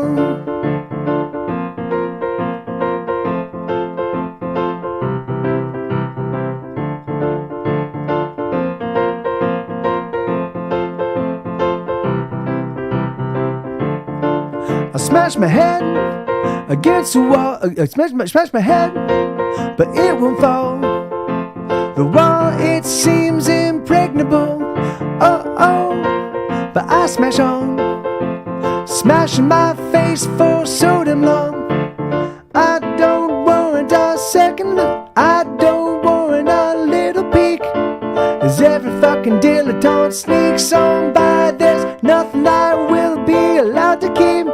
I smash my head against the wall. I smash my head, but it won't fall. The wall, it seems impregnable. Oh, but I smash on, smashing my face for so damn long. I don't warrant a second look, I don't warrant a little peek. As every fucking dilettante sneaks on by, there's nothing I will be allowed to keep.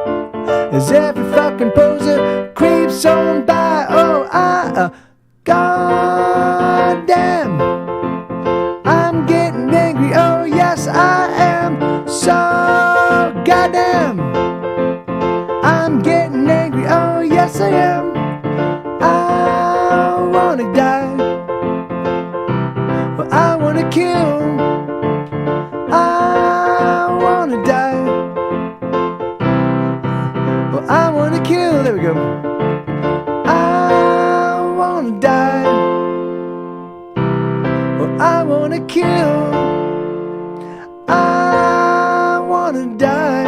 As every fucking poser creeps on by, oh, goddamn, I'm getting angry, oh yes I am, so goddamn, I'm getting angry, oh yes I am, I wanna die, well, I wanna kill, I wanna die, well, I wanna kill, there we go, I wanna die, well, I wanna kill, I wanna die,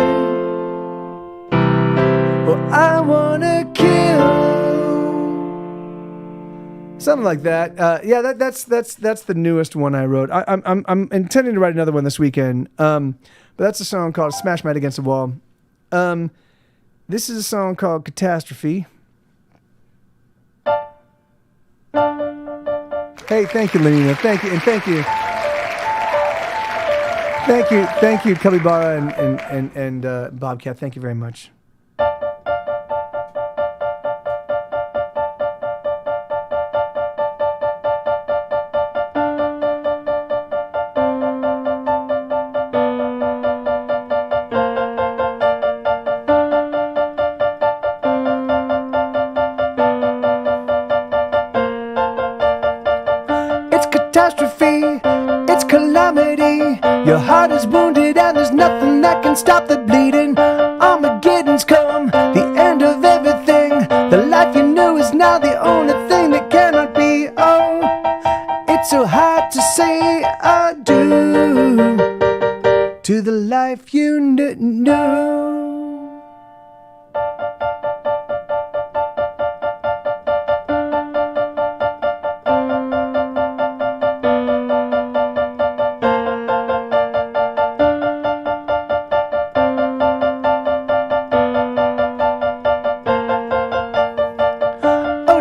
well, I wanna kill. Something like that. Yeah, that's the newest one I wrote. I'm intending to write another one this weekend. But that's a song called "Smash My Head Against the Wall." This is a song called "Catastrophe." Hey, thank you, Lenina. Thank you, and thank you. Thank you, Kabibara and Bobcat. Thank you very much. Your heart is wounded and there's nothing that can stop the bleeding. Armageddon's come, the end of everything. The life you knew is now the only thing that cannot be. Oh, it's so hard to say adieu to the life you knew.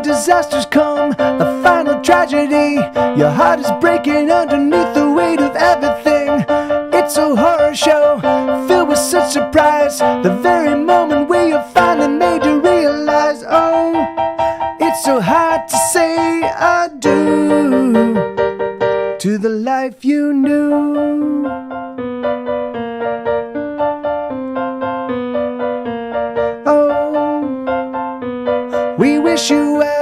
Disasters come, a final tragedy. Your heart is breaking underneath the weight of everything. It's a horror show filled with such surprise. The very moment where you're finally made to realize, oh, it's so hard to say adieu to the life you knew. Oh, we wish you well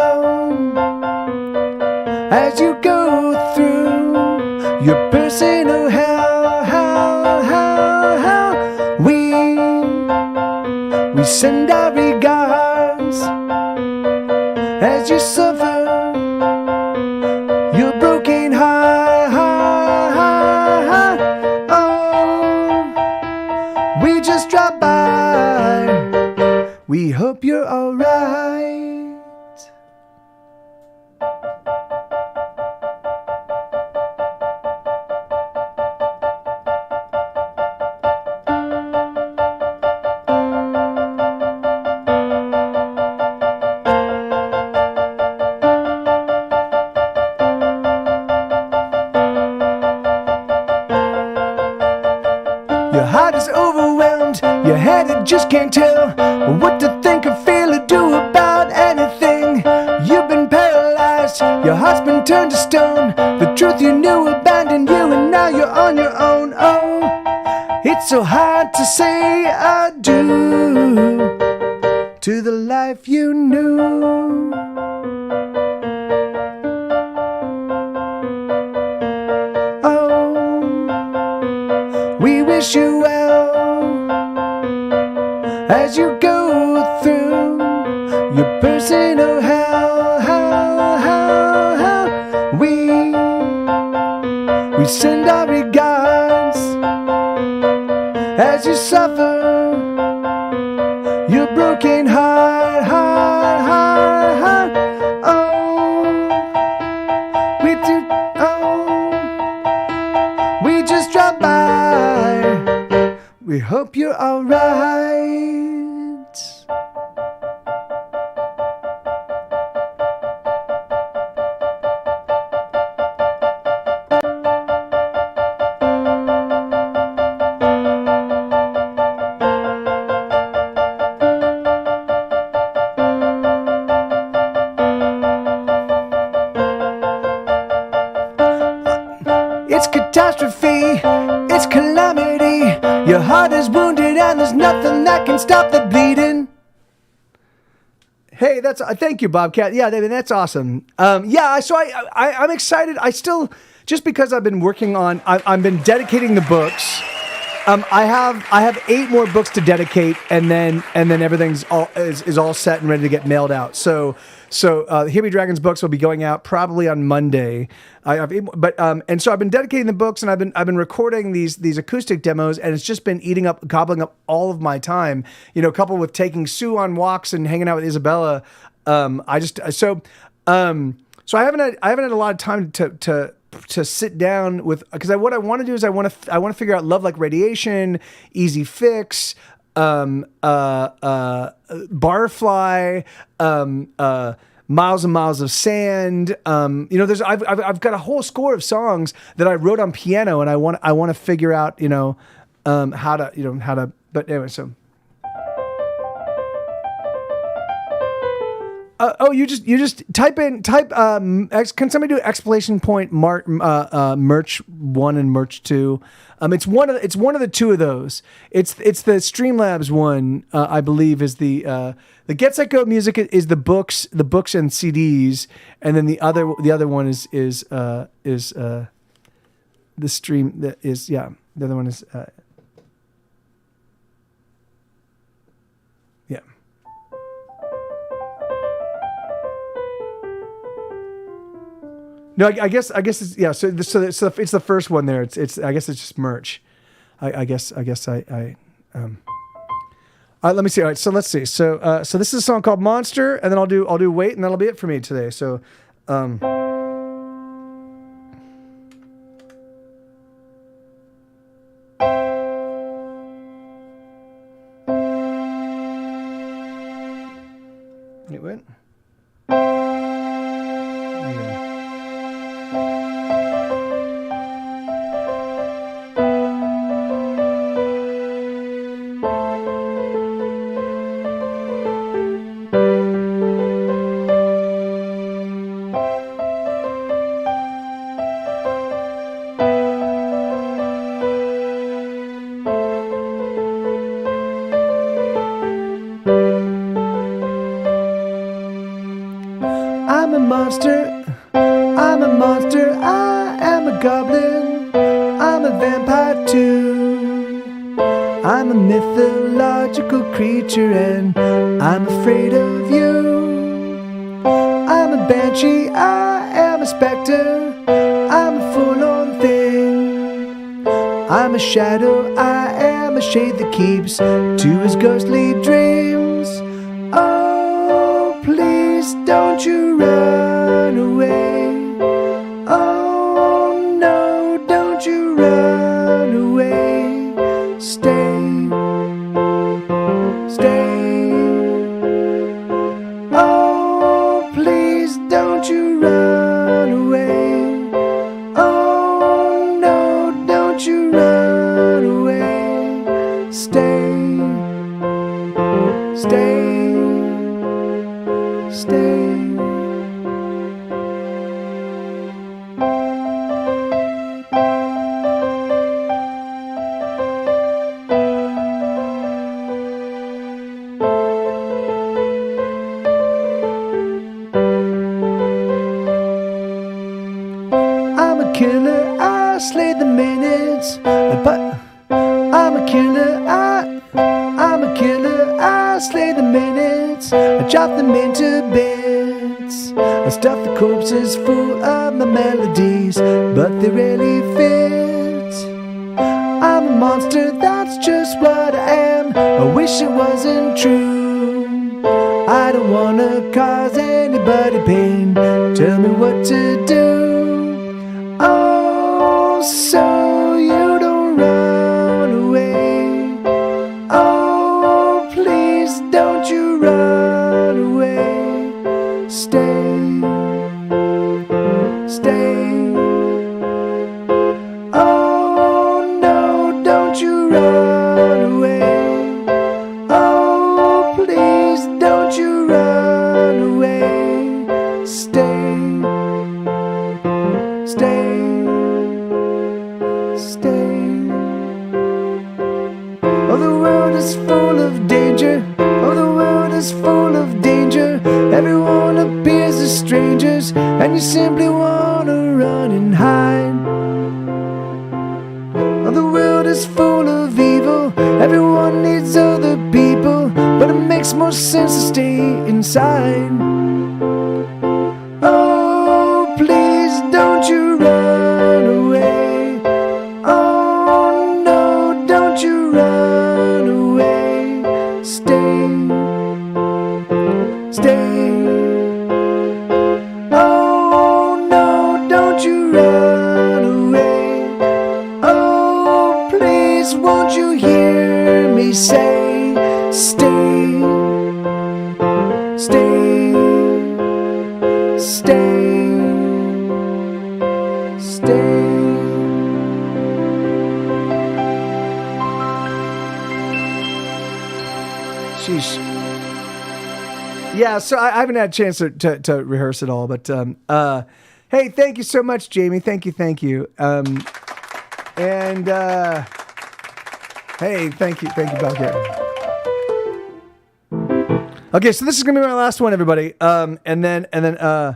as you go through your personal hell. We send our regards as you suffer your broken heart. Oh, we just dropped by. We hope you're alright. Your heart is overwhelmed, your head it just can't tell what to think or feel or do about anything. You've been paralyzed, your heart's been turned to stone. The truth you knew abandoned you and now you're on your own. Oh, it's so hard to say adieu to the life you knew. We wish you well as you go through your personal hell. We send our regards as you suffer your broken heart. Oh, we do. Oh, we just dropped by. We hope you're alright. It's catastrophe, it's calamity. Your heart is wounded and there's nothing that can stop the bleeding. Hey, that's thank you, Bobcat. Yeah, that's awesome. So I'm excited. I still, just because I've been working on, I've been dedicating the books. I have 8 more books to dedicate, and then everything's all set and ready to get mailed out. So Here Be Dragons books will be going out probably on Monday. And so I've been dedicating the books, and I've been recording these acoustic demos, and it's just been gobbling up all of my time. You know, coupled with taking Sue on walks and hanging out with Isabella. So I haven't had a lot of time to sit down with, because what I want to do is I want to figure out Love Like Radiation, Easy Fix, Barfly, Miles and Miles of Sand. I've got a whole score of songs that I wrote on piano, and I want to figure out how to. But anyway, so. You just type. Can somebody do exclamation point merch 1 and merch 2? It's one of the two of those. It's the Streamlabs one, I believe, is the Get Set Go music is the books and CDs, and then the other one is the stream that is The other one is yeah. No, I guess it's yeah. So it's the first one there. It's I guess it's just merch. I guess All right, let me see. All right, so let's see. So this is a song called Monster, and then I'll do Wait, and that'll be it for me today. So Wait, what? I'm a monster, I'm a monster, I am a goblin, I'm a vampire too. I'm a mythological creature and I'm afraid of you. I'm a banshee, I am a specter, I'm a forlorn thing. I'm a shadow, I am a shade that keeps to his ghostly dreams. Oh, please don't you run away. Oh no, don't you run away. Stay, stay. Oh, please don't you run away. Oh no, don't you run away. Stay, stay. Stay. I'm a killer, I slay the minutes, but I'm a killer, I'm a killer, I slay the minutes, I chop them into bits, I stuff the corpses full of my melodies, but they rarely fit. I'm a monster, that's just what I am, I wish it wasn't true. I don't wanna cause anybody pain, tell me what to do. Oh, so you don't run away. Oh, please don't you run away. Stay, stay. Oh no, don't you run away. Oh, please don't you run away. Stay, stay. Stay. Oh, the world is full of danger. Oh, the world is full of danger. Everyone appears as strangers, and you simply wanna run and hide. Oh, the world is full of evil. Everyone needs other people, but it makes more sense to stay inside. Oh, please don't you run away. Oh no, don't you run away. Stay, stay. Oh no, don't you run away. Oh, please won't you hear me say, stay, stay, stay, stay. Sheesh. Yeah, so I haven't had a chance to rehearse it all, but hey, thank you so much, Jamie. Thank you. And hey, thank you, back here. Okay, so this is gonna be my last one, everybody. And then I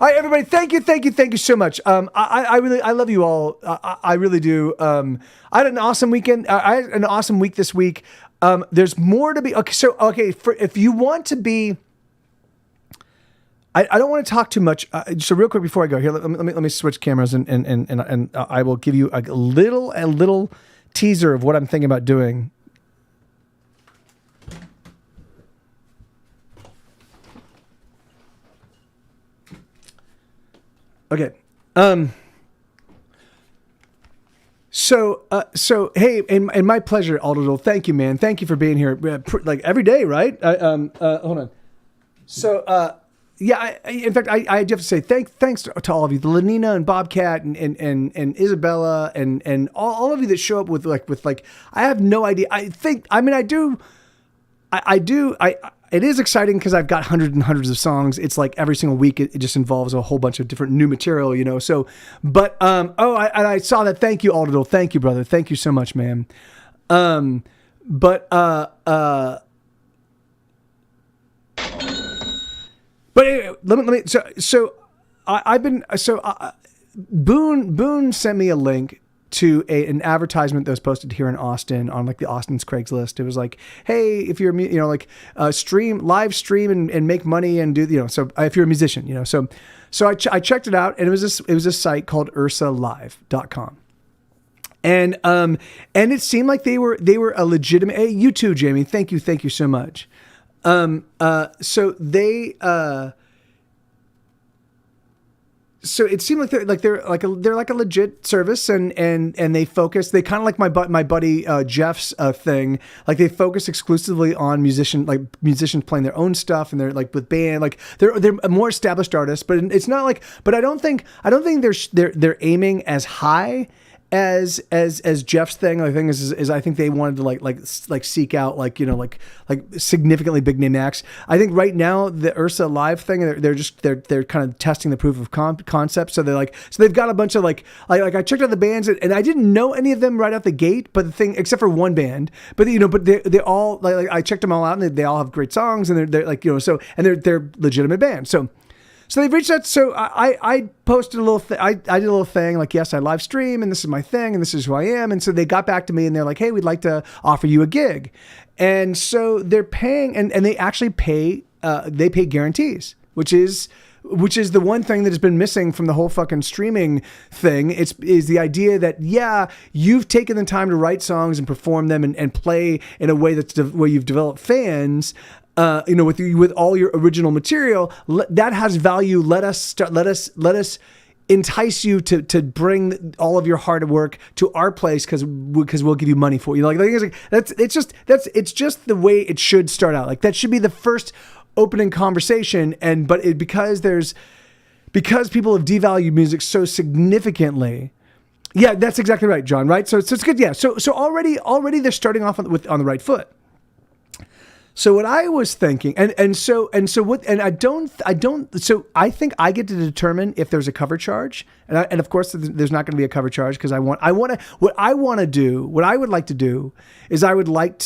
All right, everybody. Thank you so much. I love you all. I really do. I had an awesome weekend. I had an awesome week this week. There's more to be. Okay. If you want to be, I don't want to talk too much. So real quick before I go here, let me switch cameras and I will give you a little teaser of what I'm thinking about doing. Okay. So hey, and my pleasure, Aldo. Thank you, man. Thank you for being here, like every day, right? Hold on. So, yeah. In fact, I have to say thanks to all of you, the Lenina and Bobcat and Isabella and all of you that show up with like. I have no idea. It is exciting because I've got hundreds and hundreds of songs. It's like every single week it just involves a whole bunch of different new material, you know. So, but I saw that. Thank you, Aldo. Thank you, brother. Thank you so much, man. But anyway, let me. Boone sent me a link to an advertisement that was posted here in Austin on like the Austin's Craigslist. It was like, hey, if you're, live stream and make money and do, so if you're a musician, so I checked it out, and it was a site called ursalive.com. And it seemed like they were a legitimate, hey, you too, Jamie. Thank you so much. So it seemed like they're like a legit service, and they focus. They kind of like my buddy Jeff's thing. Like they focus exclusively on musicians playing their own stuff, and they're like with band. Like they're a more established artists, but it's not like. But I don't think they're aiming as high as Jeff's thing. The thing is I think they wanted to like seek out like significantly big name acts. I think right now the Ursa Live thing, they're kind of testing the proof of concept. So they've got a bunch of like I checked out the bands, and I didn't know any of them right out the gate, but the thing, except for one band, but they all like I checked them all out, and they all have great songs, and they're like, so, and they're legitimate bands. So they've reached out. So I posted a little thing. I did a little thing like, yes, I live stream, and this is my thing, and this is who I am. And so they got back to me, and they're like, hey, we'd like to offer you a gig. And so they're paying, and they actually pay. They pay guarantees, which is the one thing that has been missing from the whole fucking streaming thing. Is the idea that, yeah, you've taken the time to write songs and perform them and play in a way where you've developed fans. With all your original material, that has value. Let us entice you to bring all of your hard work to our place because we'll give you money for it. It's just the way it should start out. Like that should be the first opening conversation. Because people have devalued music so significantly. Yeah, that's exactly right, John. Right. So it's good. Yeah. So already they're starting off on the right foot. So what I was thinking, so I think I get to determine if there's a cover charge, and of course there's not going to be a cover charge because what I would like to do is I'd like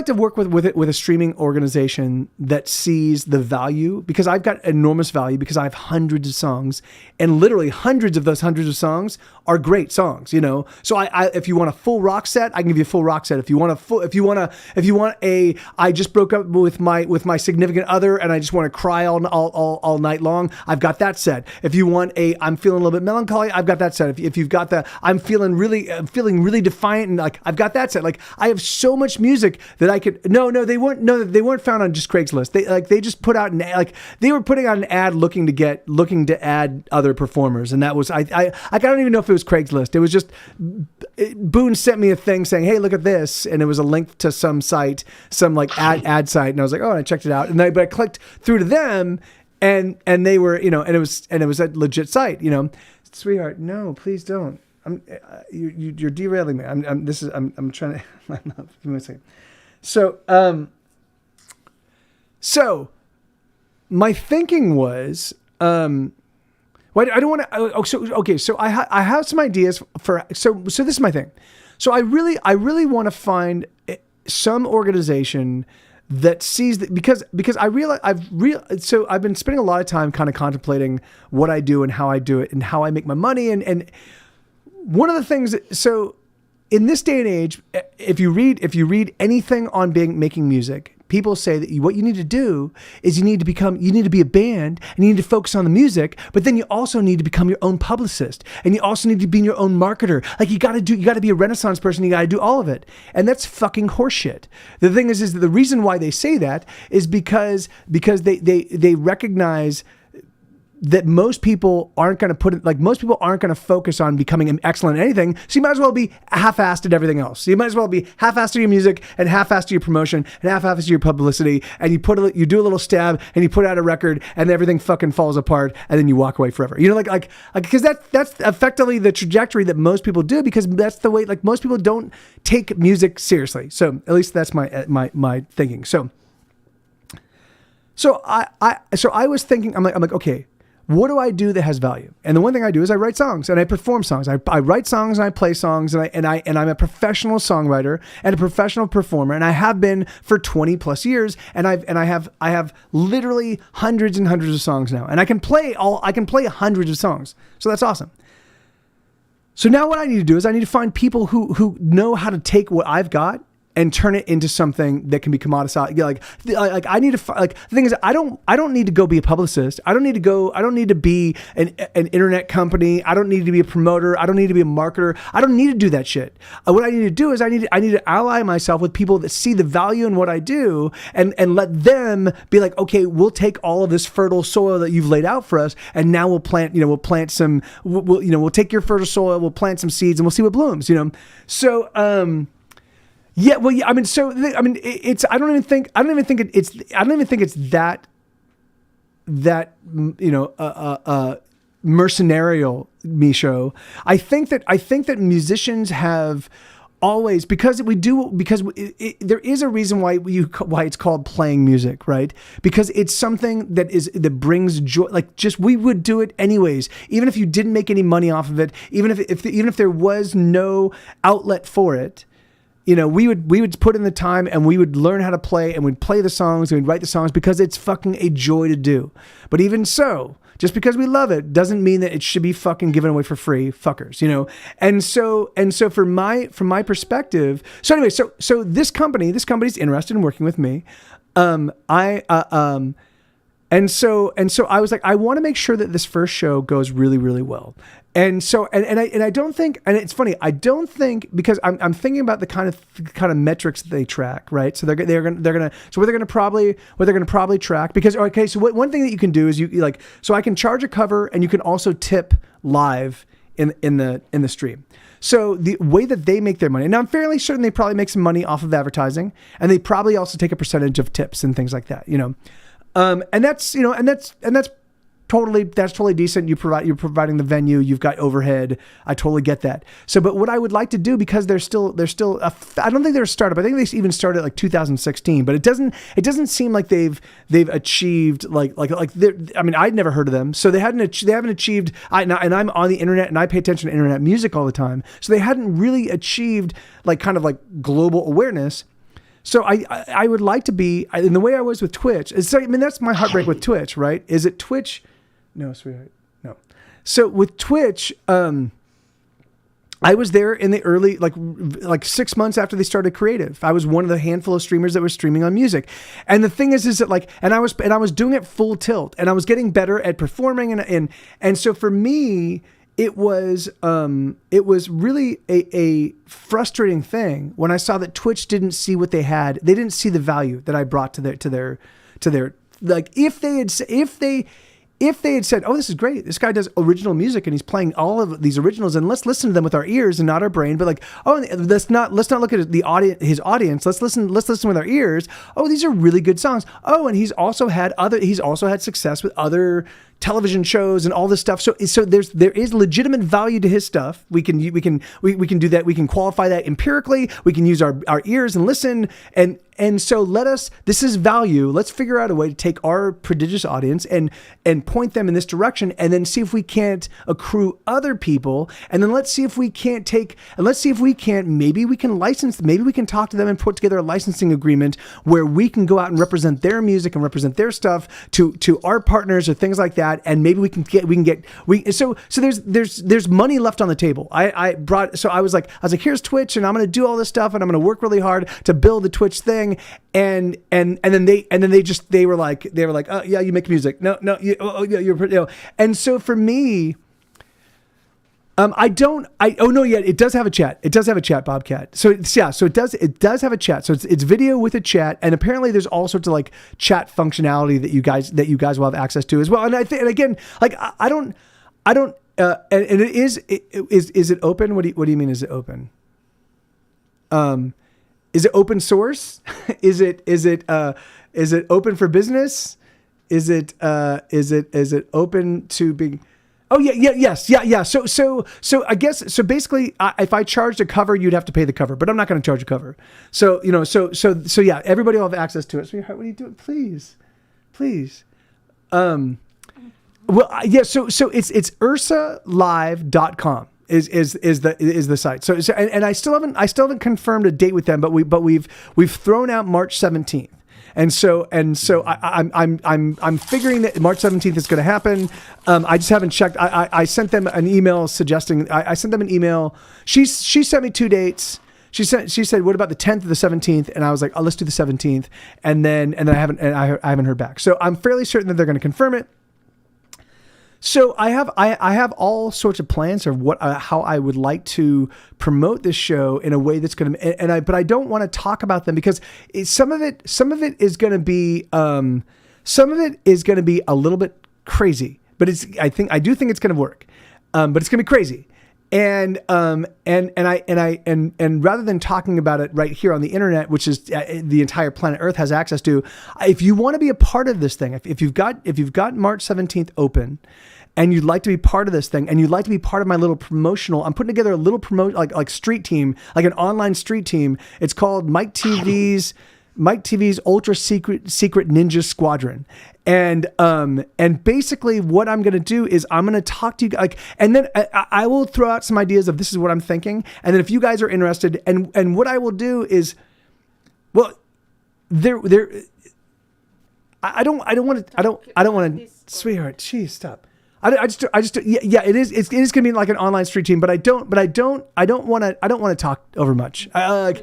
to work with a streaming organization that sees the value, because I've got enormous value because I have hundreds of songs, and literally hundreds of those hundreds of songs are great songs, So if you want a full rock set, I can give you a full rock set. If you want I just broke up with my significant other and I just want to cry all night long, I've got that set. If you want I'm feeling a little bit melancholy, I've got that set. If you've got I'm feeling really defiant, and like I've got that set. Like I have so much music that I could. They weren't found on just Craigslist. They just put out they were putting out an ad looking to add other performers, and that was I don't even know if it was Craigslist. It was just Boone sent me a thing saying, hey, look at this, and it was a link to some site, some like ad site, and I was like, oh, and I checked it out, but I clicked through to them, and they were and it was a legit site, Sweetheart, no, please don't. You're derailing me. I'm trying to. Give me a second. So my thinking was, I don't want to. So I have some ideas for. So this is my thing. So I really want to find some organization that sees that, because I realize so I've been spending a lot of time kind of contemplating what I do and how I do it and how I make my money. And one of the things, so in this day and age, if you read anything on making music, people say that what you need to do is you need to be a band and you need to focus on the music, but then you also need to become your own publicist and you also need to be your own marketer. Like you got to be a Renaissance person. You got to do all of it. And that's fucking horseshit. The thing is that the reason why they say that is because they recognize that most people aren't going to focus on becoming excellent at anything. So you might as well be half-assed at everything else. So you might as well be half-assed to your music and half-assed to your promotion and half-assed to your publicity. And you do a little stab and you put out a record and everything fucking falls apart and then you walk away forever. You know, like because that's effectively the trajectory that most people do, because that's the way, like, most people don't take music seriously. So at least that's my thinking. So I was thinking, I'm like, okay, what do I do that has value? And the one thing I do is I write songs and I perform songs. I write songs and I play songs and I'm a professional songwriter and a professional performer, and I have been for 20 plus years. And I have literally hundreds and hundreds of songs now, and I can play hundreds of songs. So that's awesome. So now what I need to do is I need to find people who know how to take what I've got and turn it into something that can be commoditized. Like I need to, like, the thing is, I don't need to go be a publicist. I don't need to be an internet company. I don't need to be a promoter. I don't need to be a marketer. I don't need to do that shit. What I need to do is I need to ally myself with people that see the value in what I do and let them be like, okay, we'll take all of this fertile soil that you've laid out for us, and now we'll plant some, we'll take your fertile soil, we'll plant some seeds, and we'll see what blooms, So, yeah, well, yeah, I mean, it's, I don't even think it's that mercenarial Micho. I think that musicians have always, there is a reason why it's called playing music, right? Because it's something that brings joy. Like, just, we would do it anyways, even if you didn't make any money off of it, even if there was no outlet for it. We would put in the time and we would learn how to play, and we'd play the songs and we'd write the songs because it's fucking a joy to do. But even so, just because we love it doesn't mean that it should be fucking given away for free, fuckers, And so from my perspective, so anyway, so this company's interested in working with me. And so I was like, I want to make sure that this first show goes really, really well. And so, and I don't think, and it's funny, I don't think, because I'm thinking about the kind of metrics that they track, right? So they're gonna probably track, because, okay, so one thing that you can do is so I can charge a cover and you can also tip live in the stream. So the way that they make their money, now I'm fairly certain they probably make some money off of advertising, and they probably also take a percentage of tips and things like that, and that's totally decent. You're providing the venue, you've got overhead. I totally get that. So, but what I would like to do, because they're still I don't think they're a startup. I think they even started like 2016, but it doesn't seem like they've achieved like I mean, I'd never heard of them. So they haven't achieved, and I'm on the internet and I pay attention to internet music all the time. So they hadn't really achieved like kind of like global awareness. So I would like to be, in the way I was with Twitch. That's my heartbreak with Twitch, right? Is it Twitch? No, sweetheart, no. So with Twitch, I was there in the early, like 6 months after they started creative. I was one of the handful of streamers that was streaming on music. And the thing is that like, and I was doing it full tilt, and I was getting better at performing. And so for me, it was really a frustrating thing when I saw that Twitch didn't see what they had. They didn't see the value that I brought to their, like, if they had said, oh, this is great, this guy does original music and he's playing all of these originals, and let's listen to them with our ears and not our brain, but like, oh, let's not look at his audience, let's listen with our ears. Oh, these are really good songs. Oh, and he's also had success with other television shows and all this stuff. So there is legitimate value to his stuff. We can do that. We can qualify that empirically. We can use our ears and listen. And And so this is value. Let's figure out a way to take our prodigious audience and point them in this direction, and then see if we can't accrue other people. And then let's see if we can't maybe we can license, maybe we can talk to them and put together a licensing agreement where we can go out and represent their music and represent their stuff to our partners or things like that. And maybe so there's money left on the table. I was like, here's Twitch, and I'm going to do all this stuff, and I'm going to work really hard to build the Twitch thing. And then they were like, oh yeah, you make music. No, And so for me, it does have a chat. It does have a chat, Bobcat. So it does have a chat. So it's video with a chat, and apparently there's all sorts of like chat functionality that you guys will have access to as well. And and again, like I don't, and it is it open? What do you mean? Is it open? Is it open source? Is it open for business? Is it open to being? Oh yes. So I guess basically, if I charged a cover, you'd have to pay the cover, but I'm not going to charge a cover. So yeah, everybody will have access to it. Sweetheart, what are you doing? Please. Well, yeah. So it's ursalive.com. Is the site. So and I still haven't confirmed a date with them, but we've thrown out March 17th. And so I'm figuring that March 17th is going to happen. I just haven't checked. I sent them an email suggesting. I sent them an email. She sent me 2 dates. She said, what about the 10th or the 17th? And I was like, oh, let's do the 17th. And then I haven't heard back. So I'm fairly certain that they're going to confirm it. So I have all sorts of plans for how I would like to promote this show in a way that's going to, but I don't want to talk about them because some of it is going to be a little bit crazy, but I do think it's going to work, but it's going to be crazy. And rather than talking about it right here on the internet, which is the entire planet Earth has access to, if you want to be a part of this thing, if you've got March 17th open, and you'd like to be part of this thing, and you'd like to be part of my little promotional, I'm putting together a little like street team, like an online street team. It's called Mike TV's Ultra Secret Ninja Squadron. And basically what I'm going to do is I'm going to talk to you like, and then I will throw out some ideas of this is what I'm thinking. And then if you guys are interested, and what I will do is, well, I don't want to, sweetheart, geez, stop. It is. It's going to be like an online street team, but I don't want to talk over much. But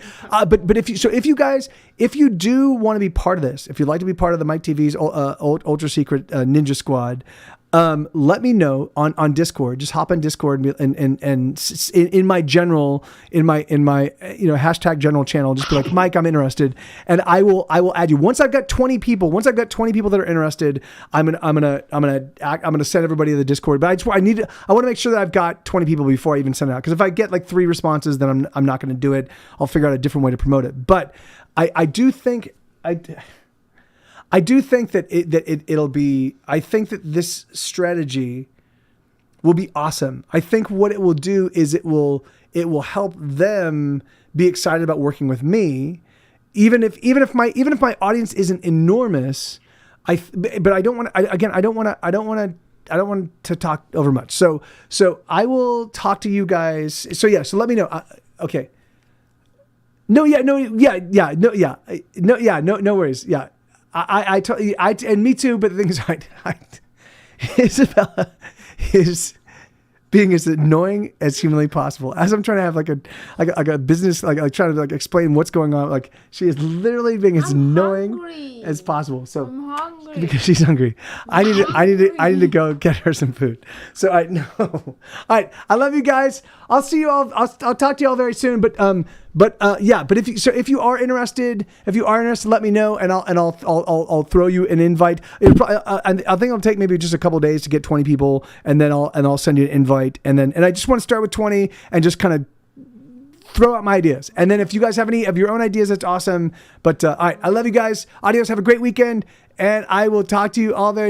if you do want to be part of this, if you'd like to be part of the Mike TV's Ultra Secret Ninja Squad, let me know on Discord. Just hop on Discord and in my hashtag general channel, just be like, Mike, I'm interested, and I will add you. Once I've got 20 people that are interested, I'm gonna send everybody to the Discord. But I want to make sure that I've got 20 people before I even send it out. Because if I get like 3 responses, then I'm not going to do it. I'll figure out a different way to promote it. But I do think that it'll be. I think that this strategy will be awesome. I think what it will do is it will help them be excited about working with me, even if my audience isn't enormous. But I don't want to talk over much. So I will talk to you guys. So yeah. So let me know. Okay. No worries. Yeah. And me too, but the thing is, Isabella is being as annoying as humanly possible. As I'm trying to have like a business, like trying to like explain what's going on. Like she is literally being as annoying as possible. So I'm hungry. because she's hungry, I need to go get her some food. So I know. All right, I love you guys. I'll see you all. I'll talk to you all very soon. But if you are interested, let me know, and I'll throw you an invite. I think it'll take maybe just a couple of days to get 20 people, and then I'll send you an invite, and I just want to start with 20 and just kind of throw out my ideas. And then if you guys have any of your own ideas, that's awesome. But all right, I love you guys. Adios. Have a great weekend, and I will talk to you all very